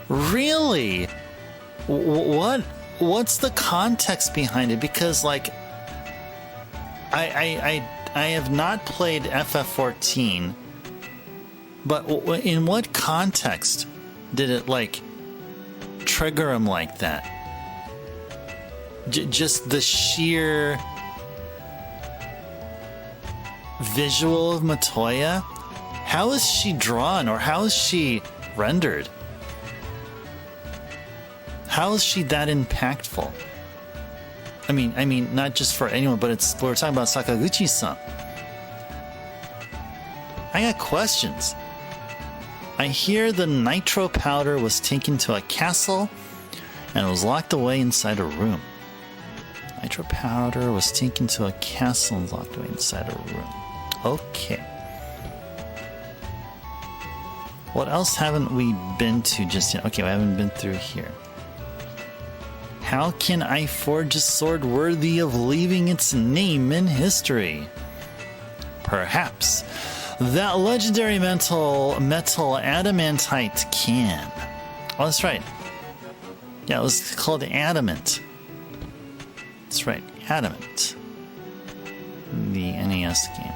Really? What's the context behind it? Because, like, I have not played FF14, but in what context did it, like, trigger him like that? Just the sheer visual of Matoya? How is she drawn, or how is she rendered? How is she that impactful? I mean, not just for anyone, but we're talking about Sakaguchi-san. I got questions. I hear the nitro powder was taken to a castle and was locked away inside a room. Nitro powder was taken to a castle and locked away inside a room. Okay. What else haven't we been to just yet? Okay, we haven't been through here. How can I forge a sword worthy of leaving its name in history? Perhaps that legendary metal adamantite can. Oh, that's right. Yeah, it was called adamant. That's right, adamant. The NES game.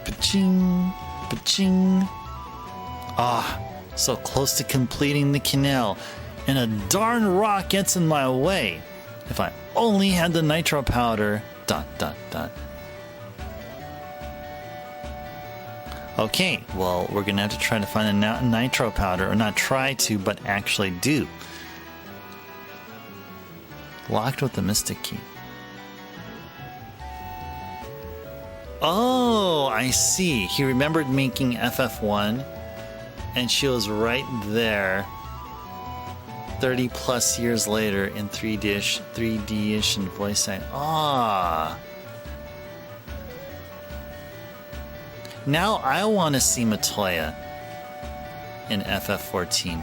Ba-ching, ba-ching. Ah, so close to completing the canal, and a darn rock gets in my way. If I only had the nitro powder. ... Okay, well, we're gonna have to try to find a nitro powder, or not try to, but actually do. Locked with the mystic key. Oh, I see. He remembered making FF1, and she was right there 30 plus years later in 3D-ish and voice acting. Ah. Now I want to see Matoya in FF14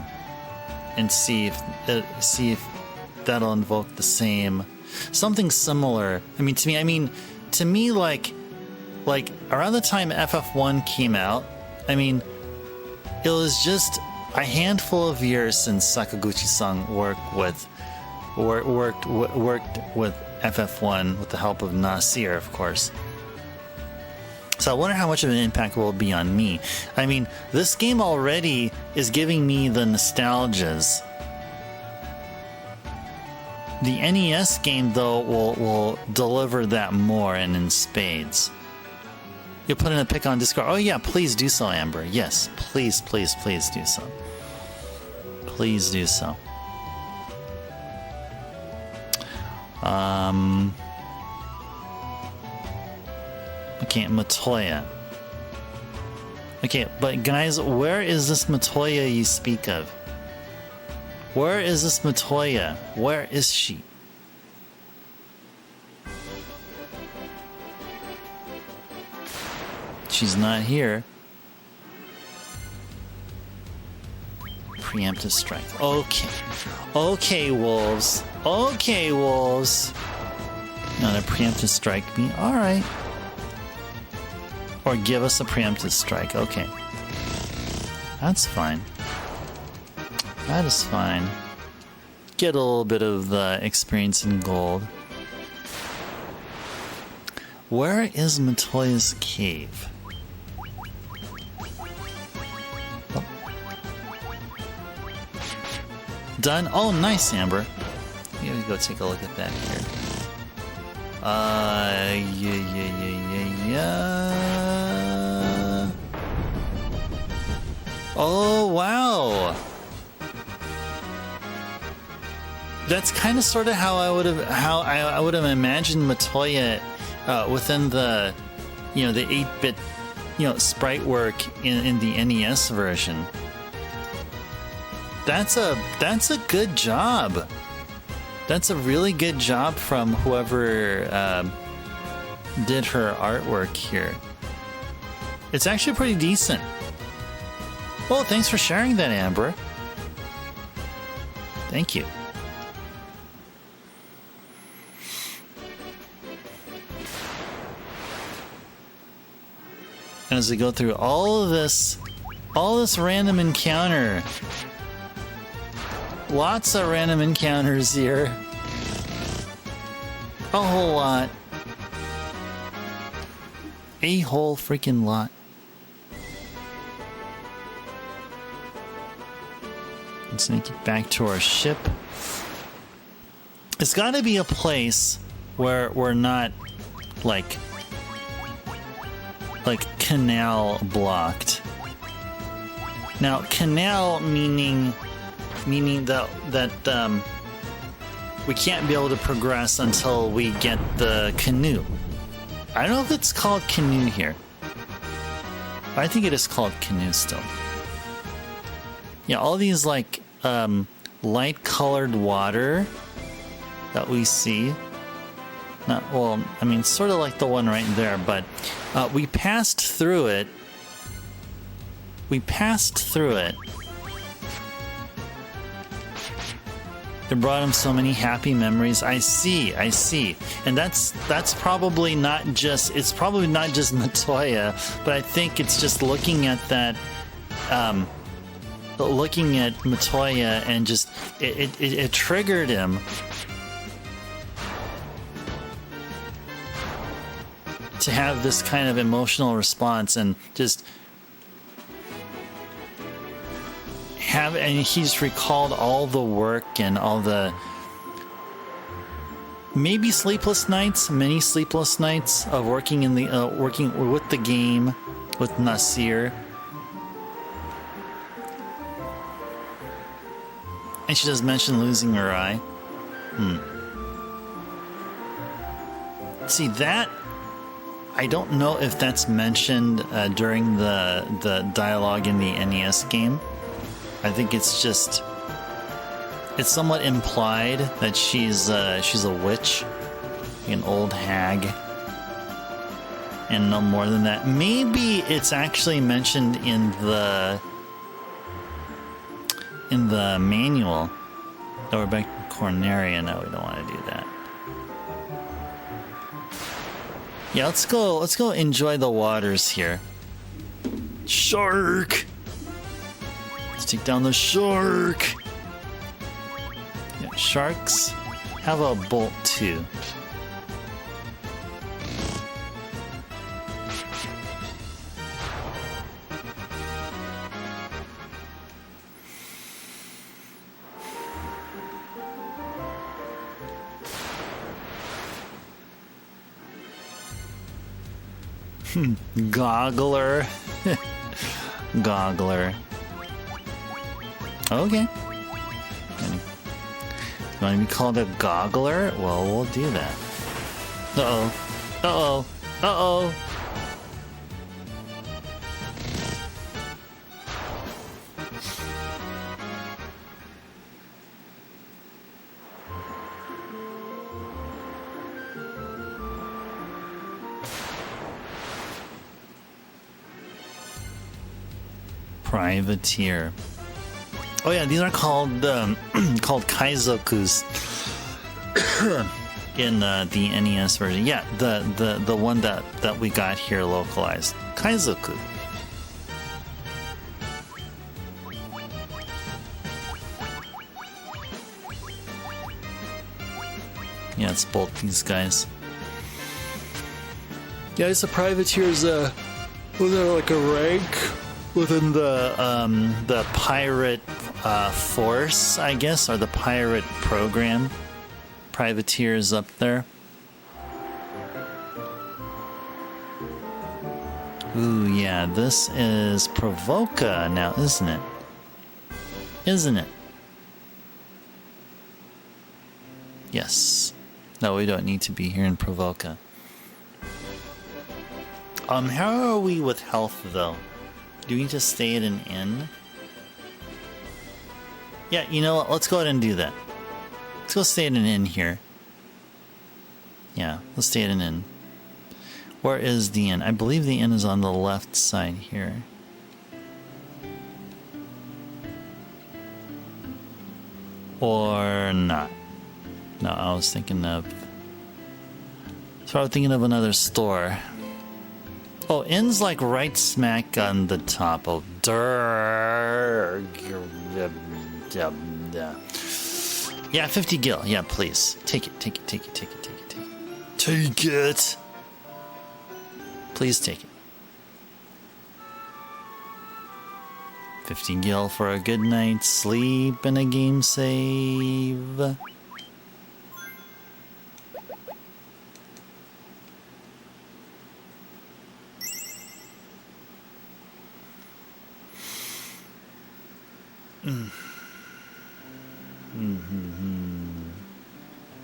and see if that'll invoke the same, something similar. To me, like around the time FF1 came out, I mean, it was just a handful of years since Sakaguchi-san worked with FF1 with the help of Nasir, of course. So I wonder how much of an impact will be on me. I mean, this game already is giving me the nostalgias. The NES game, though, will deliver that more and in spades. You'll put in a pic on Discord. Oh yeah, please do so, Amber. Yes, please, please, please do so. Please do so. Okay, Matoya. Okay, but guys, where is this Matoya you speak of? Where is this Matoya? Where is she? She's not here. Preemptive strike. Okay. Okay, wolves. Okay, wolves. No, they're preemptive strike me. Alright. Or give us a preemptive strike. Okay. That's fine. That is fine. Get a little bit of the experience in gold. Where is Matoya's cave? Oh. Done? Oh, nice, Amber. Let me go take a look at that here. Yeah. Oh, wow. That's kind of sort of how I would have imagined Matoya within the, you know, the 8-bit, you know, sprite work in the NES version. That's a good job. That's a really good job from whoever did her artwork here. It's actually pretty decent. Well, thanks for sharing that, Amber. Thank you. As we go through all this random encounter. Lots of random encounters here. A whole lot. A whole freaking lot. Let's make it back to our ship. It's gotta be a place where we're not like canal blocked. Now, canal meaning that we can't be able to progress until we get the canoe. I don't know if it's called canoe here. I think it is called canoe still. Yeah, all these like light colored water that we see. Not, well, I mean, sort of like the one right there, but we passed through it. We passed through it. It brought him so many happy memories. I see. And that's probably not just, it's probably not just Matoya, but I think it's just looking at that, looking at Matoya and just, it triggered him. To have this kind of emotional response and just have, and he's recalled all the work and all the maybe sleepless nights, many sleepless nights of working in the working with the game with Nasir. And she does mention losing her eye. See that. I don't know if that's mentioned during the dialogue in the NES game. I think it's just, it's somewhat implied that she's a witch, an old hag, and no more than that. Maybe it's actually mentioned in the manual. Oh, we're back to Corneria. No, we don't want to do that. Yeah, let's go enjoy the waters here. Shark! Let's take down the shark! Yeah, sharks have a bolt too. Goggler. Goggler. Okay. You want to be called a goggler? Well, we'll do that. Uh-oh. Uh-oh. Uh-oh. Privateer. Oh yeah, these are called called kaizokus in the NES version. Yeah, the one that we got here localized. Kaizoku. Yeah, it's both these guys. Yeah, it's a privateer's was there like a rank within the pirate force, I guess, or the pirate program. Privateers up there. Ooh, yeah, this is Provoca now, isn't it? Isn't it? Yes. No, we don't need to be here in Provoca. How are we with health, though? Do we need to stay at an inn? Yeah, you know what? Let's go ahead and do that. Let's go stay at an inn here. Yeah, let's stay at an inn. Where is the inn? I believe the inn is on the left side here. Or not. No, I was thinking of... So I was thinking of another store. Oh, inn's like right smack on the top of... Yeah, 50 gil. Yeah, please. Take it, take it, take it, take it, take it, take it. Take it! Please take it. 50 gil for a good night's sleep and a game save.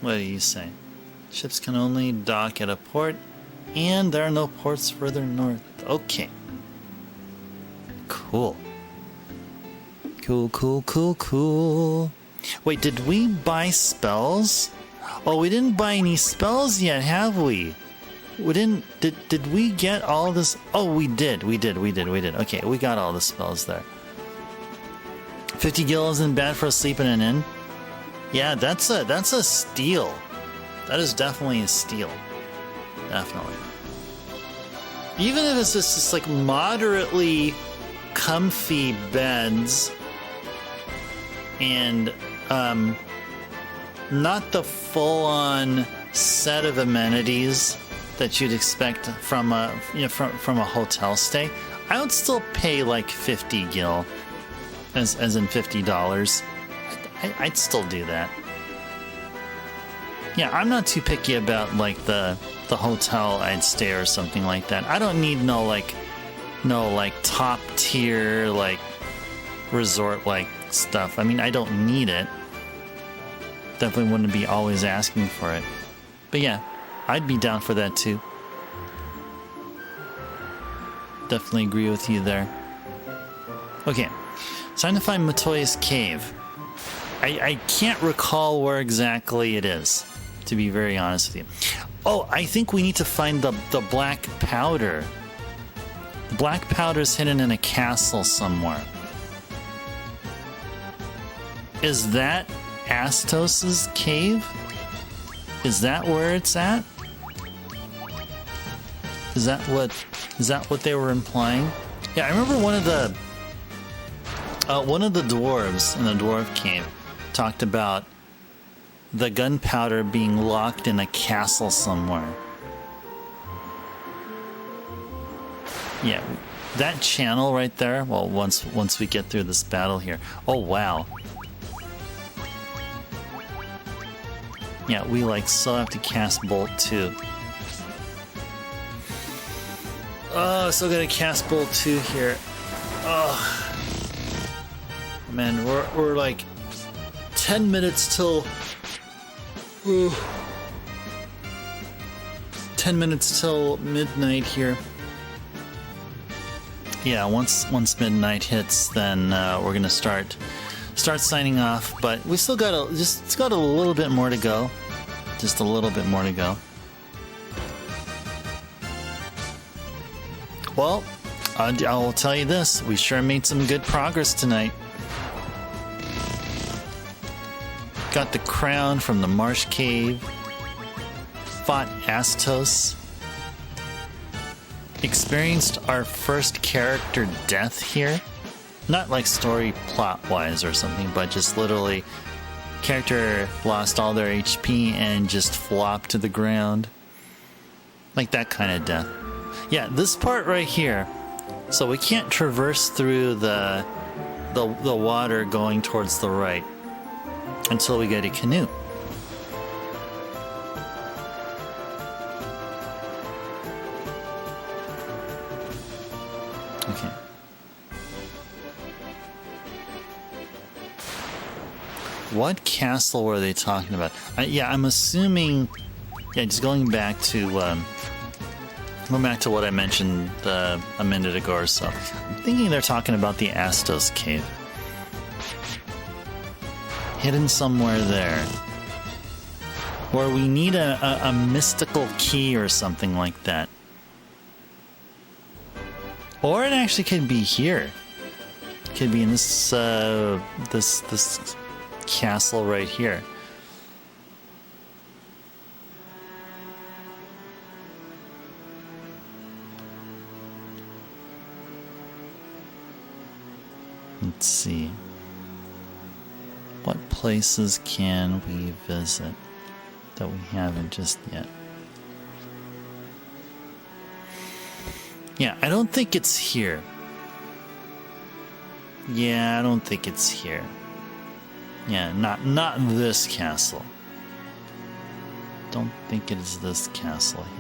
What do you say? Ships can only dock at a port, and there are no ports further north. Okay. Cool. Cool, cool, cool, cool. Wait, did we buy spells? Oh, we didn't buy any spells yet, have we? We didn't... Did we get all this? Oh, we did. We did. Okay, we got all the spells there. 50 gil isn't bad for a sleep in an inn. Yeah, that's a steal. That is definitely a steal. Definitely. Even if it's just like moderately comfy beds and not the full-on set of amenities that you'd expect from a from a hotel stay, I would still pay like 50 gil, as in $50. I'd still do that. Yeah, I'm not too picky about like the hotel I'd stay or something like that. I don't need no top tier like resort like stuff. I mean, I don't need it. Definitely wouldn't be always asking for it. But yeah, I'd be down for that too. Definitely agree with you there. Okay, it's time to find Matoya's cave. I can't recall where exactly it is, to be very honest with you. Oh, I think we need to find the black powder. The black powder's hidden in a castle somewhere. Is that Astos's cave? Is that where it's at? Is that what they were implying? Yeah, I remember one of the dwarves in the dwarf cave talked about the gunpowder being locked in a castle somewhere. Yeah, that channel right there. Well, once we get through this battle here. Oh wow. Yeah, we like still have to cast Bolt too. Oh, still got a cast bowl 2 here. Oh. Man, we're like 10 minutes till... 10 minutes till midnight here. Yeah, once midnight hits, then we're gonna start signing off. But we still got it's got a little bit more to go. Just a little bit more to go. Well, I'll tell you this: we sure made some good progress tonight. Got the crown from the Marsh Cave. Fought Astos. Experienced our first character death here. Not like story plot wise or something, but just literally character lost all their HP and just flopped to the ground. Like that kind of death. Yeah, this part right here. So we can't traverse through the water going towards the right until we get a canoe. Okay. What castle were they talking about? Yeah, I'm assuming. Yeah, just going back to what I mentioned a minute ago or so. I'm thinking they're talking about the Astos cave, hidden somewhere there, where we need a mystical key or something like that. Or it actually could be here. It could be in this this castle right here. Let's see. What places can we visit that we haven't just yet? Yeah, I don't think it's here. Yeah, I don't think it's here. Yeah, not this castle. Don't think it is this castle here.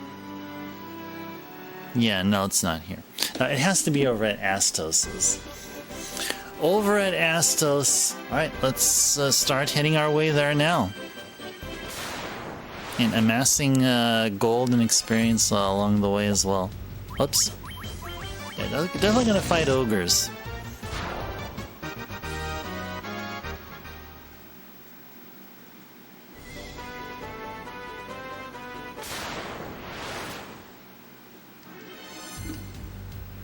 Yeah, no, it's not here. It has to be over at Astos's. Over at Astos. Alright, let's start heading our way there now. And amassing gold and experience along the way as well. Oops. Yeah, definitely gonna fight ogres.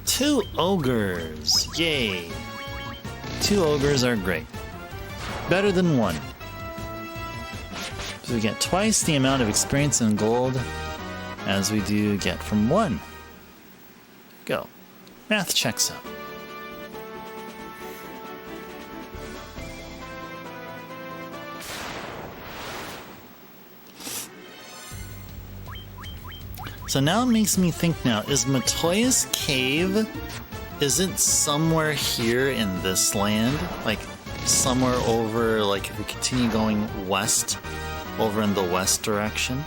Two ogres! Yay! 2 ogres are great. Better than 1. So we get twice the amount of experience and gold as we do get from 1. Go. Math checks out. So now it makes me think now, is Matoya's cave, is it somewhere here in this land? Like somewhere over, like if we continue going west, over in the west direction?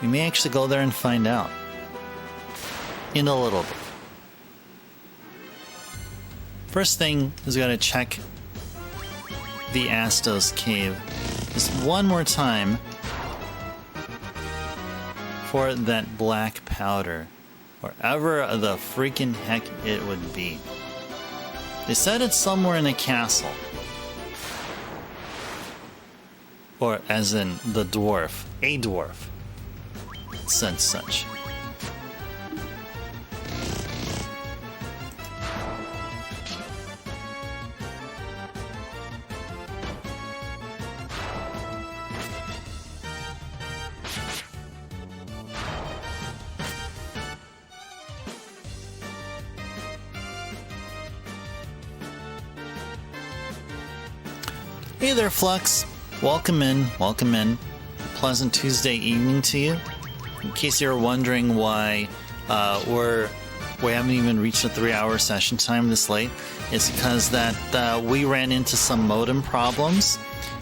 We may actually go there and find out. In a little bit. First thing is we gotta check the Astos cave just one more time for that black powder, wherever the freaking heck it would be. They said it's somewhere in a castle. Or as in the dwarf, a dwarf. It said such. Hey there, Flux. Welcome in, welcome in. Pleasant Tuesday evening to you. In case you're wondering why we haven't even reached a 3-hour session time this late, it's because that we ran into some modem problems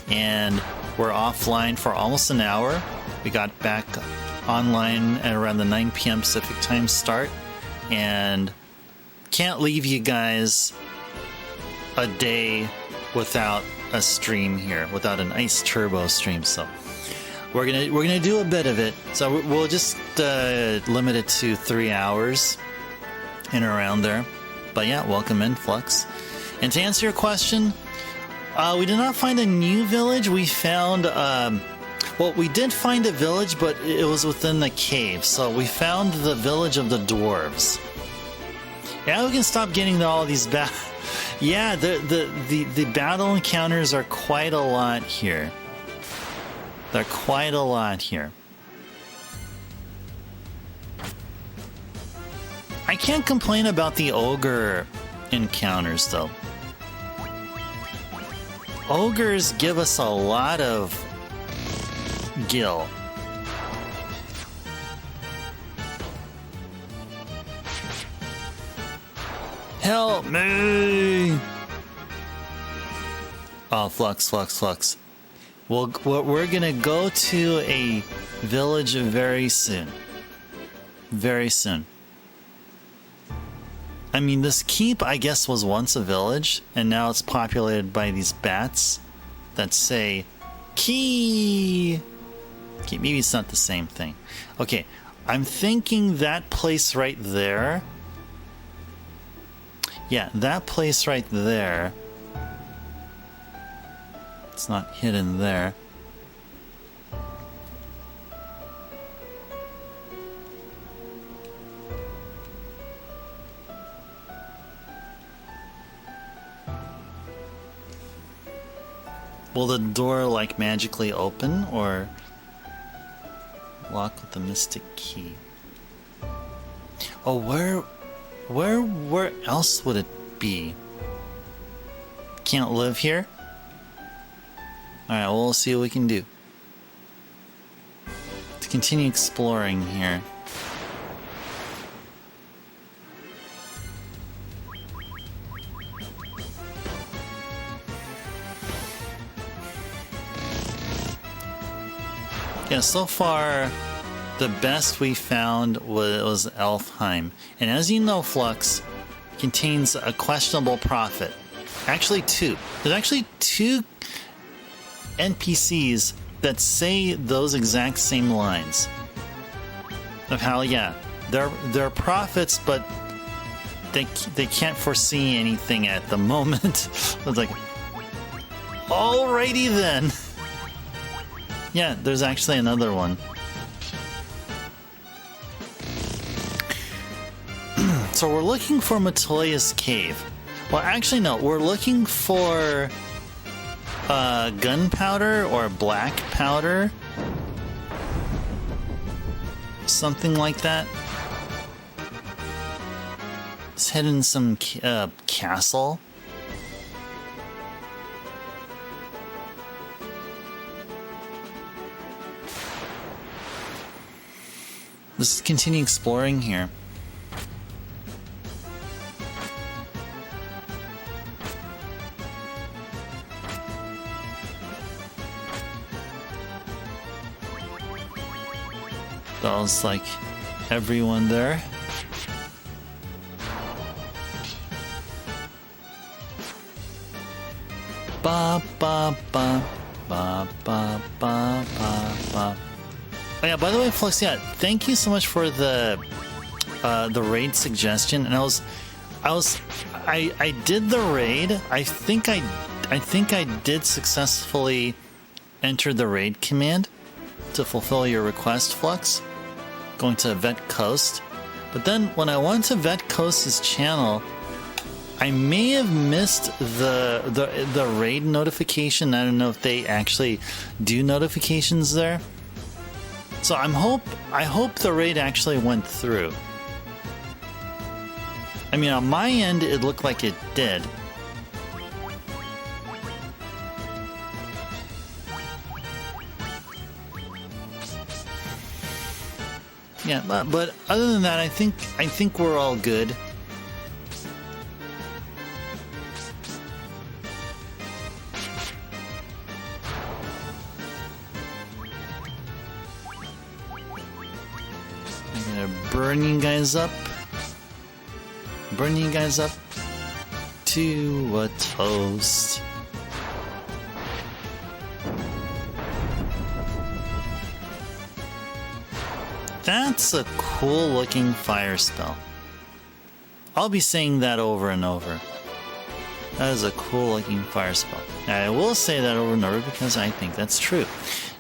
and we're offline for almost an hour. We got back online at around the 9 p.m. Pacific time start, and can't leave you guys a day without a stream here, without an Ice Turbo stream. So we're gonna do a bit of it. So we'll just limit it to 3 hours in around there. But yeah, welcome in, Flux. And to answer your question, we did not find a new village. We found, well, we did find a village, but it was within the cave. So we found the village of the dwarves. Yeah, we can stop getting to all these bad. Yeah, the battle encounters are quite a lot here. They're quite a lot here. I can't complain about the ogre encounters, though. Ogres give us a lot of gil. Help me! Oh, Flux. Well, we're gonna go to a village very soon. Very soon. I mean, this keep, I guess, was once a village, and now it's populated by these bats that say, Key! Okay, maybe it's not the same thing. Okay, I'm thinking that place right there. Yeah, that place right there. It's not hidden there. Will the door like magically open or lock with the mystic key? Oh, where else would it be? Can't live here? Alright, well, we'll see what we can do. To continue exploring here. Yeah, so far, the best we found was Elfheim. And as you know, Flux contains a questionable prophet. Actually, two. There's actually two NPCs that say those exact same lines. Of how, yeah, they're prophets, but they can't foresee anything at the moment. I was like, alrighty then. Yeah, there's actually another one. So we're looking for Matoya's cave. Well, actually, no. We're looking for gunpowder or black powder. Something like that. It's hidden in some castle. Let's continue exploring here. That was like everyone there. Ba ba ba ba ba ba ba ba. Oh yeah, by the way, Flux, yeah, thank you so much for the raid suggestion. And I did the raid. I think I did successfully enter the raid command to fulfill your request, Flux. Going to Vet Coast. But then when I went to Vet Coast's channel, I may have missed the raid notification. I don't know if they actually do notifications there. So I hope the raid actually went through. I mean, on my end, it looked like it did. Yeah, but other than that, I think we're all good. gonna burn you guys up. Burn you guys up to a toast. That's a cool looking fire spell. I'll be saying that over and over. That is a cool looking fire spell. I will say that over and over because I think that's true.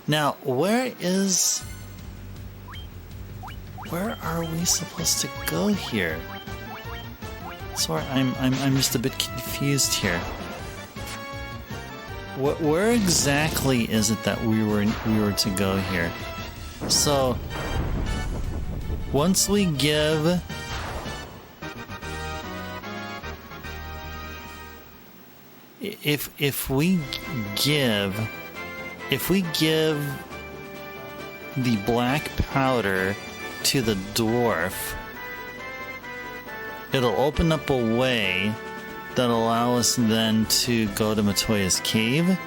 Now, where are we supposed to go here? Sorry, I'm just a bit confused here. Where exactly is it that we were to go here? So once we give if we give the black powder to the dwarf, it'll open up a way that'll allow us then to go to Matoya's cave.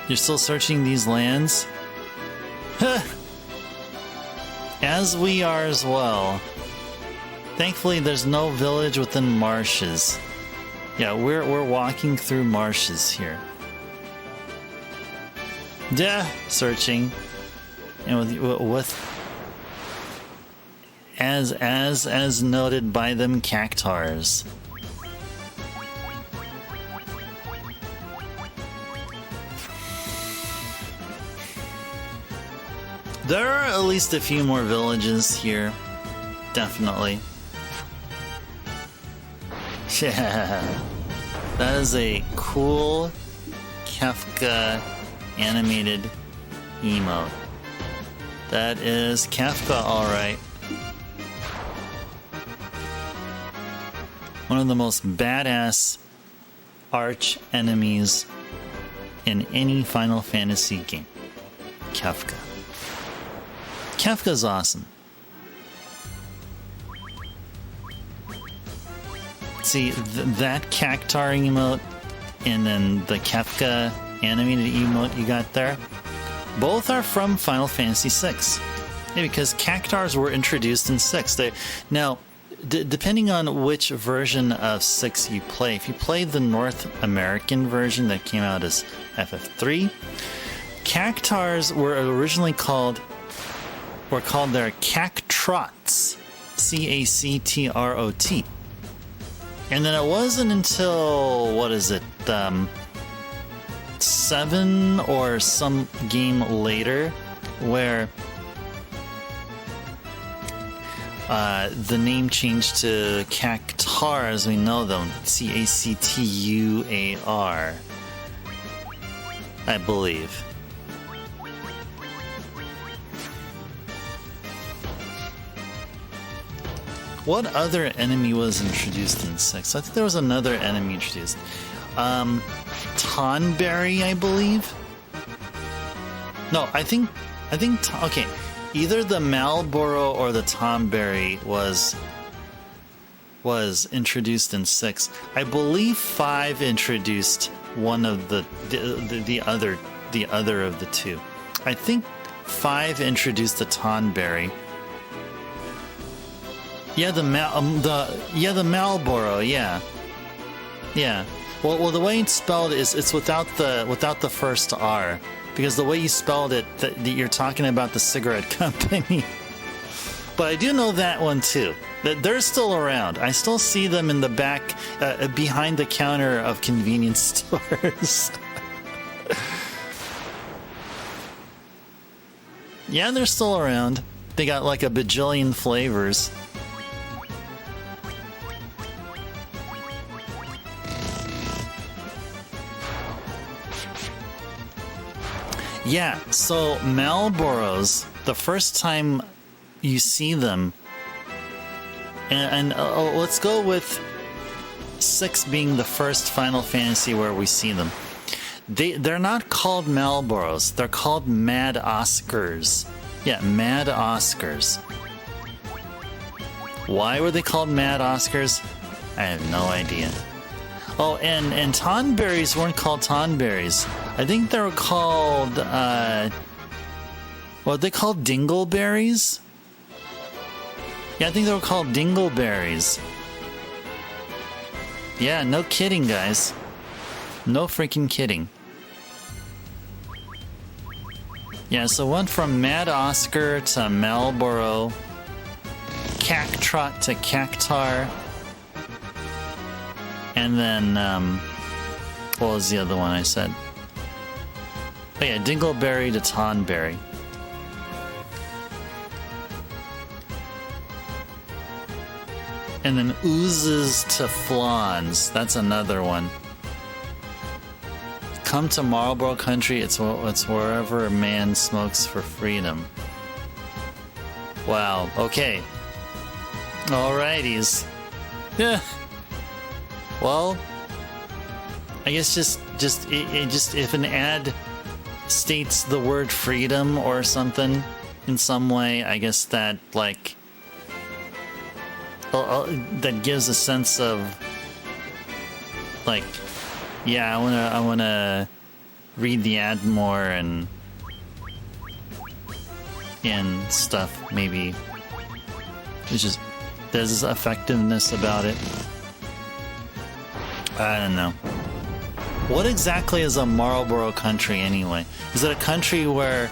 You're still searching these lands? Huh. As we are as well. Thankfully, there's no village within marshes. Yeah, we're walking through marshes here. Yeah, searching. And with as noted by them cactars. There are at least a few more villages here. Definitely. Yeah. That is a cool Kefka animated emote. That is Kefka, alright. One of the most badass arch enemies in any Final Fantasy game. Kefka. Kefka's awesome. See, that Cactar emote and then the Kefka animated emote you got there, both are from Final Fantasy VI. Yeah, because Cactars were introduced in 6. Now, depending on which version of 6 you play, if you play the North American version that came out as FF3, Cactars were originally called their Cactrots, C-A-C-T-R-O-T. And then it wasn't until, 7 or some game later, where the name changed to Cactar as we know them, C-A-C-T-U-A-R, I believe. What other enemy was introduced in 6? I think there was another enemy introduced. Tonberry, I believe? No, I think okay. Either the Malboro or the Tonberry was introduced in 6. I believe 5 introduced one of the other of the two. I think 5 introduced the Tonberry. Yeah, the Malboro, yeah. Yeah. Well, the way it's spelled is it's without the first R, because the way you spelled it, that you're talking about the cigarette company. But I do know that one too. That they're still around. I still see them in the back, behind the counter of convenience stores. Yeah, they're still around. They got like a bajillion flavors. Yeah, so Malboros, the first time you see them, and let's go with 6 being the first Final Fantasy where we see them. They're not called Malboros, they're called Mad Oscars. Yeah, Mad Oscars. Why were they called Mad Oscars? I have no idea. Oh, and Tonberries weren't called Tonberries. I think they were called, What they called dingleberries? Yeah, I think they were called dingleberries. Yeah, no kidding, guys. No freaking kidding. Yeah, so went from Mad Oscar to Marlboro, Cactrot to Cactar, and then, what was the other one I said? Oh yeah, Dingleberry to Tonberry. And then Oozes to Flans. That's another one. Come to Marlboro Country, it's wherever a man smokes for freedom. Wow, okay. Alrighties. Yeah. Well, I guess just if an ad states the word freedom or something in some way, I guess that like that gives a sense of like, yeah, I wanna read the ad more and stuff. Maybe it's just there's this effectiveness about it. I don't know. What exactly is a Marlboro country anyway? Is it a country where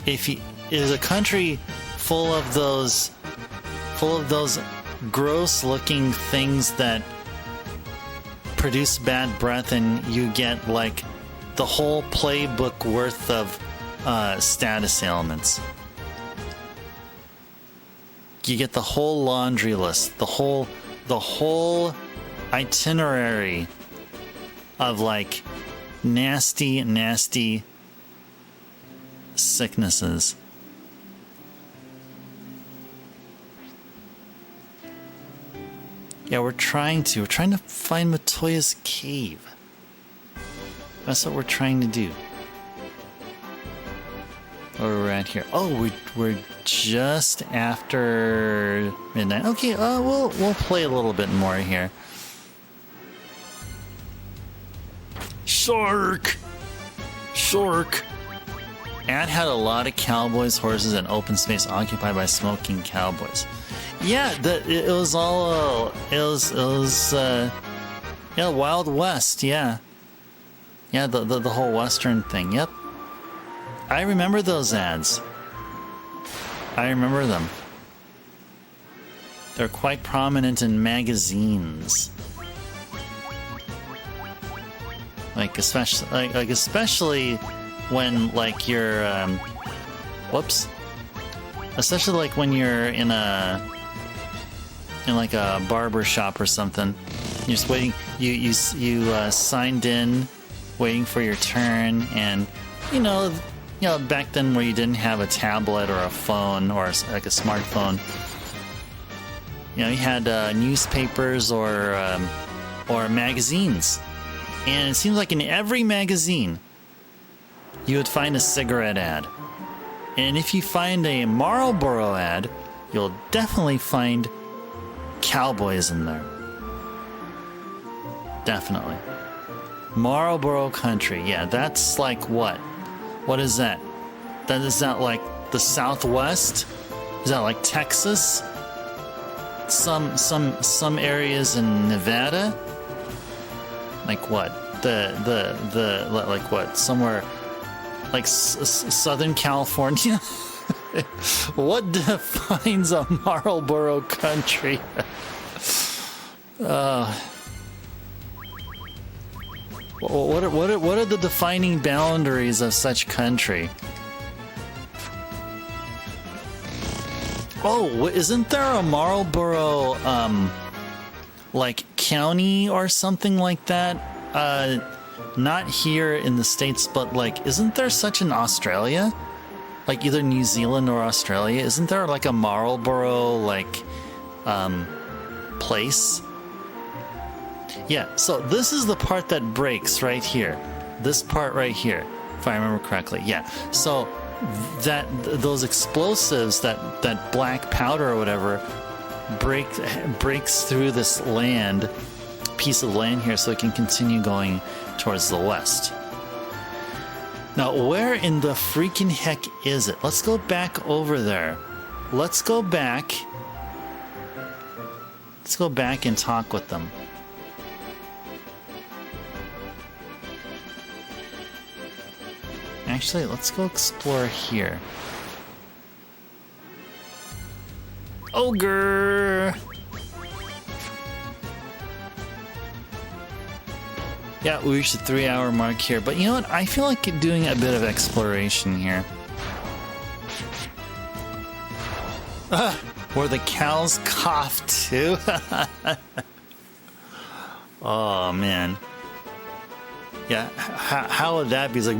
is a country full of those gross looking things that produce bad breath and you get like the whole playbook worth of status ailments? You get the whole laundry list, the whole itinerary of like nasty sicknesses. Yeah, we're trying to find Matoya's cave. That's what we're trying to do. Where we're at here. Oh, we're just after midnight. Okay, we'll play a little bit more here. Shark! Ad had a lot of cowboys, horses, and open space occupied by smoking cowboys. Yeah, it was Wild West. Yeah, the whole Western thing. Yep, I remember those ads. I remember them. They're quite prominent in magazines. Like especially when like you're especially like when you're in like a barber shop or something. You're just waiting. You signed in, waiting for your turn, and you know back then where you didn't have a tablet or a phone or like a smartphone. You had newspapers or magazines. And it seems like in every magazine, you would find a cigarette ad. And if you find a Marlboro ad, you'll definitely find cowboys in there. Definitely. Marlboro Country. Yeah, that's like what? What is that? Is that like the Southwest? Is that like Texas? Some areas in Nevada? Like what? The like what? Somewhere like Southern California? What defines a Marlboro country? What are the defining boundaries of such country? Oh, isn't there a Marlboro like county or something like that? Not here in the States, but like, isn't there such in Australia? Like either New Zealand or Australia? Isn't there like a Marlboro like place? Yeah, so this is the part that breaks right here. This part right here, if I remember correctly. Yeah, so those explosives, that black powder or whatever, breaks through this piece of land here, so it can continue going towards the west. Now, where in the freaking heck is it? Let's go back over there. Let's go back. Let's go back and talk with them. Actually, let's go explore here. Ogre! Yeah, we reached the 3-hour mark here, but you know what? I feel like doing a bit of exploration here. Where the cows cough too? Oh, man. Yeah, how would that be? It's like...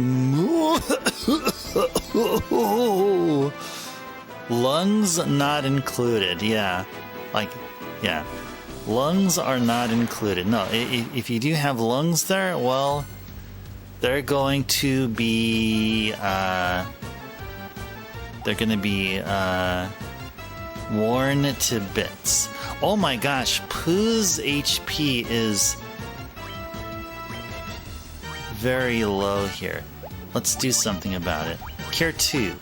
Lungs not included, yeah. Like, yeah. Lungs are not included. No, if you do have lungs there, well, they're going to be, they're going to be, worn to bits. Oh my gosh, Pooh's HP is very low here. Let's do something about it. Cure 2.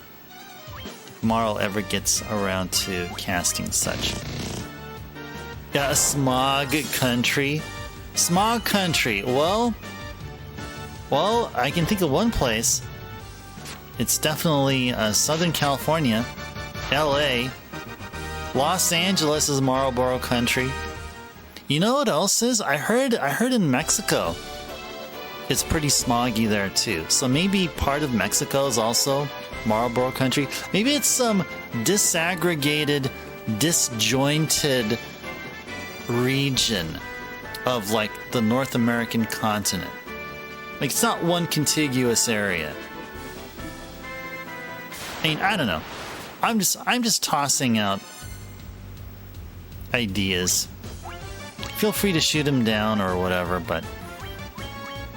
If Marl ever gets around to casting such. Yeah, smog country. Smog country. Well, I can think of one place. It's definitely Southern California, LA. Los Angeles is Marlboro country. You know what else is? I heard in Mexico it's pretty smoggy there too. So maybe part of Mexico is also Marlboro country. Maybe it's some disaggregated, disjointed region of like the North American continent. Like it's not one contiguous area. I mean, I don't know. I'm just tossing out ideas. Feel free to shoot them down or whatever, but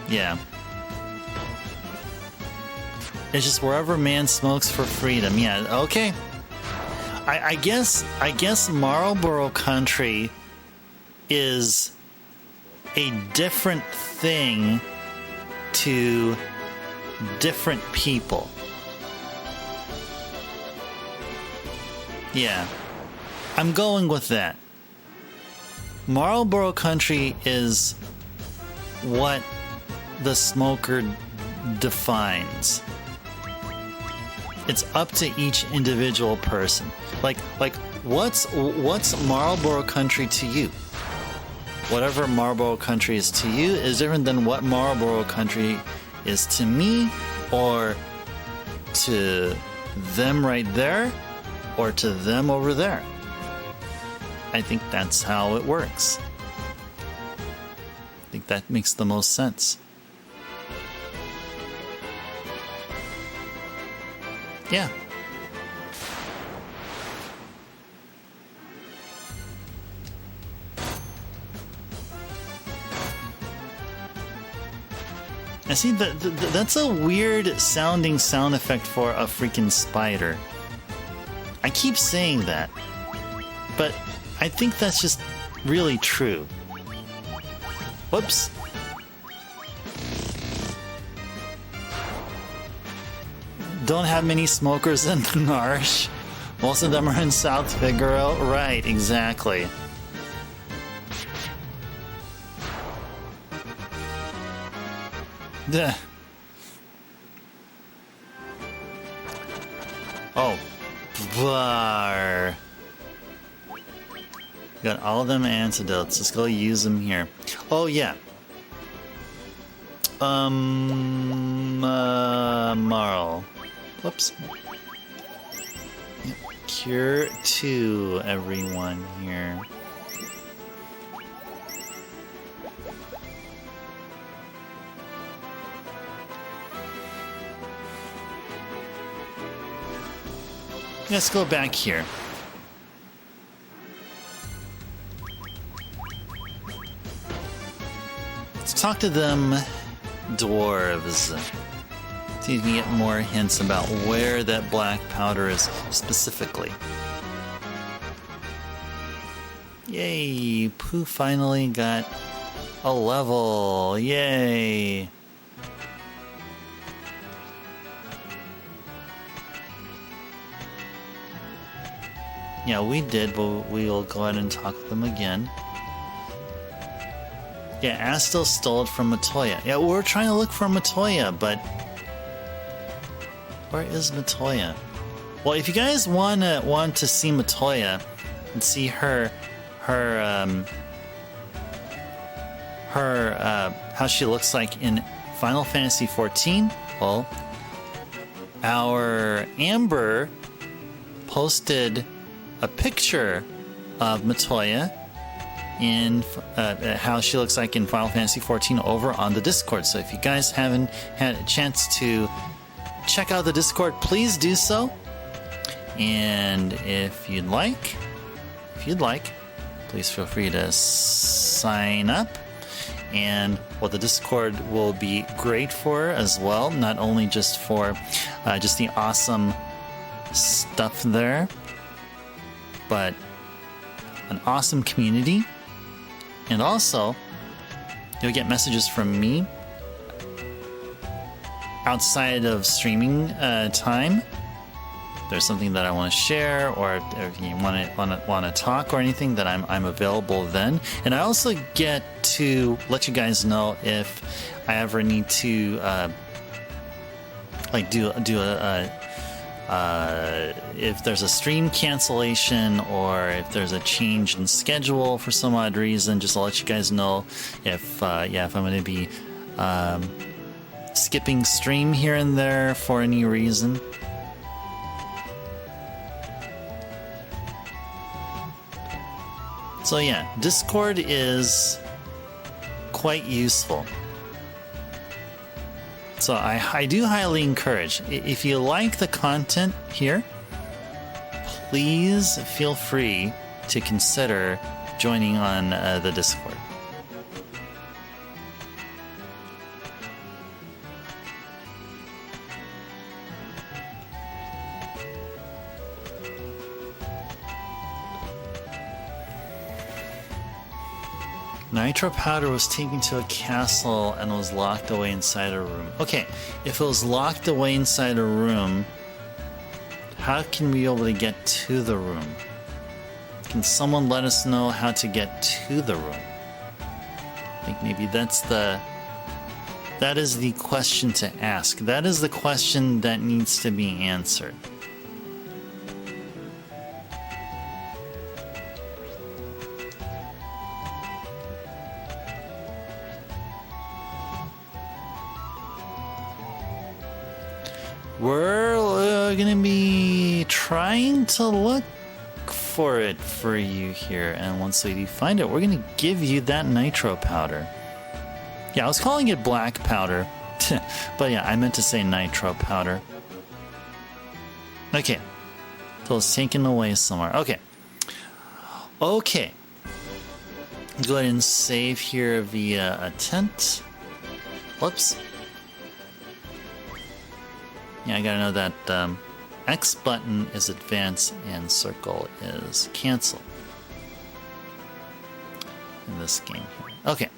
yeah. It's just wherever man smokes for freedom. Yeah, okay. I guess Marlboro country is a different thing to different people. Yeah, I'm going with that. Marlboro country is what the smoker defines. It's up to each individual person. Like what's Marlboro country to you? Whatever Marlboro country is to you is different than what Marlboro country is to me, or to them right there, or to them over there. I think that's how it works. I think that makes the most sense. Yeah. I see that's a weird sounding sound effect for a freaking spider. I keep saying that, but I think that's just really true. Whoops. Don't have many smokers in Narsh. Most of them are in South Figaro. Right, exactly. Duh. Oh. Bar. Got all them antidotes. Let's go use them here. Oh, yeah. Marl. Whoops. Yep. Cure 2, everyone here. Let's go back here. Let's talk to them dwarves. See if we can get more hints about where that black powder is specifically. Yay! Pooh finally got a level. Yay! Yeah, we did, but we'll go ahead and talk with them again. Yeah, Astil stole it from Matoya. Yeah, we're trying to look for Matoya, but where is Matoya? Well, if you guys want to see Matoya and see her how she looks like in Final Fantasy 14, well, our Amber posted a picture of Matoya in how she looks like in Final Fantasy 14 over on the Discord. So if you guys haven't had a chance to check out the Discord, please do so. And if you'd like, please feel free to sign up. And what the Discord will be great for as well, not only just for just the awesome stuff there, but an awesome community. And also, you'll get messages from me outside of streaming time. If there's something that I want to share, or if you want to talk or anything, that I'm available then. And I also get to let you guys know if I ever need to if there's a stream cancellation, or if there's a change in schedule for some odd reason. Just to let you guys know if I'm going to be skipping stream here and there for any reason. So yeah, Discord is quite useful. So I do highly encourage, if you like the content here, please feel free to consider joining on the Discord. Nitro powder was taken to a castle and was locked away inside a room. Okay, if it was locked away inside a room, how can we be able to get to the room? Can someone let us know how to get to the room? I think maybe that is the question to ask. That is the question that needs to be answered. We're going to be trying to look for it for you here, and once we do find it, we're going to give you that nitro powder. Yeah, I was calling it black powder, but yeah, I meant to say nitro powder. Okay, so it's taken away somewhere. Okay, let's go ahead and save here via a tent. Whoops. Yeah, I gotta know that X button is advance and circle is cancel in this game here. Okay.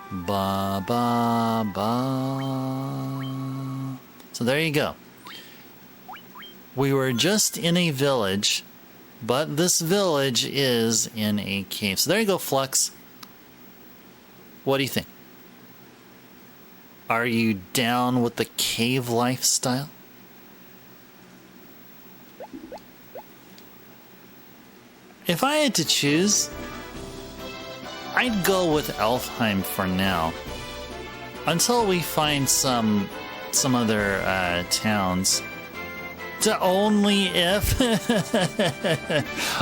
Ba ba ba. So there you go. We were just in a village, but this village is in a cave. So there you go, Flux. What do you think? Are you down with the cave lifestyle? If I had to choose, I'd go with Elfheim for now. Until we find some other towns. To only if...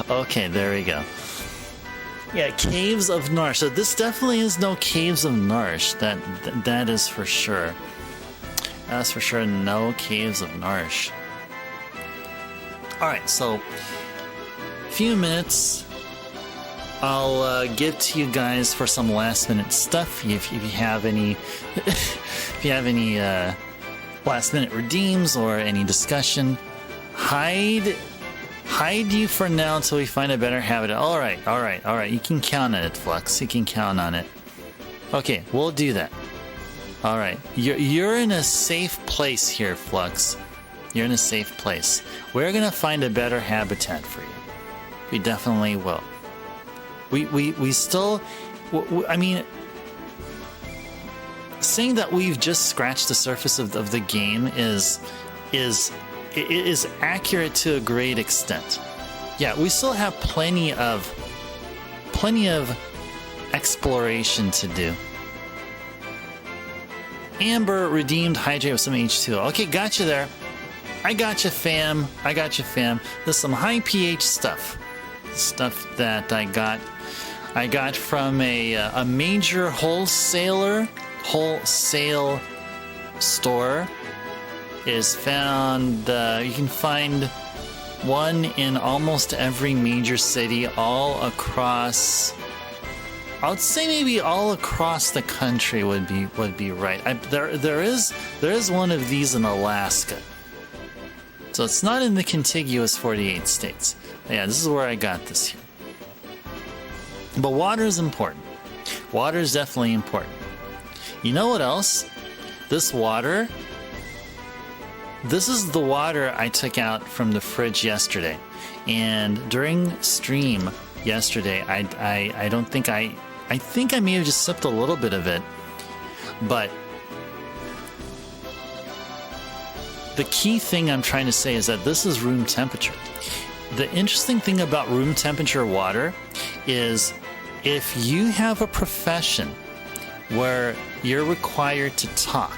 Okay, there we go. Yeah, Caves of Narsh. So this definitely is no Caves of Narsh. That is for sure. That's for sure no Caves of Narsh. Alright, so a few minutes. I'll give to you guys for some last minute stuff. If you have any last minute redeems or any discussion, hide you for now until we find a better habit. All right. You can count on it, Flux. You can count on it. Okay, we'll do that. All right. You're in a safe place here, Flux. You're in a safe place. We're gonna find a better habitat for you. We definitely will. We still, I mean, saying that we've just scratched the surface of the game is accurate to a great extent. Yeah, we still have plenty of exploration to do. Amber redeemed hydrate with some H2O. Okay, gotcha there. I gotcha, fam. I gotcha, fam. There's some high pH stuff. Stuff that I got from a major wholesale store. Is found. You can find one in almost every major city, all across. I would say maybe all across the country would be right. There is one of these in Alaska, so it's not in the contiguous 48 states. Yeah, this is where I got this here. But water is important. Water is definitely important. You know what else? This water. This is the water I took out from the fridge yesterday, and during stream yesterday, I think I may have just sipped a little bit of it, but the key thing I'm trying to say is that this is room temperature. The interesting thing about room temperature water is if you have a profession where you're required to talk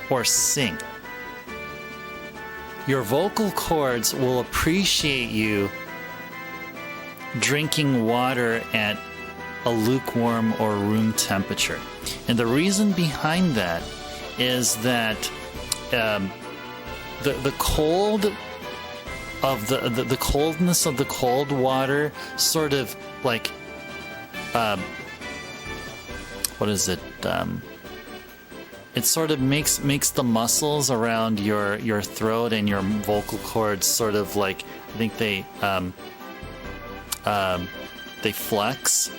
or sing, your vocal cords will appreciate you drinking water at a lukewarm or room temperature. And the reason behind that is that the cold of the coldness of the cold water sort of like what is it? It sort of makes the muscles around your throat and your vocal cords sort of like, I think they flex.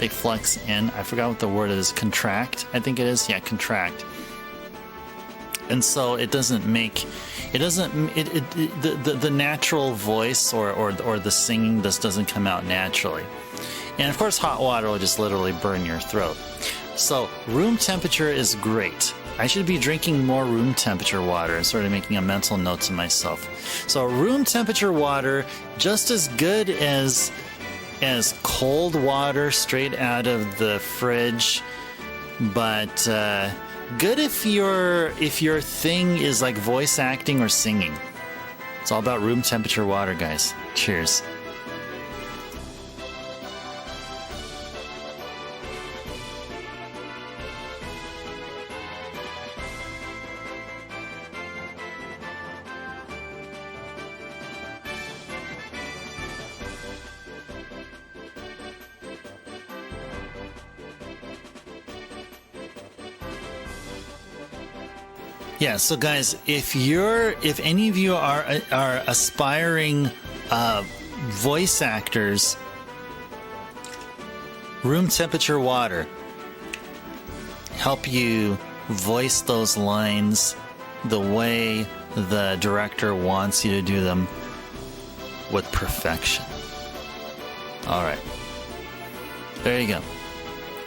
They flex in. I forgot what the word is. Contract. I think it is. Yeah, contract. And so it doesn't make. It doesn't. The natural voice or the singing just doesn't come out naturally. And of course, hot water will just literally burn your throat. So room temperature is great. I should be drinking more room temperature water and sort of making a mental note to myself. So room temperature water, just as good as cold water straight out of the fridge, but good if your thing is like voice acting or singing. It's all about room temperature water, guys. Cheers. Yeah, so guys, if any of you are aspiring voice actors, room temperature water help you voice those lines the way the director wants you to do them with perfection. All right, there you go.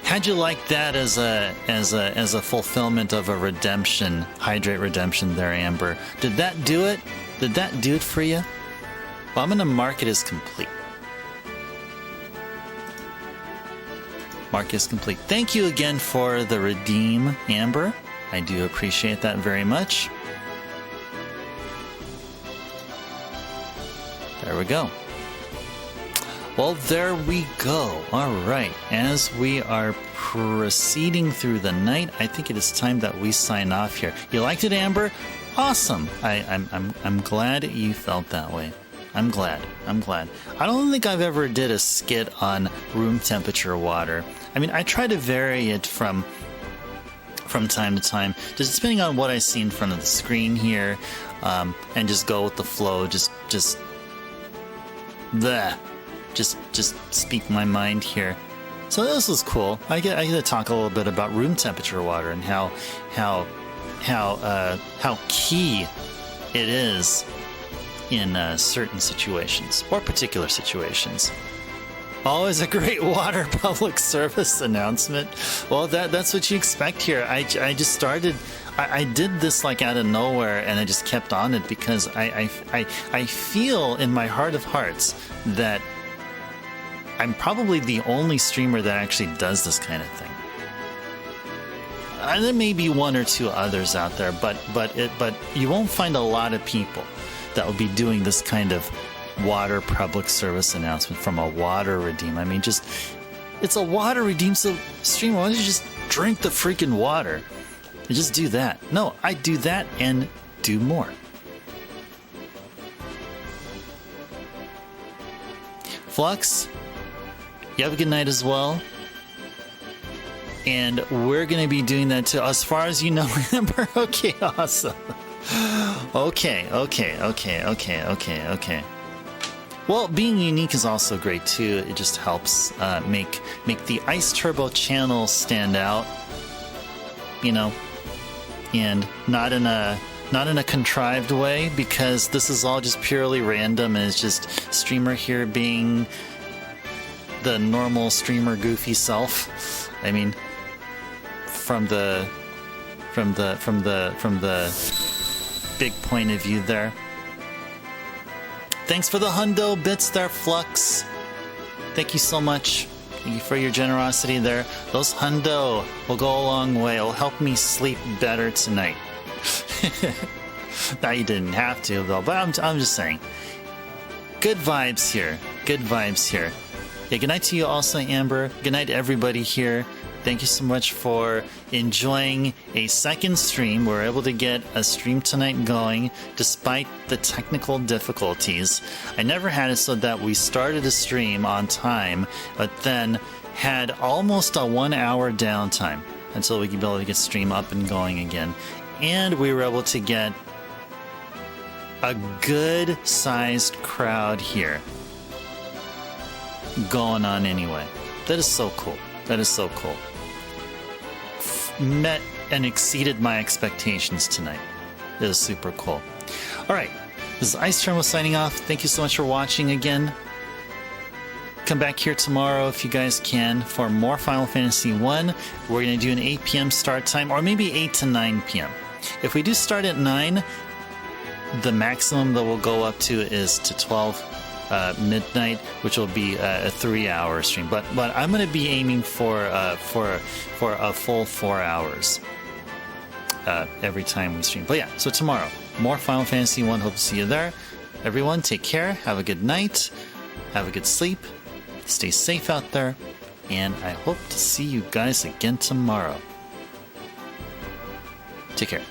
How'd you like that as a fulfillment of a redemption, hydrate redemption there, Amber? Did that do it? Did that do it for you? Well, I'm going to mark it as complete. Mark is complete. Thank you again for the redeem, Amber. I do appreciate that very much. There we go. Well, there we go. All right. As we are proceeding through the night, I think it is time that we sign off here. You liked it, Amber? Awesome. I'm glad you felt that way. I'm glad. I don't think I've ever did a skit on room temperature water. I mean, I try to vary it from time to time, just depending on what I see in front of the screen here, and just go with the flow. Just speak my mind here. So this was cool. I get to talk a little bit about room temperature water and how how key it is in certain situations or particular situations. Always a great water public service announcement. Well, that's what you expect here. I just started. I did this like out of nowhere, and I just kept on it because I feel in my heart of hearts that I'm probably the only streamer that actually does this kind of thing. There may be one or two others out there, but you won't find a lot of people that will be doing this kind of water public service announcement from a water redeem. I mean, it's a water redeem, so streamer, why don't you just drink the freaking water? And just do that. No, I do that and do more. Flux, you have a good night as well. And we're going to be doing that too, as far as you know, Amber. Okay, awesome. Okay. Well, being unique is also great too. It just helps make the Ice Turbo channel stand out, you know, and not in a contrived way, because this is all just purely random, and it's just streamer here being the normal streamer goofy self. I mean, from the big point of view there. Thanks for the hundo bits there, Flux. Thank you so much. Thank you for your generosity there. Those hundo will go a long way. It'll help me sleep better tonight. Now you didn't have to though, but I'm just saying. Good vibes here. Good vibes here. Yeah, good night to you also, Amber. Good night to everybody here. Thank you so much for enjoying a second stream. We were able to get a stream tonight going despite the technical difficulties. I never had it so that we started a stream on time, but then had almost a 1 hour downtime until we could be able to get stream up and going again. And we were able to get a good sized crowd here going on anyway. That is so cool. That is so cool. Met and exceeded my expectations tonight. It was super cool. All right, this is Ice Turbo signing off. Thank you so much for watching again. Come back here tomorrow if you guys can for more Final Fantasy 1. We're going to do an 8 p.m. start time, or maybe 8 to 9 p.m. If we do start at 9, the maximum that we'll go up to is to 12 midnight, which will be a 3-hour stream. But I'm going to be aiming for a full 4 hours every time we stream. But yeah, so tomorrow, more Final Fantasy 1. Hope to see you there. Everyone, take care. Have a good night. Have a good sleep. Stay safe out there. And I hope to see you guys again tomorrow. Take care.